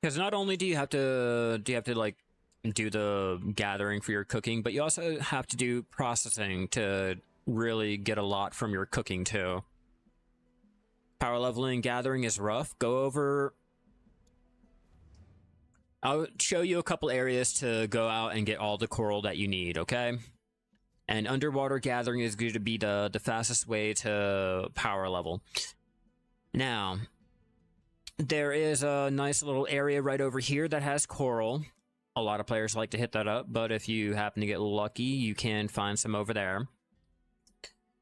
Because not only do you have to like do the gathering for your cooking, but you also have to do processing to really get a lot from your cooking too. Power leveling gathering is rough. I'll show you a couple areas to go out and get all the coral that you need, okay? And underwater gathering is going to be the fastest way to power level. Now, there is a nice little area right over here that has coral. A lot of players like to hit that up, but if you happen to get lucky, you can find some over there.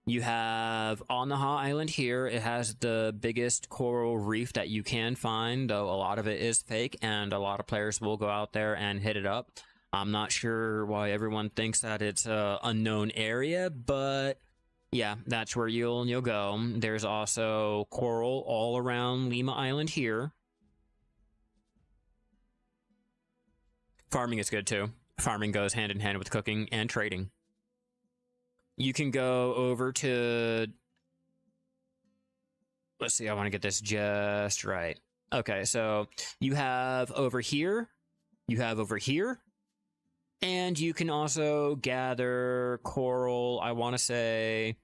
You have on the Ha Island here, it has the biggest coral reef that you can find, though a lot of it is fake, and a lot of players will go out there and hit it up. I'm not sure why everyone thinks that it's an unknown area, but yeah, that's where you'll go. There's also coral all around Lima Island here. Farming is good too. Farming goes hand in hand with cooking and trading. You can go over to... Let's see, I want to get this just right. Okay, so you have over here, and you can also gather coral, I want to say,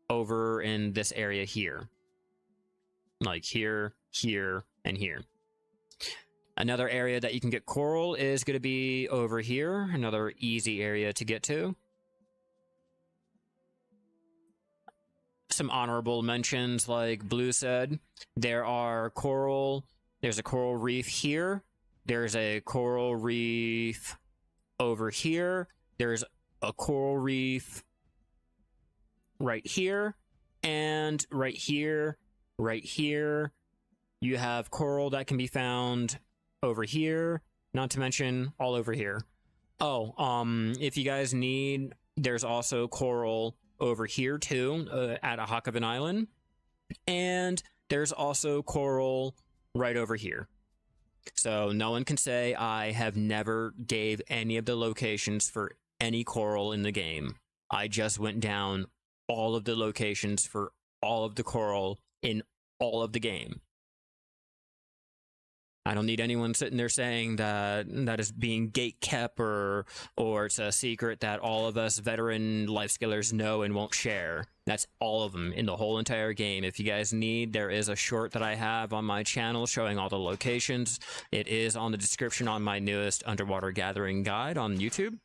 over in this area here. Like here, here, and here. Another area that you can get coral is going to be over here, another easy area to get to. Some honorable mentions, like Blue said, there's a coral reef here, there's a coral reef over here, there's a coral reef right here, and right here, you have coral that can be found over here, not to mention all over here. Oh, if you guys need, there's also coral over here too, at a Hawk of an Island, and there's also coral right over here. So no one can say I have never gave any of the locations for any coral in the game. I just went down all of the locations for all of the coral in all of the game. I don't need anyone sitting there saying that that is being gate kept or it's a secret that all of us veteran life skillers know and won't share. That's all of them in the whole entire game. If you guys need, there is a short that I have on my channel showing all the locations. It is on the description on my newest underwater gathering guide on YouTube.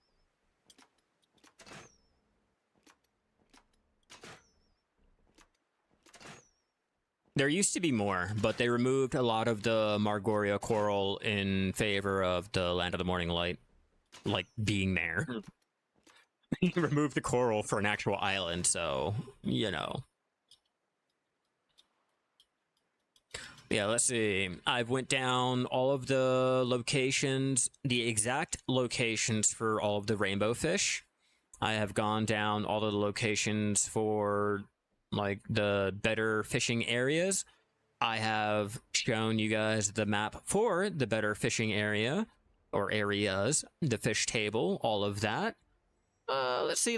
There used to be more, but they removed a lot of the Margoria coral in favor of the Land of the Morning Light, like, being there. He removed the coral for an actual island, so, you know. Yeah, let's see. I've went down all of the locations, the exact locations for all of the rainbow fish. I have gone down all of the locations for like the better fishing areas. I have shown you guys the map for the better fishing area or areas, the fish table, all of that. Let's see.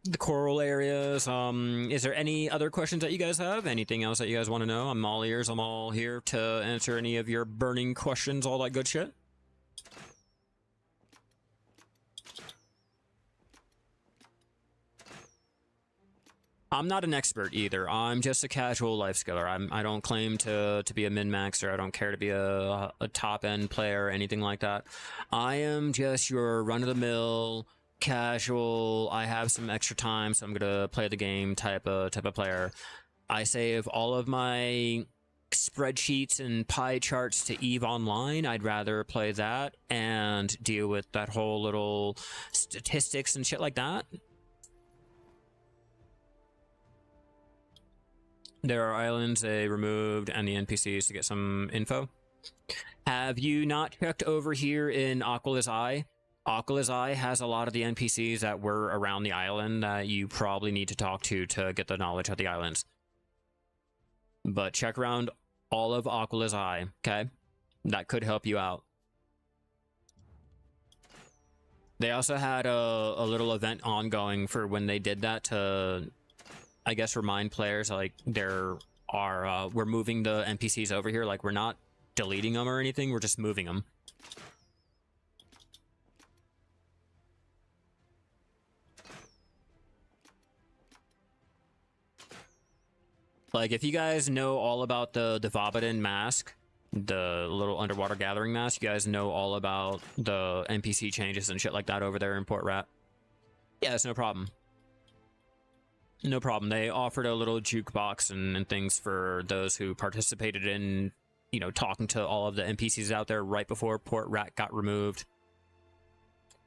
The coral areas. Is there any other questions that you guys have? Anything else that you guys want to know? I'm all ears. I'm all here to answer any of your burning questions, all that good shit. I'm not an expert either. I'm just a casual life skiller. I don't claim to be a min-maxer. I don't care to be a top-end player or anything like that. I am just your run-of-the-mill, casual, I have some extra time, so I'm gonna play the game type of player. I save all of my spreadsheets and pie charts to EVE Online. I'd rather play that and deal with that whole little statistics and shit like that. There are islands they removed and the NPCs to get some info. Have you not checked over here in Aquala's Eye? Aquala's Eye has a lot of the NPCs that were around the island that you probably need to talk to get the knowledge of the islands. But check around all of Aquala's Eye, okay? That could help you out. They also had a little event ongoing for when they did that to, I guess, remind players, like, we're moving the NPCs over here. Like, we're not deleting them or anything, we're just moving them. Like, if you guys know all about the Vabadan mask, the little underwater gathering mask, you guys know all about the NPC changes and shit like that over there in Port Rat. Yeah, it's no problem. No problem. They offered a little jukebox and things for those who participated in, you know, talking to all of the NPCs out there right before Port Rat got removed.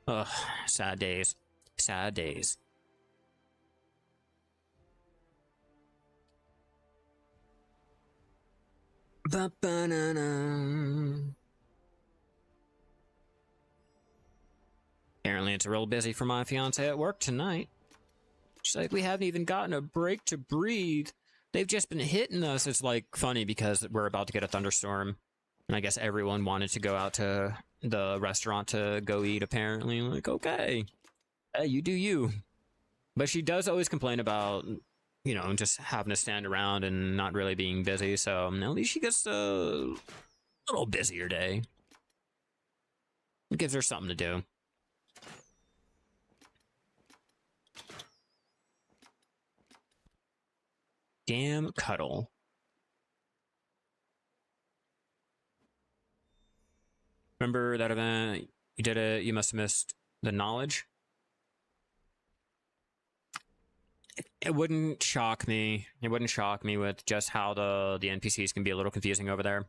Ugh, sad days. Sad days. Ba-ba-na-na. Apparently it's real busy for my fiance at work tonight. She's like, we haven't even gotten a break to breathe. They've just been hitting us. It's like funny because we're about to get a thunderstorm. And I guess everyone wanted to go out to the restaurant to go eat, apparently. Like, okay. Hey, you do you. But she does always complain about, you know, just having to stand around and not really being busy. So at least she gets a little busier day. It gives her something to do. Damn cuddle. Remember that event? You did it. You must have missed the knowledge. It wouldn't shock me. It wouldn't shock me with just how the NPCs can be a little confusing over there.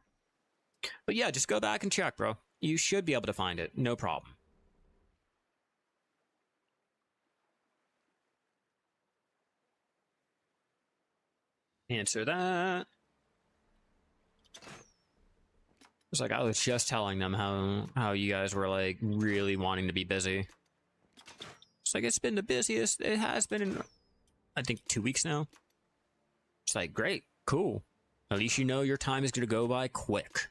But yeah, just go back and check, bro. You should be able to find it. No problem. Answer that. It's like I was just telling them how you guys were like really wanting to be busy. It's like it's been the busiest it has been in, I think, 2 weeks now. It's like, great, cool. At least you know your time is gonna go by quick.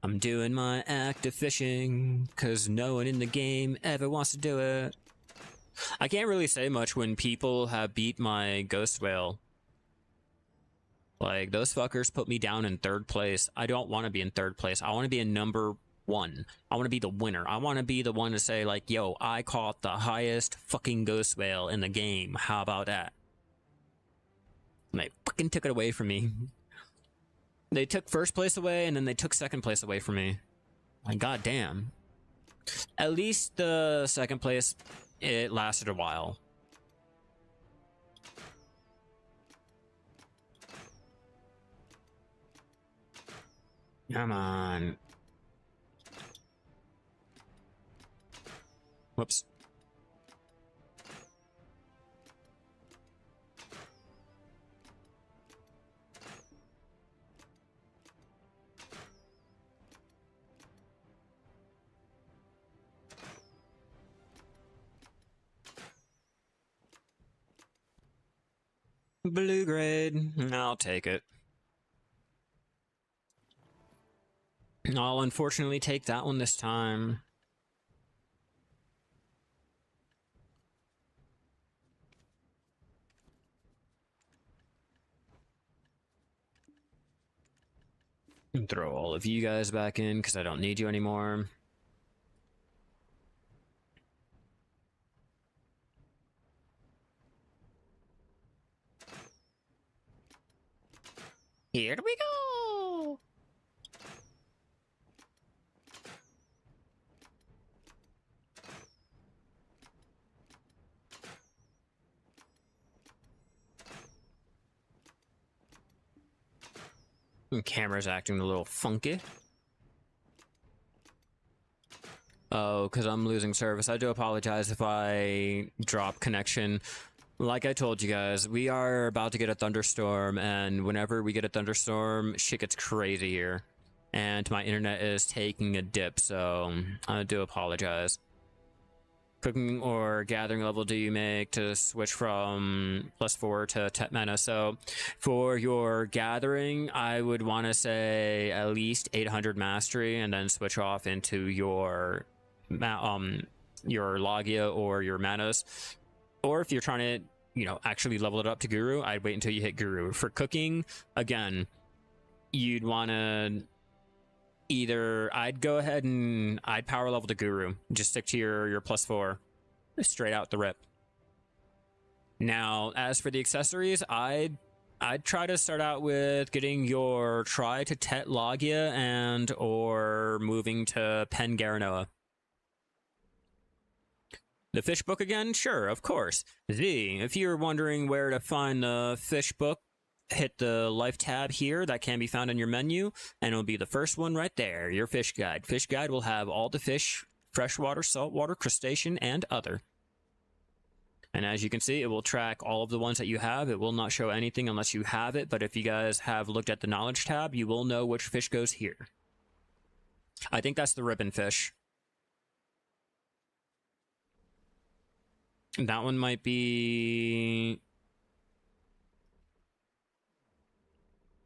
I'm doing my active fishing, cause no one in the game ever wants to do it. I can't really say much when people have beat my ghost whale. Like, those fuckers put me down in 3rd place. I don't want to be in 3rd place. I want to be in number 1. I want to be the winner. I want to be the one to say, like, yo, I caught the highest fucking ghost whale in the game. How about that? And they fucking took it away from me. They took 1st place away, and then they took 2nd place away from me. Like, goddamn. At least the 2nd place, it lasted a while. Come on. Whoops. Blue grade. I'll take it. I'll unfortunately take that one this time. And throw all of you guys back in because I don't need you anymore. Here we go! Camera's acting a little funky. Oh, because I'm losing service. I do apologize if I drop connection. Like I told you guys, we are about to get a thunderstorm, and whenever we get a thunderstorm, shit gets crazy here. And my internet is taking a dip, so I do apologize. Cooking or gathering level do you make to switch from +4 to 10 mana? So for your gathering, I would want to say at least 800 mastery, and then switch off into your Logia or your Manas. Or if you're trying to, you know, actually level it up to Guru, I'd wait until you hit Guru. For cooking, again, you'd want to either, I'd go ahead and I'd power level to Guru. Just stick to your +4 straight out the rip. Now, as for the accessories, I'd try to start out with getting your Try to Tet Logia and or moving to Pen Garanoa. The fish book again? Sure, of course. Z, if you're wondering where to find the fish book, hit the life tab here. That can be found in your menu, and it'll be the first one right there, your fish guide. Fish guide will have all the fish, freshwater, saltwater, crustacean, and other. And as you can see, it will track all of the ones that you have. It will not show anything unless you have it, but if you guys have looked at the knowledge tab, you will know which fish goes here. I think that's the ribbon fish. That one might be...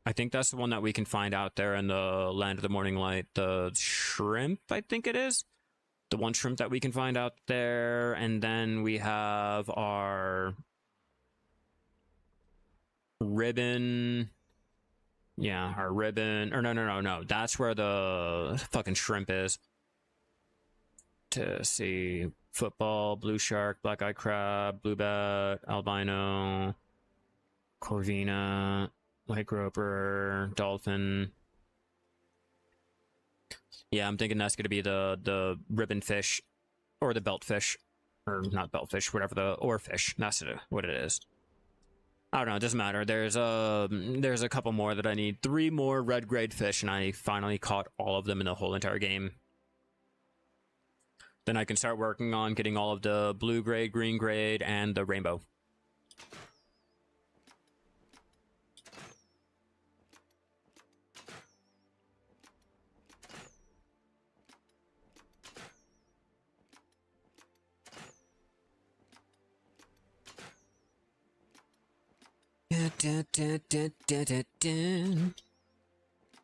I think that's the one that we can find out there in the Land of the Morning Light. The shrimp, I think it is. The one shrimp that we can find out there. And then we have our ribbon. Yeah, our ribbon. Or no. That's where the fucking shrimp is. To see... Football, blue shark, black-eyed crab, blue bat, albino, corvina, white groper, dolphin. Yeah, I'm thinking that's going to be the ribbon fish, or the belt fish, or not belt fish, whatever the oarfish. That's what it is. I don't know. It doesn't matter. There's a couple more that I need. 3 more red grade fish, and I finally caught all of them in the whole entire game. Then I can start working on getting all of the blue grade, green grade, and the rainbow.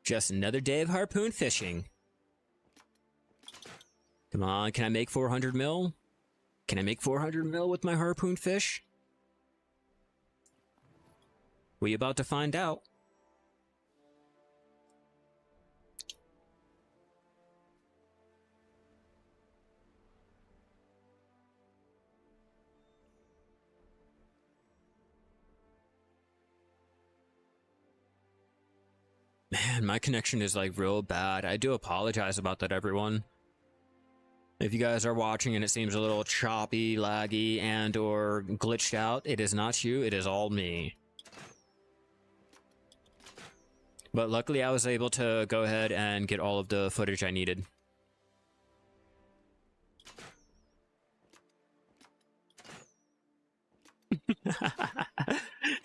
Just another day of harpoon fishing. Come on, can I make 400 mil? Can I make 400 mil with my harpoon fish? We about to find out. Man, my connection is like real bad. I do apologize about that, everyone. If you guys are watching and it seems a little choppy, laggy, and or glitched out, it is not you, it is all me. But luckily I was able to go ahead and get all of the footage I needed.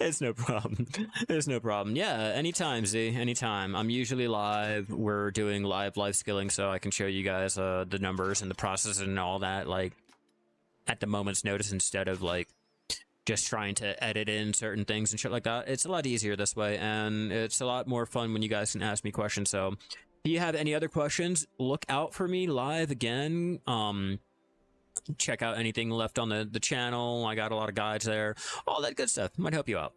It's no problem. It's no problem. Yeah, anytime, Z. Anytime. I'm usually live. We're doing live skilling, so I can show you guys the numbers and the process and all that, like, at the moment's notice, instead of, like, just trying to edit in certain things and shit like that. It's a lot easier this way, and it's a lot more fun when you guys can ask me questions. So, if you have any other questions, look out for me live again. Check out anything left on the channel. I got a lot of guides there, all that good stuff. Might help you out.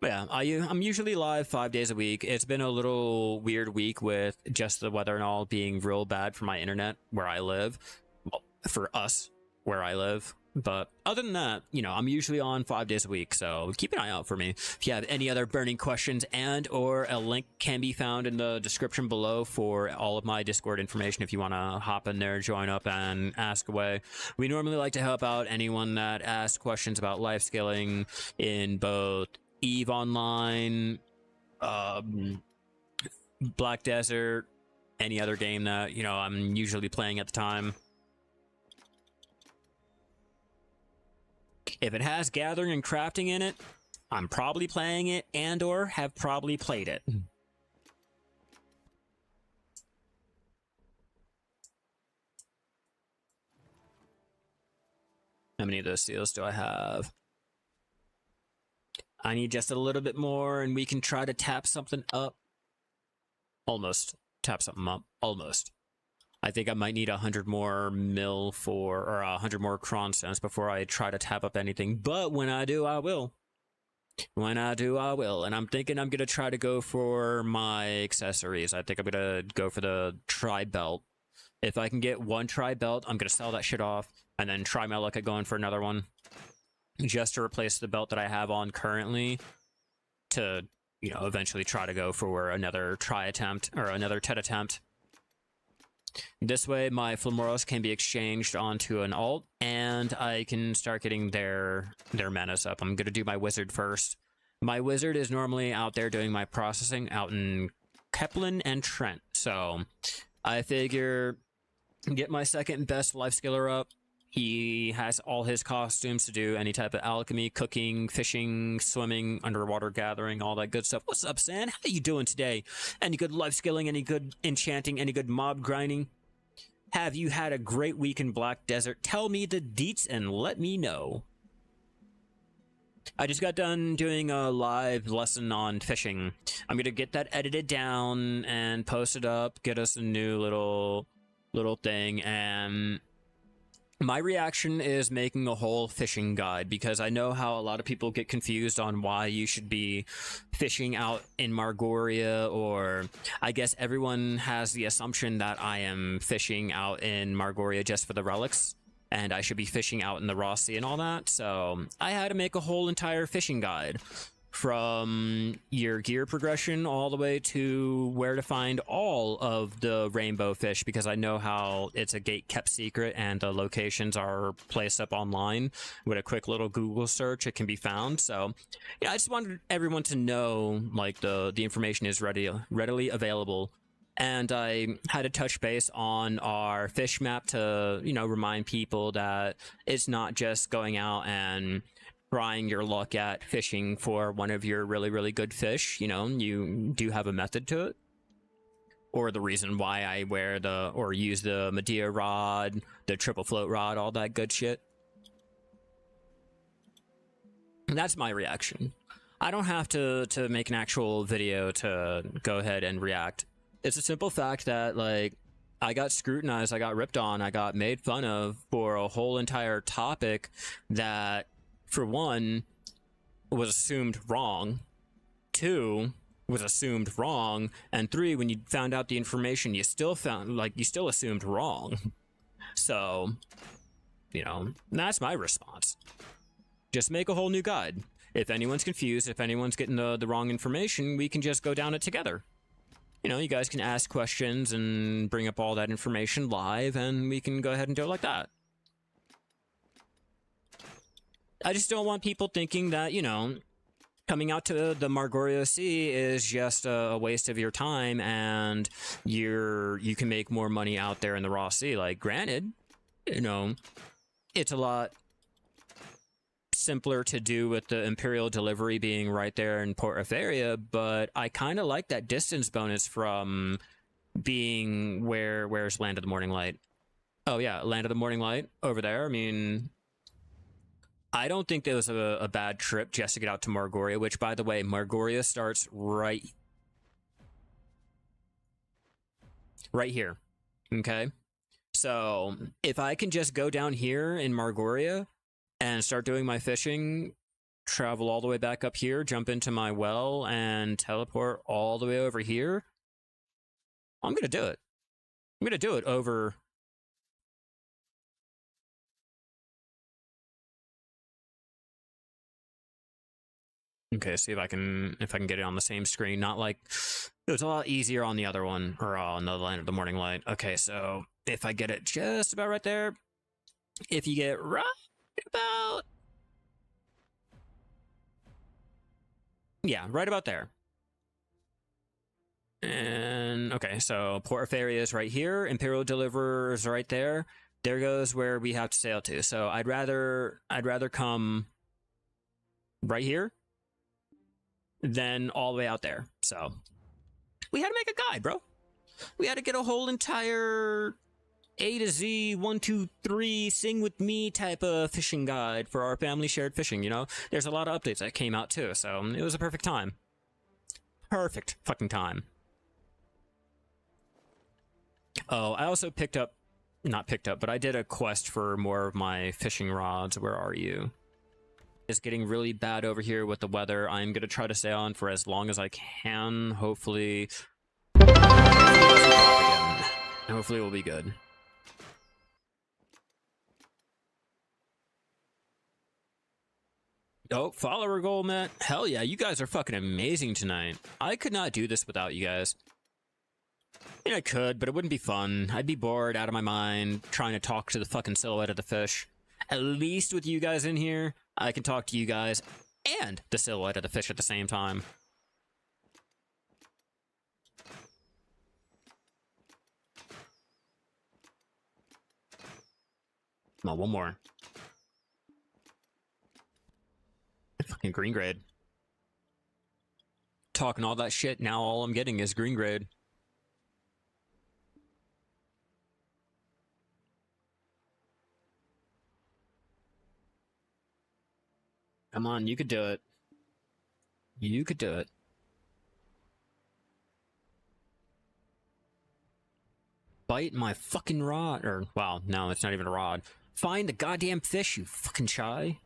But yeah, I'm usually live 5 days a week. It's been a little weird week with just the weather and all being real bad for my internet where I live. Well, for us where I live. But other than that, you know, I'm usually on 5 days a week, so keep an eye out for me. If you have any other burning questions, and or a link can be found in the description below for all of my Discord information if you want to hop in there, join up, and ask away. We normally like to help out anyone that asks questions about life skilling in both EVE Online, Black Desert, any other game that, you know, I'm usually playing at the time. If it has gathering and crafting in it, I'm probably playing it and or have probably played it. How many of those seals do I have? I need just a little bit more and we can try to tap something up. Almost. Tap something up. Almost. I think I might need 100 more mil for, or 100 more cron stones before I try to tap up anything. But when I do, I will. When I do, I will. And I'm thinking I'm going to try to go for my accessories. I think I'm going to go for the tri-belt. If I can get one tri-belt, I'm going to sell that shit off and then try my luck at going for another one. Just to replace the belt that I have on currently to, you know, eventually try to go for another try attempt or another tet attempt. This way, my Flamoros can be exchanged onto an alt, and I can start getting their manas up. I'm going to do my wizard first. My wizard is normally out there doing my processing out in Keplin and Trent. So, I figure get my second best life skiller up. He has all his costumes to do any type of alchemy, cooking, fishing, swimming, underwater gathering, all that good stuff. What's up, San? How you doing today? Any good life skilling? Any good enchanting? Any good mob grinding? Have you had a great week in Black Desert? Tell me the deets and let me know. I just got done doing a live lesson on fishing. I'm going to get that edited down and post it up, get us a new little thing, and my reaction is making a whole fishing guide, because I know how a lot of people get confused on why you should be fishing out in Margoria, or I guess everyone has the assumption that I am fishing out in Margoria just for the relics, and I should be fishing out in the raw sea and all that. So I had to make a whole entire fishing guide, from your gear progression all the way to where to find all of the rainbow fish, because I know how it's a gate kept secret and the locations are placed up online. With a quick little Google search, it can be found. So yeah, I just wanted everyone to know, like, the information is readily available. And I had to touch base on our fish map to, you know, remind people that it's not just going out and trying your luck at fishing for one of your really, really good fish. You know, you do have a method to it. Or the reason why I wear or use the Medea rod, the triple float rod, all that good shit. And that's my reaction. I don't have to make an actual video to go ahead and react. It's a simple fact that, like, I got scrutinized, I got ripped on, I got made fun of for a whole entire topic that, for one, was assumed wrong, two, was assumed wrong, and three, when you found out the information, you still assumed wrong. So, you know, that's my response. Just make a whole new guide. If anyone's confused, if anyone's getting the wrong information, we can just go down it together. You know, you guys can ask questions and bring up all that information live, and we can go ahead and do it like that. I just don't want people thinking that, you know, coming out to the Margorio Sea is just a waste of your time, and you can make more money out there in the raw sea. Like, granted, you know, it's a lot simpler to do with the Imperial delivery being right there in Port Etheria, but I kind of like that distance bonus from being where's Land of the Morning Light? Oh yeah, Land of the Morning Light over there. I mean, I don't think that was a bad trip just to get out to Margoria, which, by the way, Margoria starts right here. Okay? So, if I can just go down here in Margoria and start doing my fishing, travel all the way back up here, jump into my well, and teleport all the way over here, I'm going to do it. I'm going to do it over... Okay, see if I can get it on the same screen. Not like... It was a lot easier on the other one, or on the Land of the Morning Light. Okay, so if I get it just about right there, if you get right about... Yeah, right about there. And, okay, so Port Fairy is right here. Imperial Deliverer is right there. There goes where we have to sail to. So I'd rather come right here than all the way out there. So we had to make a guide, bro. We had to get a whole entire A to Z 1, 2, 3 sing with me type of fishing guide for our family shared fishing. You know, there's a lot of updates that came out too, so it was a perfect time. Perfect fucking time. Oh, I also not picked up, but I did a quest for more of my fishing rods. Where are you? It's getting really bad over here with the weather. I'm gonna try to stay on for as long as I can. Hopefully we'll be good. Oh, follower goal, Matt. Hell yeah, you guys are fucking amazing tonight. I could not do this without you guys. I mean, I could, but it wouldn't be fun. I'd be bored out of my mind trying to talk to the fucking silhouette of the fish. At least with you guys in here, I can talk to you guys and the silhouette of the fish at the same time. Come on, one more. Fucking green grade. Talking all that shit, now all I'm getting is green grade. Come on, you could do it. You could do it. Bite my fucking rod. Or, wow, no, it's not even a rod. Find the goddamn fish, you fucking Shai.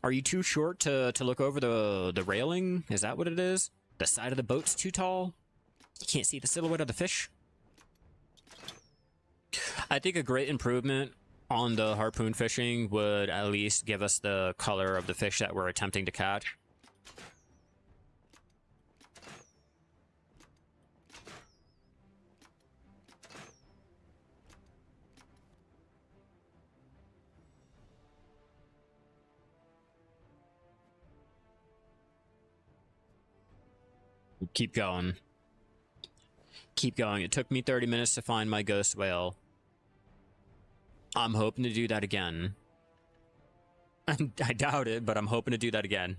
Are you too short to look over the railing? Is that what it is? The side of the boat's too tall? You can't see the silhouette of the fish? I think a great improvement on the harpoon fishing would at least give us the color of the fish that we're attempting to catch. Keep going. Keep going. It took me 30 minutes to find my ghost whale. I'm hoping to do that again. I doubt it, but I'm hoping to do that again.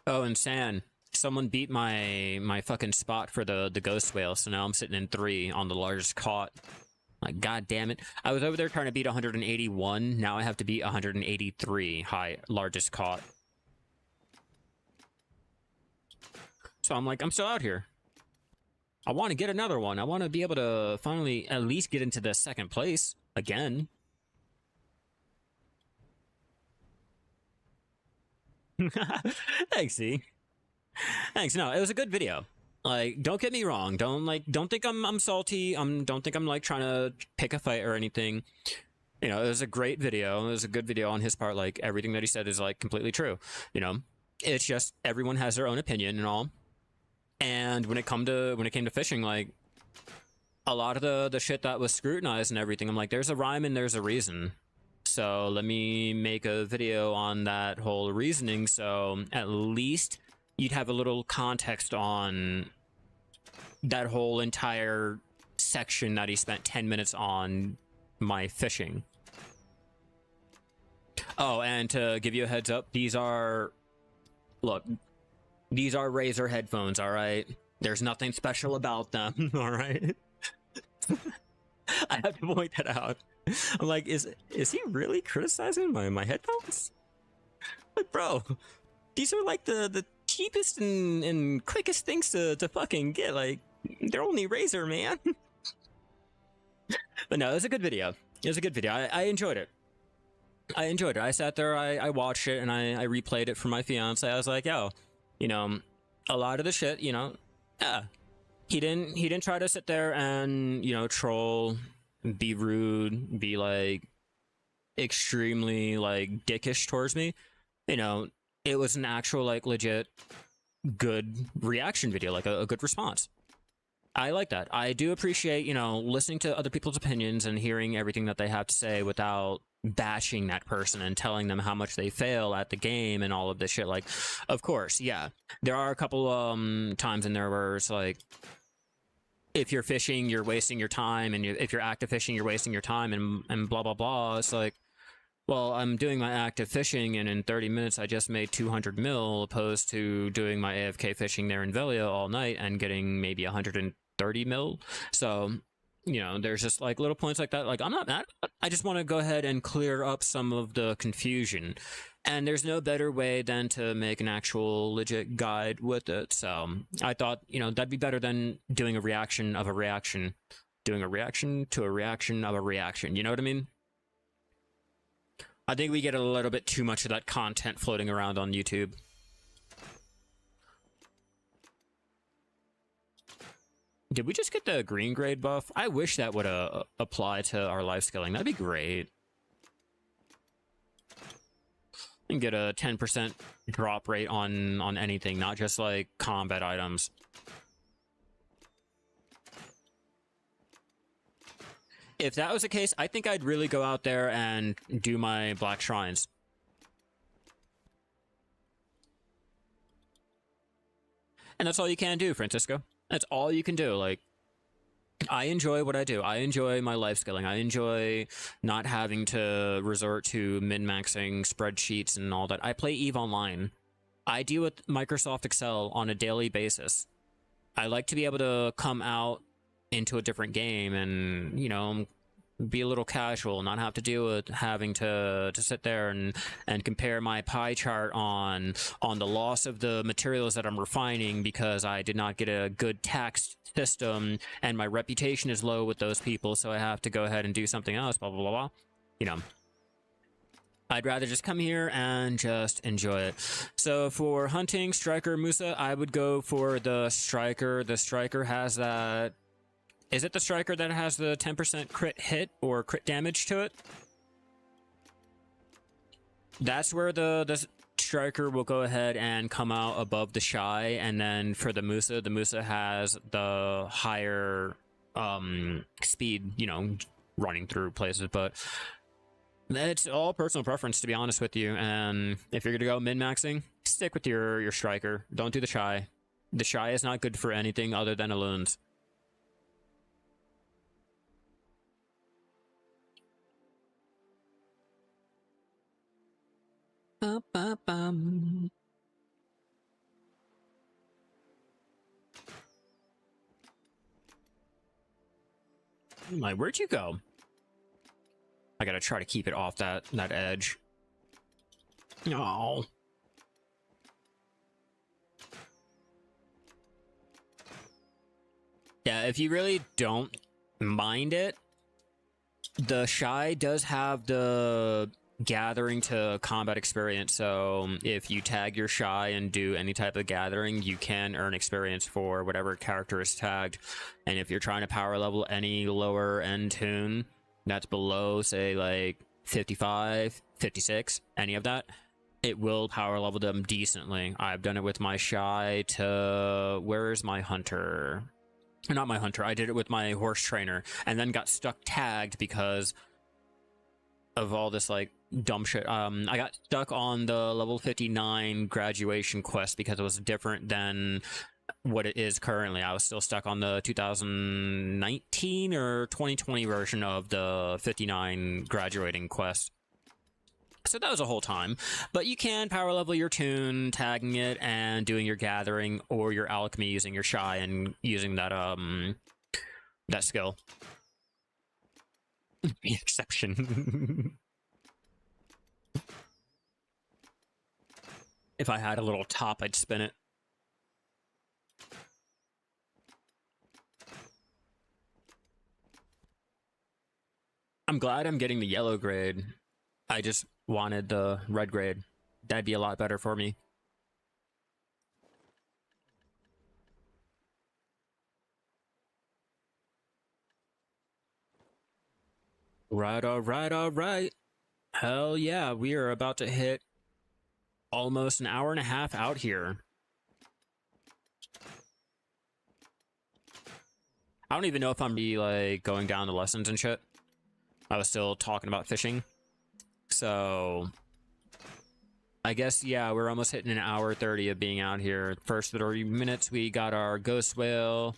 Oh, and San, someone beat my fucking spot for the ghost whale, so now I'm sitting in 3 on the largest caught. Like, god damn it. I was over there trying to beat 181. Now I have to beat 183 largest caught. So I'm like, I'm still out here. I want to get another one. I want to be able to finally at least get into the second place again. Thanks, Z. Thanks. No, it was a good video. Like, don't get me wrong. Don't think I'm salty. Don't think I'm like trying to pick a fight or anything. You know, it was a great video. It was a good video on his part. Like, everything that he said is like completely true. You know, it's just everyone has their own opinion and all. And when it came to fishing, like, a lot of the shit that was scrutinized and everything, I'm like, there's a rhyme and there's a reason. So let me make a video on that whole reasoning, so at least you'd have a little context on that whole entire section that he spent 10 minutes on my fishing. Oh, and to give you a heads up, these are Razer headphones, all right? There's nothing special about them, all right? I have to point that out. I'm like, is he really criticizing my headphones? Like, bro, these are like the cheapest and quickest things to fucking get. Like, they're only Razer, man. But no, it was a good video. It was a good video. I enjoyed it. I enjoyed it. I sat there, I watched it, and I replayed it for my fiance. I was like, yo, you know, a lot of the shit, you know, yeah. He didn't try to sit there and, you know, troll, be rude, be like extremely like dickish towards me. You know, it was an actual like legit good reaction video, like a good response. I like that. I do appreciate, you know, listening to other people's opinions and hearing everything that they have to say without bashing that person and telling them how much they fail at the game and all of this shit. Like, of course, yeah, there are a couple times in there where it's like, if you're fishing, you're wasting your time, and if you're active fishing, you're wasting your time, and blah blah blah. It's like, well, I'm doing my active fishing, and in 30 minutes I just made 200 mil, opposed to doing my AFK fishing there in Velia all night and getting maybe 130 mil. So, you know, there's just like little points like that. Like, I'm not mad. I just want to go ahead and clear up some of the confusion. And there's no better way than to make an actual legit guide with it. So I thought, you know, that'd be better than doing a reaction of a reaction. Doing a reaction to a reaction of a reaction. You know what I mean? I think we get a little bit too much of that content floating around on YouTube. Did we just get the green grade buff? I wish that would apply to our life skilling. That'd be great. And get a 10% drop rate on anything, not just like combat items. If that was the case, I think I'd really go out there and do my black shrines. And that's all you can do, Francisco. That's all you can do. Like, I enjoy what I do. I enjoy my life skilling. I enjoy not having to resort to min-maxing spreadsheets and all that. I play EVE Online. I deal with Microsoft Excel on a daily basis. I like to be able to come out into a different game and, you know, be a little casual, not have to deal with having to sit there and compare my pie chart on the loss of the materials that I'm refining because I did not get a good tax system and my reputation is low with those people, so I have to go ahead and do something else, blah blah blah blah. You know, I'd rather just come here and just enjoy it. So for hunting striker Musa, I would go for the striker. The striker has that. Is it the striker that has the 10% crit hit or crit damage to it? That's where the striker will go ahead and come out above the Shai, and then for the Musa has the higher speed, you know, running through places, but it's all personal preference, to be honest with you. And if you're gonna go min-maxing, stick with your striker. Don't do the Shai. The Shai is not good for anything other than Aloons. Ba-ba-bum. I'm like, where'd you go? I gotta try to keep it off that edge. Oh. Yeah, if you really don't mind it, the Shai does have the gathering to combat experience, so if you tag your Shai and do any type of gathering, you can earn experience for whatever character is tagged. And if you're trying to power level any lower end tune that's below, say, like 55, 56, any of that, it will power level them decently. I've done it with my Shai to... where is my hunter? Not my hunter, I did it with my horse trainer, and then got stuck tagged because of all this, like, dumb shit. I got stuck on the level 59 graduation quest because it was different than what it is currently. I was still stuck on the 2019 or 2020 version of the 59 graduating quest. So that was a whole time. But you can power level your tune, tagging it, and doing your gathering, or your alchemy using your Shai and using that that skill. The exception. If I had a little top, I'd spin it. I'm glad I'm getting the yellow grade. I just wanted the red grade. That'd be a lot better for me. Right, alright, alright. Hell yeah, we are about to hit almost an hour and a half out here. I don't even know if I'm be like going down the lessons and shit. I was still talking about fishing. So I guess, yeah, we're almost hitting an hour 30 of being out here. First 30 minutes, we got our ghost whale.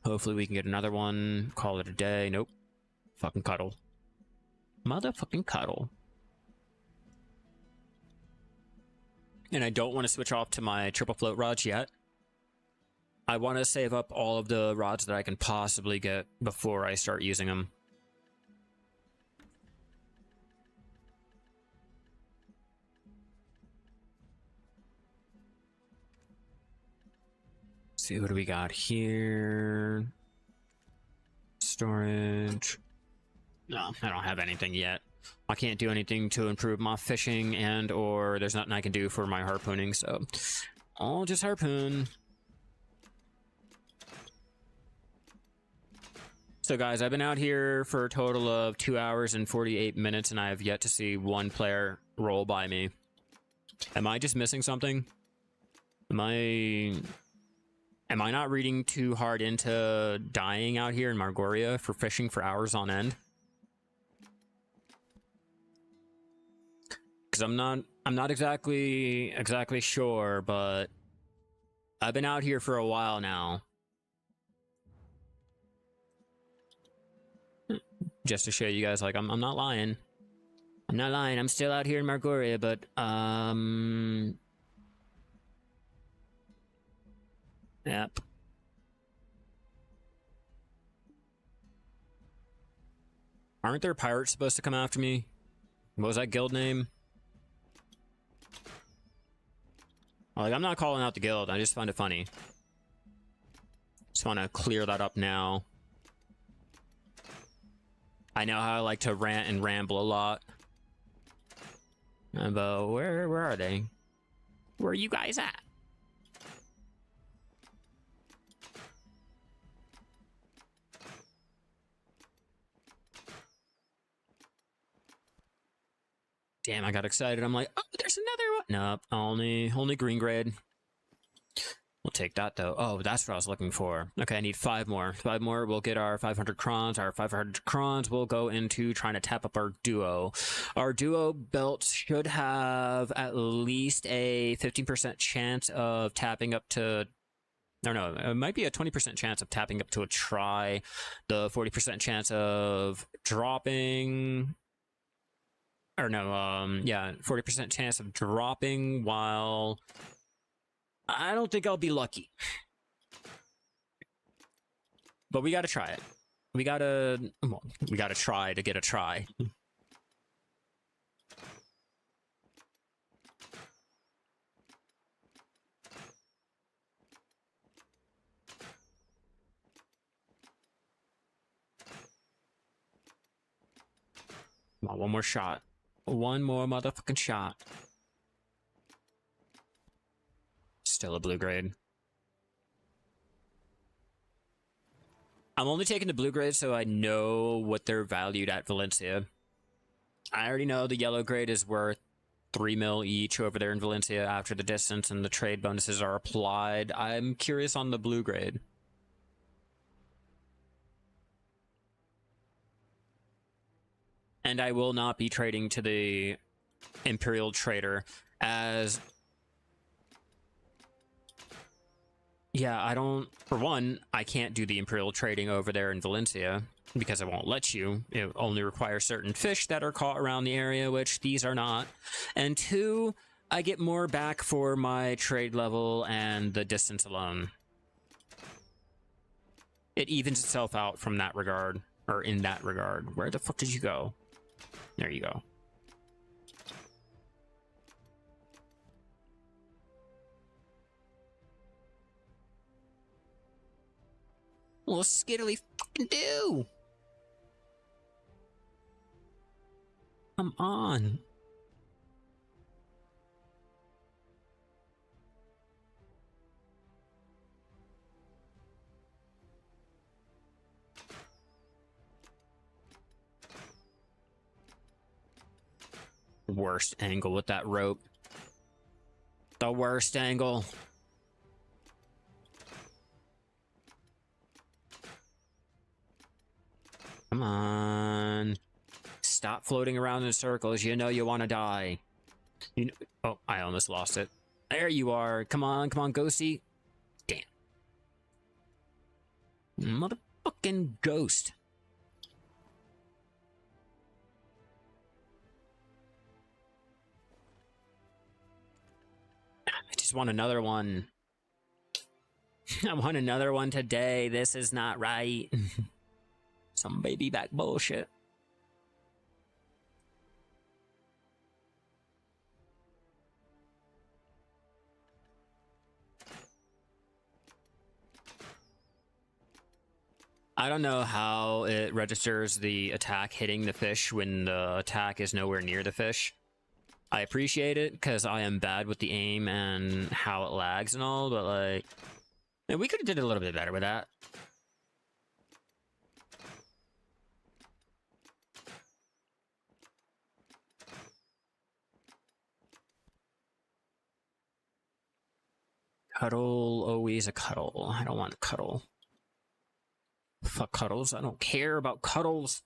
Hopefully we can get another one. Call it a day. Nope. Fucking cuddle. Motherfucking cuddle. And I don't want to switch off to my triple float rods yet. I want to save up all of the rods that I can possibly get before I start using them. See, what do we got here? Storage. No, I don't have anything yet. I can't do anything to improve my fishing, and or there's nothing I can do for my harpooning, so I'll just harpoon. So guys, I've been out here for a total of 2 hours and 48 minutes, and I have yet to see one player roll by me. Am I just missing something? Am I not reading too hard into dying out here in Margoria for fishing for hours on end? Because I'm not exactly sure, but I've been out here for a while now. Just to show you guys, like, I'm not lying. I'm not lying. I'm still out here in Margoria, but yep. Aren't there pirates supposed to come after me? What was that guild name? Like, I'm not calling out the guild. I just find it funny. Just want to clear that up now. I know how I like to rant and ramble a lot. But where are they? Where are you guys at? Damn, I got excited. I'm like, oh, there's another one. Nope, only green grade. We'll take that, though. Oh, that's what I was looking for. Okay, I need 5 more. 5 more, we'll get our 500 crons. Our 500 crons will go into trying to tap up our duo. Our duo belt should have at least a 15% chance of tapping up to... No, it might be a 20% chance of tapping up to a try. The 40% chance of dropping... Or no, yeah, 40% chance of dropping while... I don't think I'll be lucky. But we gotta try it. we gotta, well, we gotta try to get a try. Come on, one more shot. One more motherfucking shot. Still a blue grade. I'm only taking the blue grade so I know what they're valued at Valencia. I already know the yellow grade is worth 3 mil each over there in Valencia after the distance and the trade bonuses are applied. I'm curious on the blue grade. And I will not be trading to the Imperial Trader as... Yeah, I don't... For one, I can't do the Imperial trading over there in Valencia because it won't let you. It only requires certain fish that are caught around the area, which these are not. And two, I get more back for my trade level and the distance alone. It evens itself out from that regard, or in that regard. Where the fuck did you go? There you go. Well, skiddly fucking do! Come on. Worst angle with that rope. The worst angle. Come on. Stop floating around in circles. You know you want to die. You know, oh, I almost lost it. There you are. Come on, ghosty. Damn. Motherfucking ghost. I just want another one. I want another one today. This is not right. Some baby back bullshit. I don't know how it registers the attack hitting the fish when the attack is nowhere near the fish. I appreciate it because I am bad with the aim and how it lags and all, but like, man, we could have did a little bit better with that. Cuddle, always a cuddle. I don't want to cuddle. Fuck cuddles. I don't care about cuddles.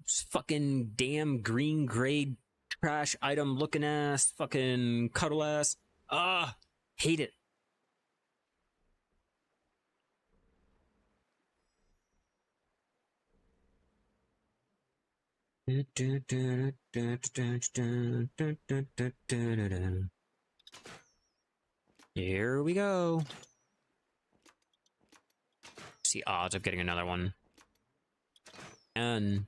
This fucking damn green grade trash item looking ass. Fucking cuddle ass. Ah, hate it. Here we go. See odds of getting another one. And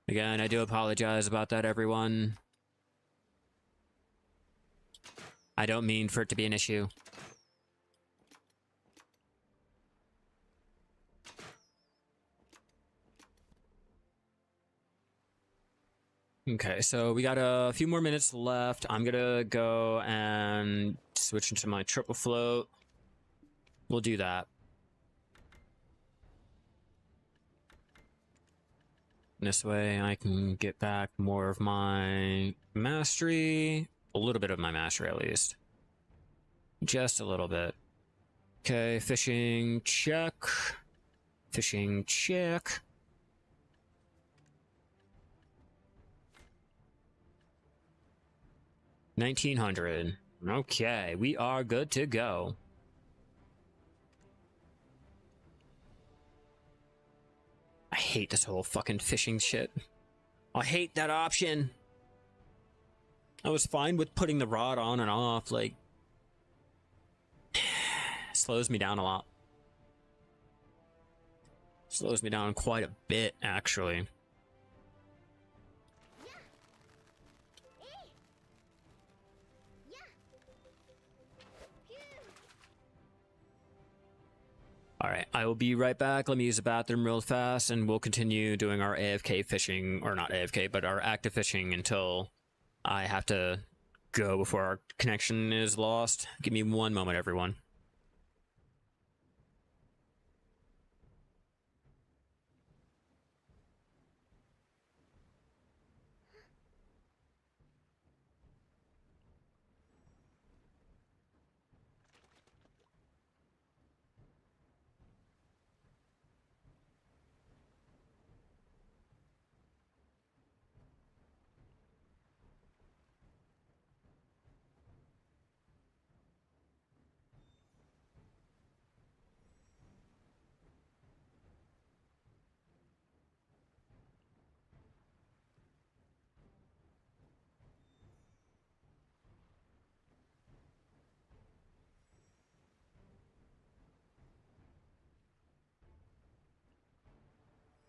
again, I do apologize about that, everyone. I don't mean for it to be an issue. Okay, so we got a few more minutes left. I'm gonna go and switch into my triple float. We'll do that. This way I can get back more of my mastery. A little bit of my mastery, at least. Just a little bit. Okay, fishing check. Fishing check. $1,900. Okay, we are good to go. I hate this whole fucking fishing shit. I hate that option. I was fine with putting the rod on and off, like... slows me down a lot. Slows me down quite a bit, actually. Alright, I will be right back. Let me use the bathroom real fast, and we'll continue doing our AFK fishing, or not AFK, but our active fishing until I have to go before our connection is lost. Give me one moment, everyone.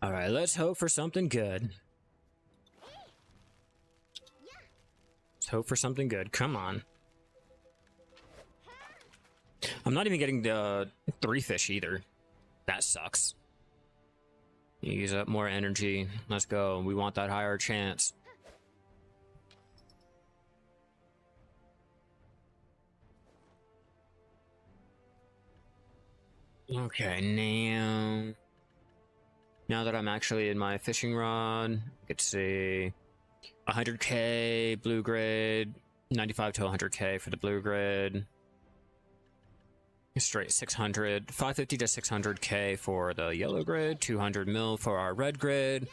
Alright, let's hope for something good. Let's hope for something good. Come on. I'm not even getting the 3 fish either. That sucks. Use up more energy. Let's go. We want that higher chance. Okay, now that I'm actually in my fishing rod, you could see 100k blue grid, 95 to 100k for the blue grid. Straight 600, 550 to 600k for the yellow grid, 200 mil for our red grid,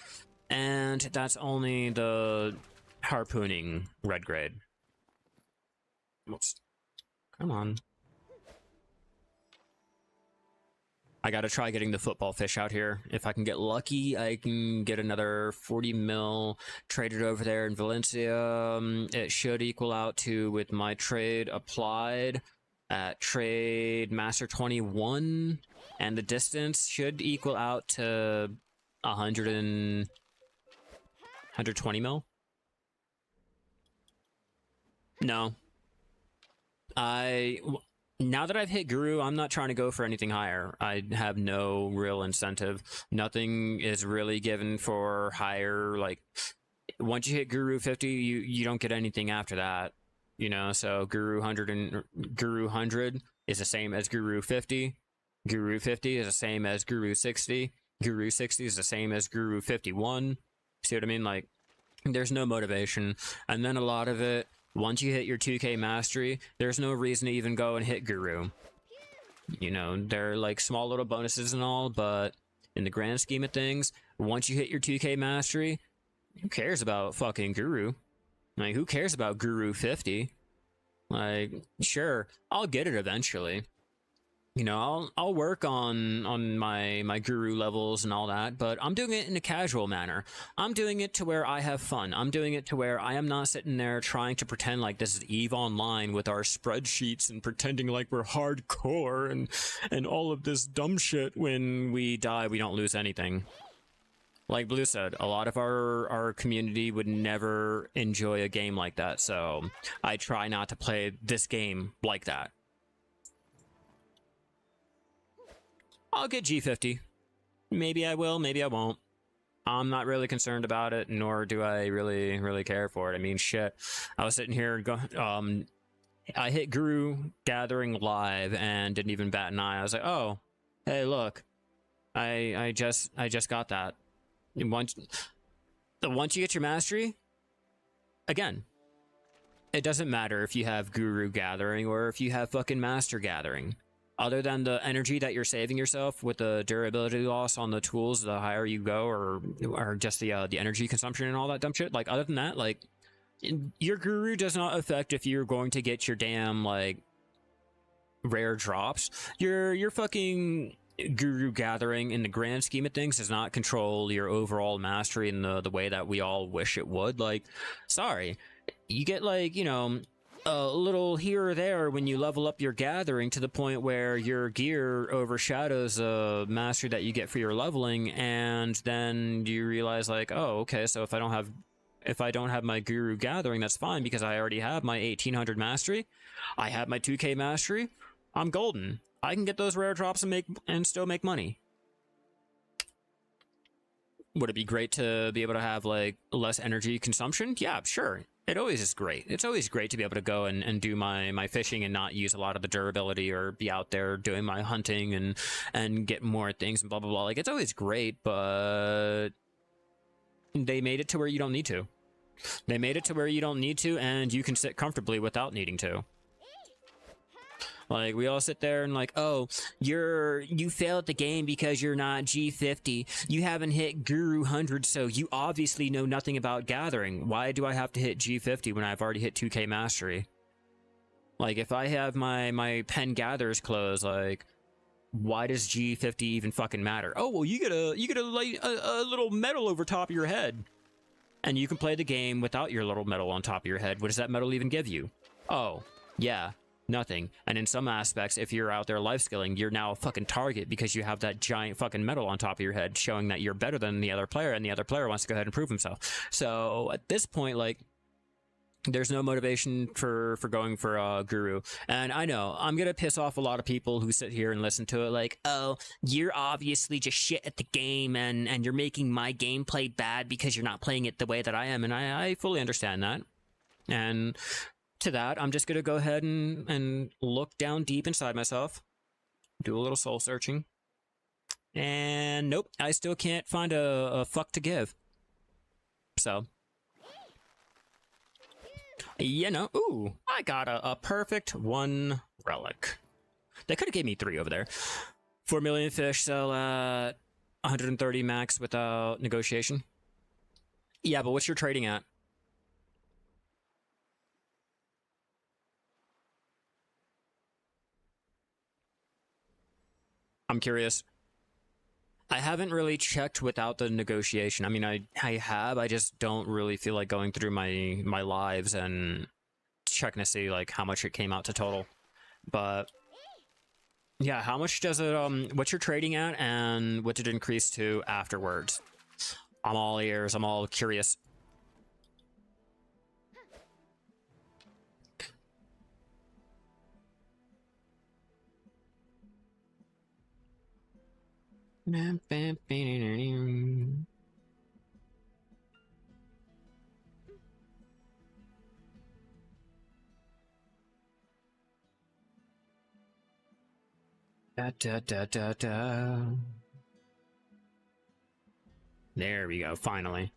and that's only the harpooning red grid. Whoops. Come on. I gotta try getting the football fish out here. If I can get lucky, I can get another 40 mil traded over there in Valencia. It should equal out to, with my trade applied at trade master 21, and the distance should equal out to 120 mil. No. Now that I've hit Guru, I'm not trying to go for anything higher. I have no real incentive. Nothing is really given for higher, like, once you hit Guru 50, you don't get anything after that. You know, so Guru 100 and Guru 100 is the same as Guru 50. Guru 50 is the same as Guru 60. Guru 60 is the same as Guru 51. See what I mean? Like, there's no motivation. And then a lot of it, once you hit your 2k mastery, there's no reason to even go and hit Guru. You know, they're like small little bonuses and all, but in the grand scheme of things, once you hit your 2k mastery, who cares about fucking Guru? Like, who cares about Guru 50? Like, sure, I'll get it eventually. You know, I'll work on my Guru levels and all that, but I'm doing it in a casual manner. I'm doing it to where I have fun. I'm doing it to where I am not sitting there trying to pretend like this is EVE Online with our spreadsheets and pretending like we're hardcore and all of this dumb shit. When we die, we don't lose anything. Like Blue said, a lot of our community would never enjoy a game like that, so I try not to play this game like that. I'll get G50. Maybe I will, maybe I won't. I'm not really concerned about it, nor do I really care for it. I mean, shit. I was sitting here, I hit Guru Gathering live and didn't even bat an eye. I was like, oh, hey, look, I just got that. Once you get your mastery, again, it doesn't matter if you have Guru Gathering or if you have fucking Master Gathering. Other than the energy that you're saving yourself with the durability loss on the tools, the higher you go, or just the energy consumption and all that dumb shit. Like, other than that, like, your Guru does not affect if you're going to get your damn, like, rare drops. Your fucking Guru Gathering, in the grand scheme of things, does not control your overall mastery in the way that we all wish it would. Like, sorry, you get, like, you know, a little here or there when you level up your gathering to the point where your gear overshadows a mastery that you get for your leveling, and then you realize like, oh, okay, so if I don't have my guru gathering, that's fine because I already have my 1800 mastery. I have my 2k mastery. I'm golden. I can get those rare drops and still make money. Would it be great to be able to have like less energy consumption? Yeah, sure. It always is great. It's always great to be able to go and do my fishing and not use a lot of the durability, or be out there doing my hunting and get more things and blah, blah, blah. Like, it's always great, but they made it to where you don't need to. They made it to where you don't need to, and you can sit comfortably without needing to. Like, we all sit there and like, oh, you fail at the game because you're not G50. You haven't hit Guru 100, so you obviously know nothing about gathering. Why do I have to hit G50 when I've already hit 2k mastery? Like, if I have my pen gathers closed, like, why does G50 even fucking matter? Oh, well, you get a little medal over top of your head. And you can play the game without your little medal on top of your head. What does that medal even give you? Oh, yeah. Nothing. And in some aspects, if you're out there life skilling, you're now a fucking target because you have that giant fucking medal on top of your head showing that you're better than the other player, and the other player wants to go ahead and prove himself. So at this point, like, there's no motivation for going for a guru. And I know I'm gonna piss off a lot of people who sit here and listen to it like, oh, you're obviously just shit at the game, and you're making my gameplay bad because you're not playing it the way that I am. And I fully understand that. And to that, I'm just gonna go ahead and look down deep inside myself, do a little soul searching, and nope, I still can't find a fuck to give. So, you know, ooh, I got a perfect 1 relic. They could have gave me 3 over there. 4 million fish sell at 130 max without negotiation. Yeah, but what's your trading at? I'm curious. I haven't really checked without the negotiation. I mean, I have. I just don't really feel like going through my lives and checking to see like how much it came out to total. But yeah, how much does it what's your trading at, and what did it increase to afterwards? I'm all ears. I'm all curious. Da, da, da, da, da. There we go, finally.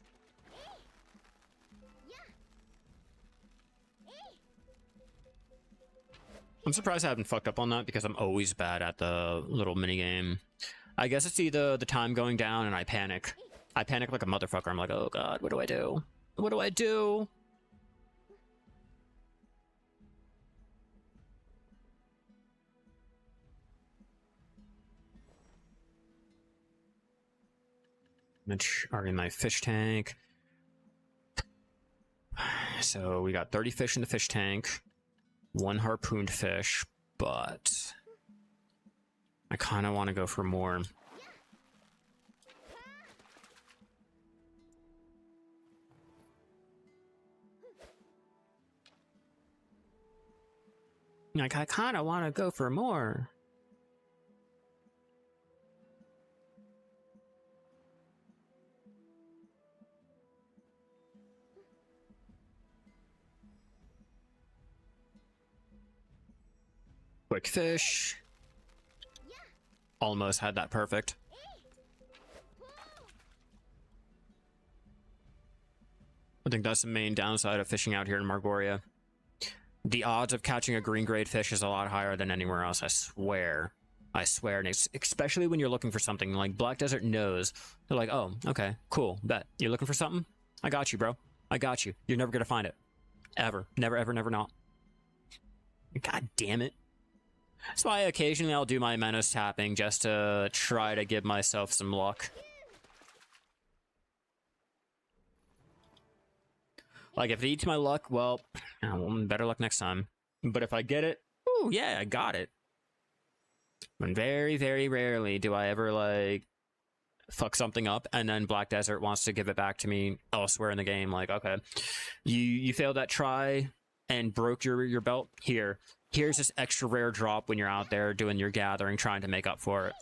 I'm surprised I haven't fucked up on that because I'm always bad at the little minigame. I guess it's either the time going down and I panic. I panic like a motherfucker. I'm like, oh god, what do I do? What do I do? Are in my fish tank. So we got 30 fish in the fish tank, 1 harpooned fish, but I kind of want to go for more. Like, I kind of want to go for more. Quick fish. Almost had that perfect. I think that's the main downside of fishing out here in Margoria. The odds of catching a green grade fish is a lot higher than anywhere else, I swear. I swear, and especially when you're looking for something like Black Desert knows. They're like, oh, okay, cool, bet. You're looking for something? I got you, bro. I got you. You're never gonna find it. Ever. Never, ever, never not. God damn it. That's why occasionally I'll do my Menace tapping just to try to give myself some luck. Like, if it eats my luck, well, better luck next time. But if I get it, ooh, yeah, I got it. And very, very rarely do I ever, like, fuck something up and then Black Desert wants to give it back to me elsewhere in the game. Like, okay, you failed that try and broke your belt. Here's this extra rare drop when you're out there doing your gathering, trying to make up for it.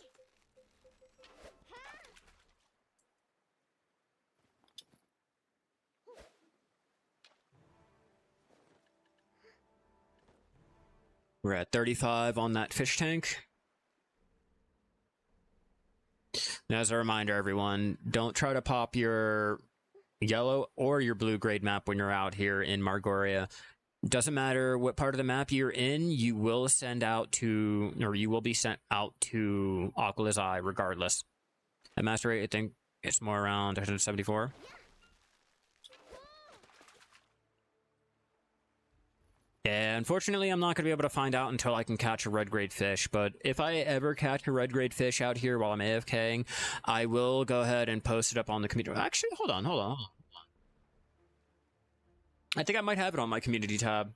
We're at 35 on that fish tank. Now, as a reminder, everyone, don't try to pop your yellow or your blue grade map when you're out here in Margoria. Doesn't matter what part of the map you're in, you will send out to, or you will be sent out to Aquala's Eye regardless. At master rate, I think it's more around 174. Yeah, unfortunately, I'm not going to be able to find out until I can catch a red grade fish, but if I ever catch a red grade fish out here while I'm AFKing, I will go ahead and post it up on the community. Actually, hold on. I think I might have it on my community tab.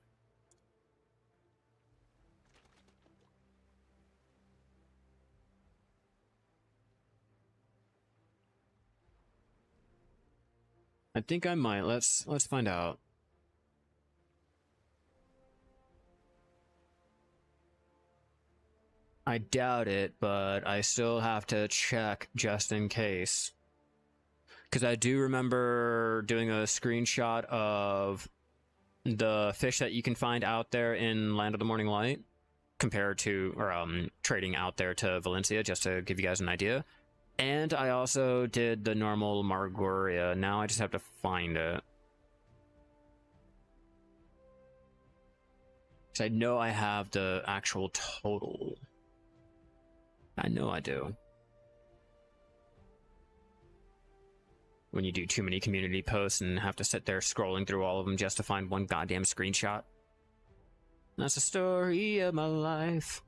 I think I might. Let's find out. I doubt it, but I still have to check just in case. Because I do remember doing a screenshot of the fish that you can find out there in Land of the Morning Light compared to, or trading out there to Valencia, just to give you guys an idea. And I also did the normal Margoria. Now I just have to find it. Because I know I have the actual total. I know I do. When you do too many community posts and have to sit there scrolling through all of them just to find one goddamn screenshot. That's the story of my life.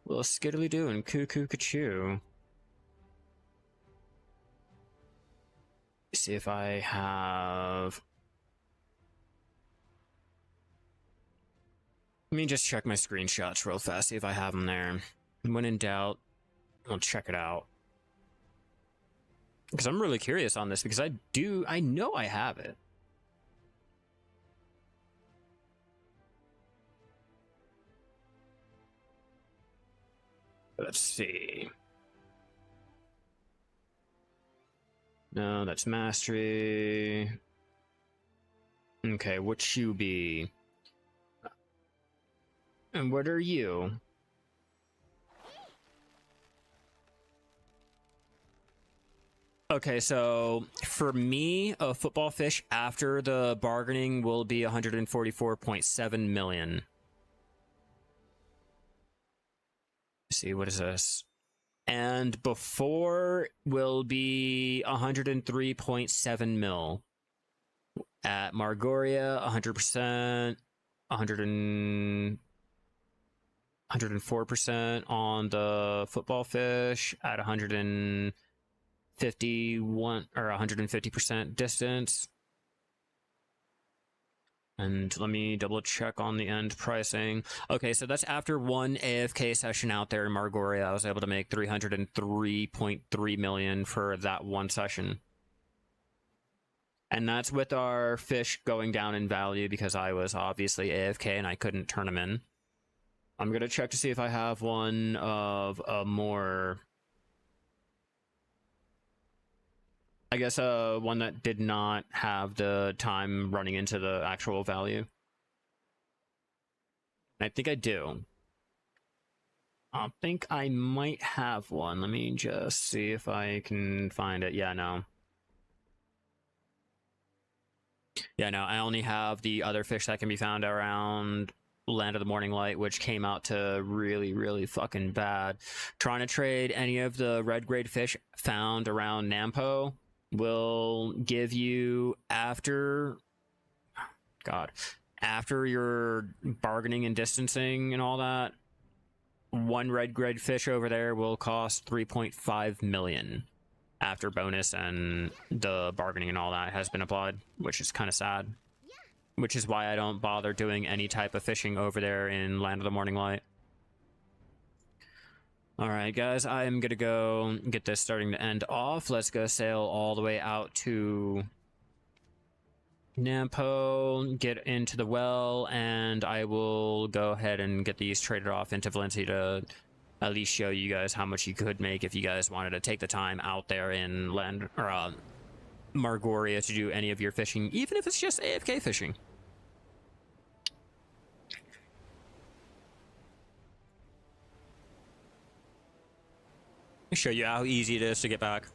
Well, skiddly doo and cuckoo cachoo. See if I have. Let me just check my screenshots real fast, see if I have them there. When in doubt, I'll check it out. Because I'm really curious on this, because I know I have it. Let's see. No, that's mastery. Okay, what you be? And what are you? Okay, so for me, a football fish after the bargaining will be 144.7 million. Let's see, what is this? And before will be 103.7 mil. At Margoria, 100%, 104% on the football fish at 151 or 150% distance. And let me double check on the end pricing. Okay, so that's after one AFK session out there in Margoria. I was able to make 303.3 million for that one session. And that's with our fish going down in value because I was obviously AFK and I couldn't turn them in. I'm going to check to see if I have one of a more... I guess one that did not have the time running into the actual value. I think I do. I think I might have one. Let me just see if I can find it. Yeah, no. Yeah, no, I only have the other fish that can be found around Land of the Morning Light, which came out to really, really fucking bad. Trying to trade any of the red grade fish found around Nampo will give you after your bargaining and distancing and all that one red grid fish over there will cost 3.5 million after bonus and the bargaining and all that has been applied, which is kind of sad. Which is why I don't bother doing any type of fishing over there in Land of the Morning Light. Alright guys, I am gonna go get this starting to end off. Let's go sail all the way out to Nampo, get into the well, and I will go ahead and get these traded off into Valencia to at least show you guys how much you could make if you guys wanted to take the time out there in Land or Margoria to do any of your fishing, even if it's just AFK fishing. Show you how easy it is to get back.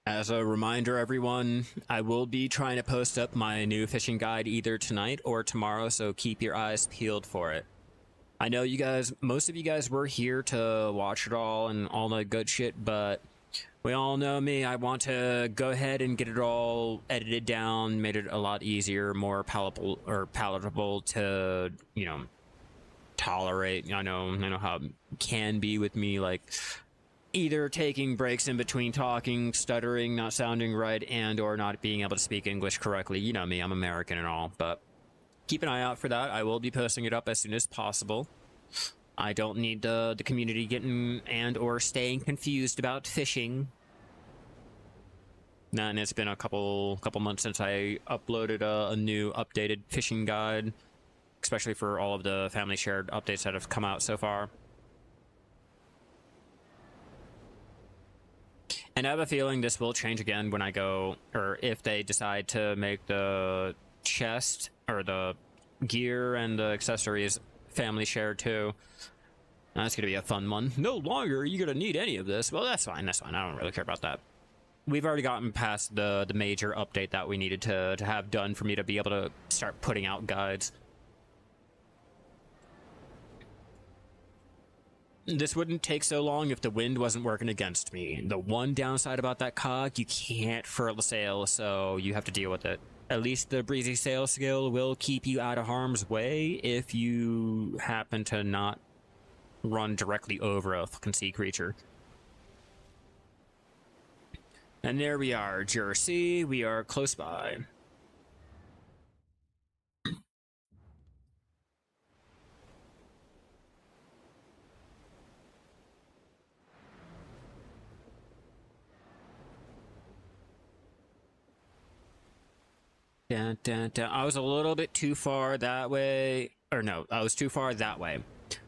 As a reminder, everyone, I will be trying to post up my new fishing guide either tonight or tomorrow, so keep your eyes peeled for it. I know you guys, most of you guys were here to watch it all and all the good shit, but we all know me. I want to go ahead and get it all edited down, made it a lot easier, more palatable to, you know, tolerate. I know how it can be with me, like either taking breaks in between talking, stuttering, not sounding right, and or not being able to speak English correctly. You know me, I'm American and all, but keep an eye out for that. I will be posting it up as soon as possible. I don't need the community getting and or staying confused about fishing. And it's been a couple months since I uploaded a new updated fishing guide, especially for all of the family shared updates that have come out so far. And I have a feeling this will change again when I go, or if they decide to make the chest or the gear and the accessories family shared too. That's gonna be a fun one. No longer are you gonna need any of this. Well, that's fine. That's fine. I don't really care about that. We've already gotten past the major update that we needed to have done for me to be able to start putting out guides. This wouldn't take so long if the wind wasn't working against me. The one downside about that cog, you can't furl the sail, so you have to deal with it. At least the breezy sail skill will keep you out of harm's way if you happen to not run directly over a fucking sea creature. And there we are, Jersey. We are close by. Dun, dun, dun. I was a little bit too far that way. Or no, I was too far that way.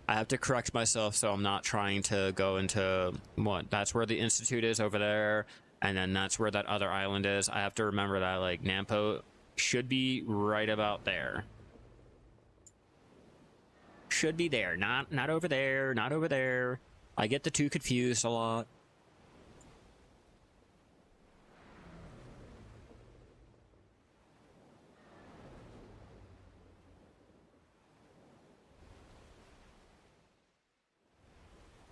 I have to correct myself so I'm not trying to go into what? That's where the Institute is over there. And then that's where that other island is. I have to remember that, like, Nampo should be right about there. Should be there. Not over there. Not over there. I get the two confused a lot.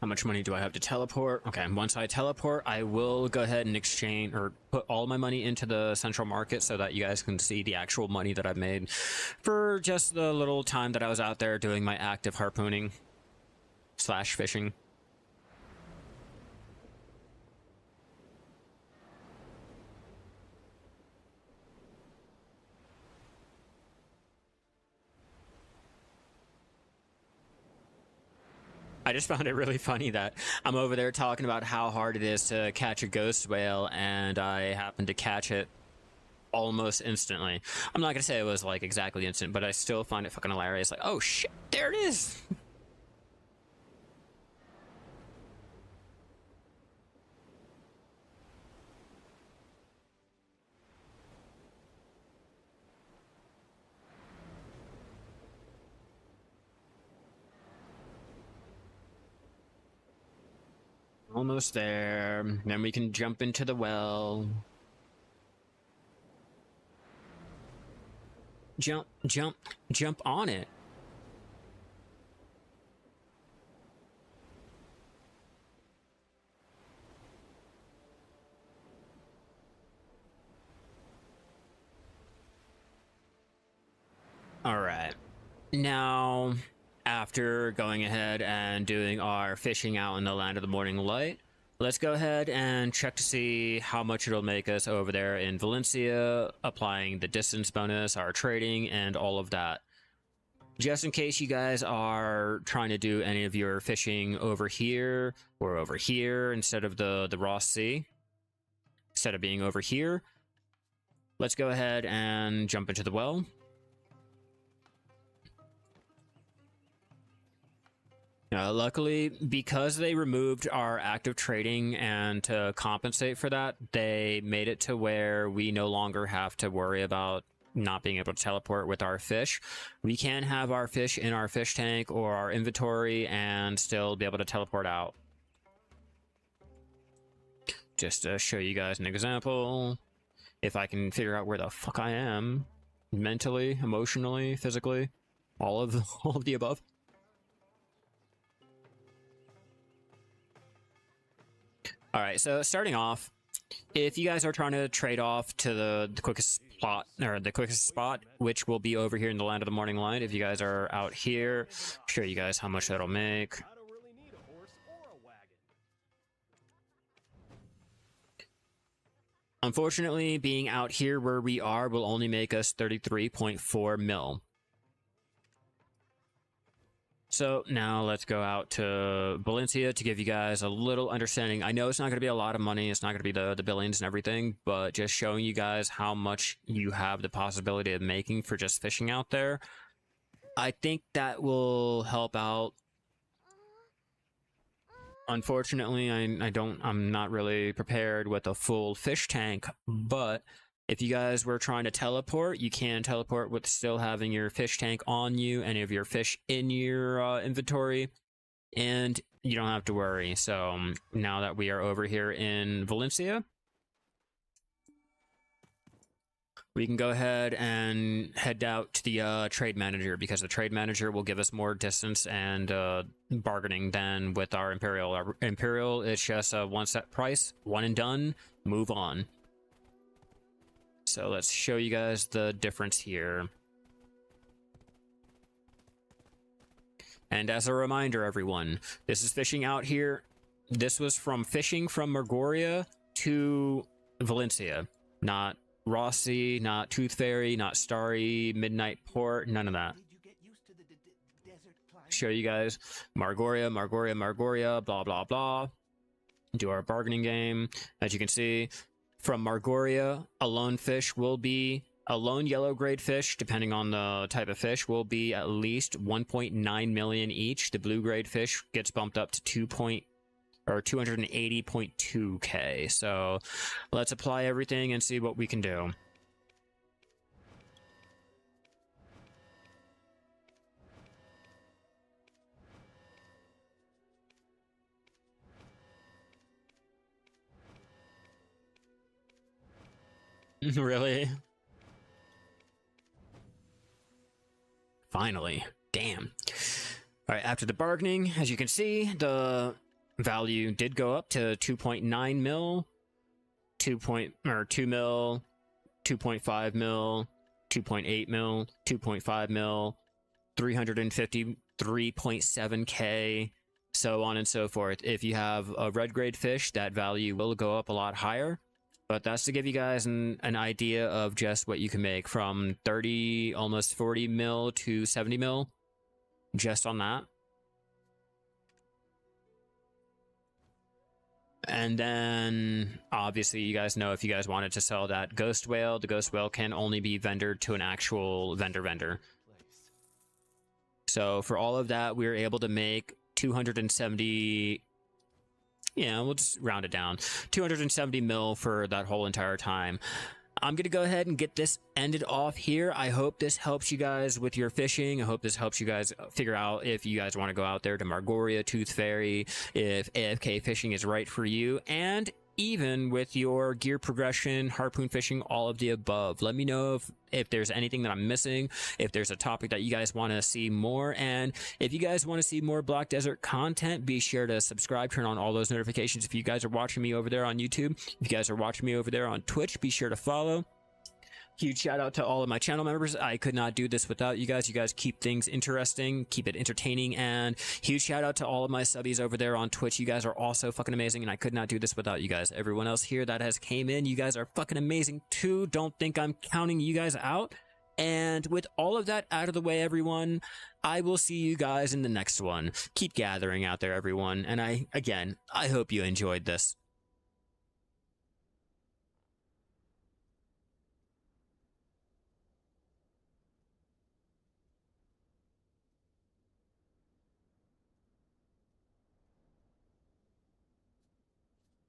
How much money do I have to teleport? Okay, once I teleport, I will go ahead and exchange or put all my money into the central market so that you guys can see the actual money that I've made for just the little time that I was out there doing my active harpooning / fishing. I just found it really funny that I'm over there talking about how hard it is to catch a ghost whale, and I happened to catch it almost instantly. I'm not gonna say it was like exactly instant, but I still find it fucking hilarious. Like, oh shit, there it is. Almost there. Then we can jump into the well. Jump, jump, jump on it. All right. Now, after going ahead and doing our fishing out in the land of the morning light, let's go ahead and check to see how much it'll make us over there in Valencia, applying the distance bonus, our trading, and all of that. Just in case you guys are trying to do any of your fishing over here or over here instead of the Ross Sea, instead of being over here, let's go ahead and jump into the well. Luckily, because they removed our active trading, and to compensate for that, they made it to where we no longer have to worry about not being able to teleport with our fish. We can have our fish in our fish tank or our inventory and still be able to teleport out. Just to show you guys an example, if I can figure out where the fuck I am, mentally, emotionally, physically, all of the above. All right, so starting off, if you guys are trying to trade off to the quickest spot, or the quickest spot, which will be over here in the land of the morning light, if you guys are out here, show you guys how much that'll make. I don't really need a horse or a wagon. Unfortunately, being out here where we are will only make us 33.4 mil. So now let's go out to Valencia to give you guys a little understanding. I know it's not going to be a lot of money. It's not going to be the billions and everything, but just showing you guys how much you have the possibility of making for just fishing out there. I think that will help out. Unfortunately, I'm not really prepared with a full fish tank, but if you guys were trying to teleport, you can teleport with still having your fish tank on you, any of your fish in your inventory, and you don't have to worry. So now that we are over here in Valencia, we can go ahead and head out to the trade manager, because the trade manager will give us more distance and bargaining than with our Imperial. Our Imperial is just a one set price, one and done, move on. So let's show you guys the difference here. And as a reminder, everyone, this is fishing out here. This was from fishing from Margoria to Valencia, not Rossi, not Tooth Fairy, not Starry, Midnight Port, none of that. Did you get used to the desert climate? Show you guys Margoria, blah, blah, blah. Do our bargaining game. As you can see, from Margoria, a lone fish will be, a lone yellow grade fish, depending on the type of fish, will be at least 1.9 million each. The blue grade fish gets bumped up to 280.2k. So let's apply everything and see what we can do. Really? Finally. Damn. All right, after the bargaining, as you can see, the value did go up to 2.9 mil, 2 mil, 2.5 mil, 2.8 mil, 2.5 mil, 353.7k, so on and so forth. If you have a red grade fish, that value will go up a lot higher. But that's to give you guys an idea of just what you can make from 30, almost 40 mil to 70 mil just on that. And then obviously you guys know, if you guys wanted to sell that ghost whale, the ghost whale can only be vendored to an actual vendor. So for all of that, we were able to make 270. Yeah, we'll just round it down. 270 mil for that whole entire time. I'm going to go ahead and get this ended off here. I hope this helps you guys with your fishing. I hope this helps you guys figure out if you guys want to go out there to Margoria, Tooth Fairy, if AFK fishing is right for you. And even with your gear progression, harpoon fishing, all of the above. Let me know if there's anything that I'm missing, if there's a topic that you guys want to see more, and if you guys want to see more Black Desert content, be sure to subscribe, turn on all those notifications. If you guys are watching me over there on YouTube, if you guys are watching me over there on Twitch, be sure to follow. Huge shout out to all of my channel members. I could not do this without you guys. You guys keep things interesting, keep it entertaining, and huge shout out to all of my subbies over there on Twitch. You guys are also fucking amazing, and I could not do this without you guys. Everyone else here that has came in, you guys are fucking amazing too. Don't think I'm counting you guys out. And with all of that out of the way, everyone, I will see you guys in the next one. Keep gathering out there, everyone. And I hope you enjoyed this.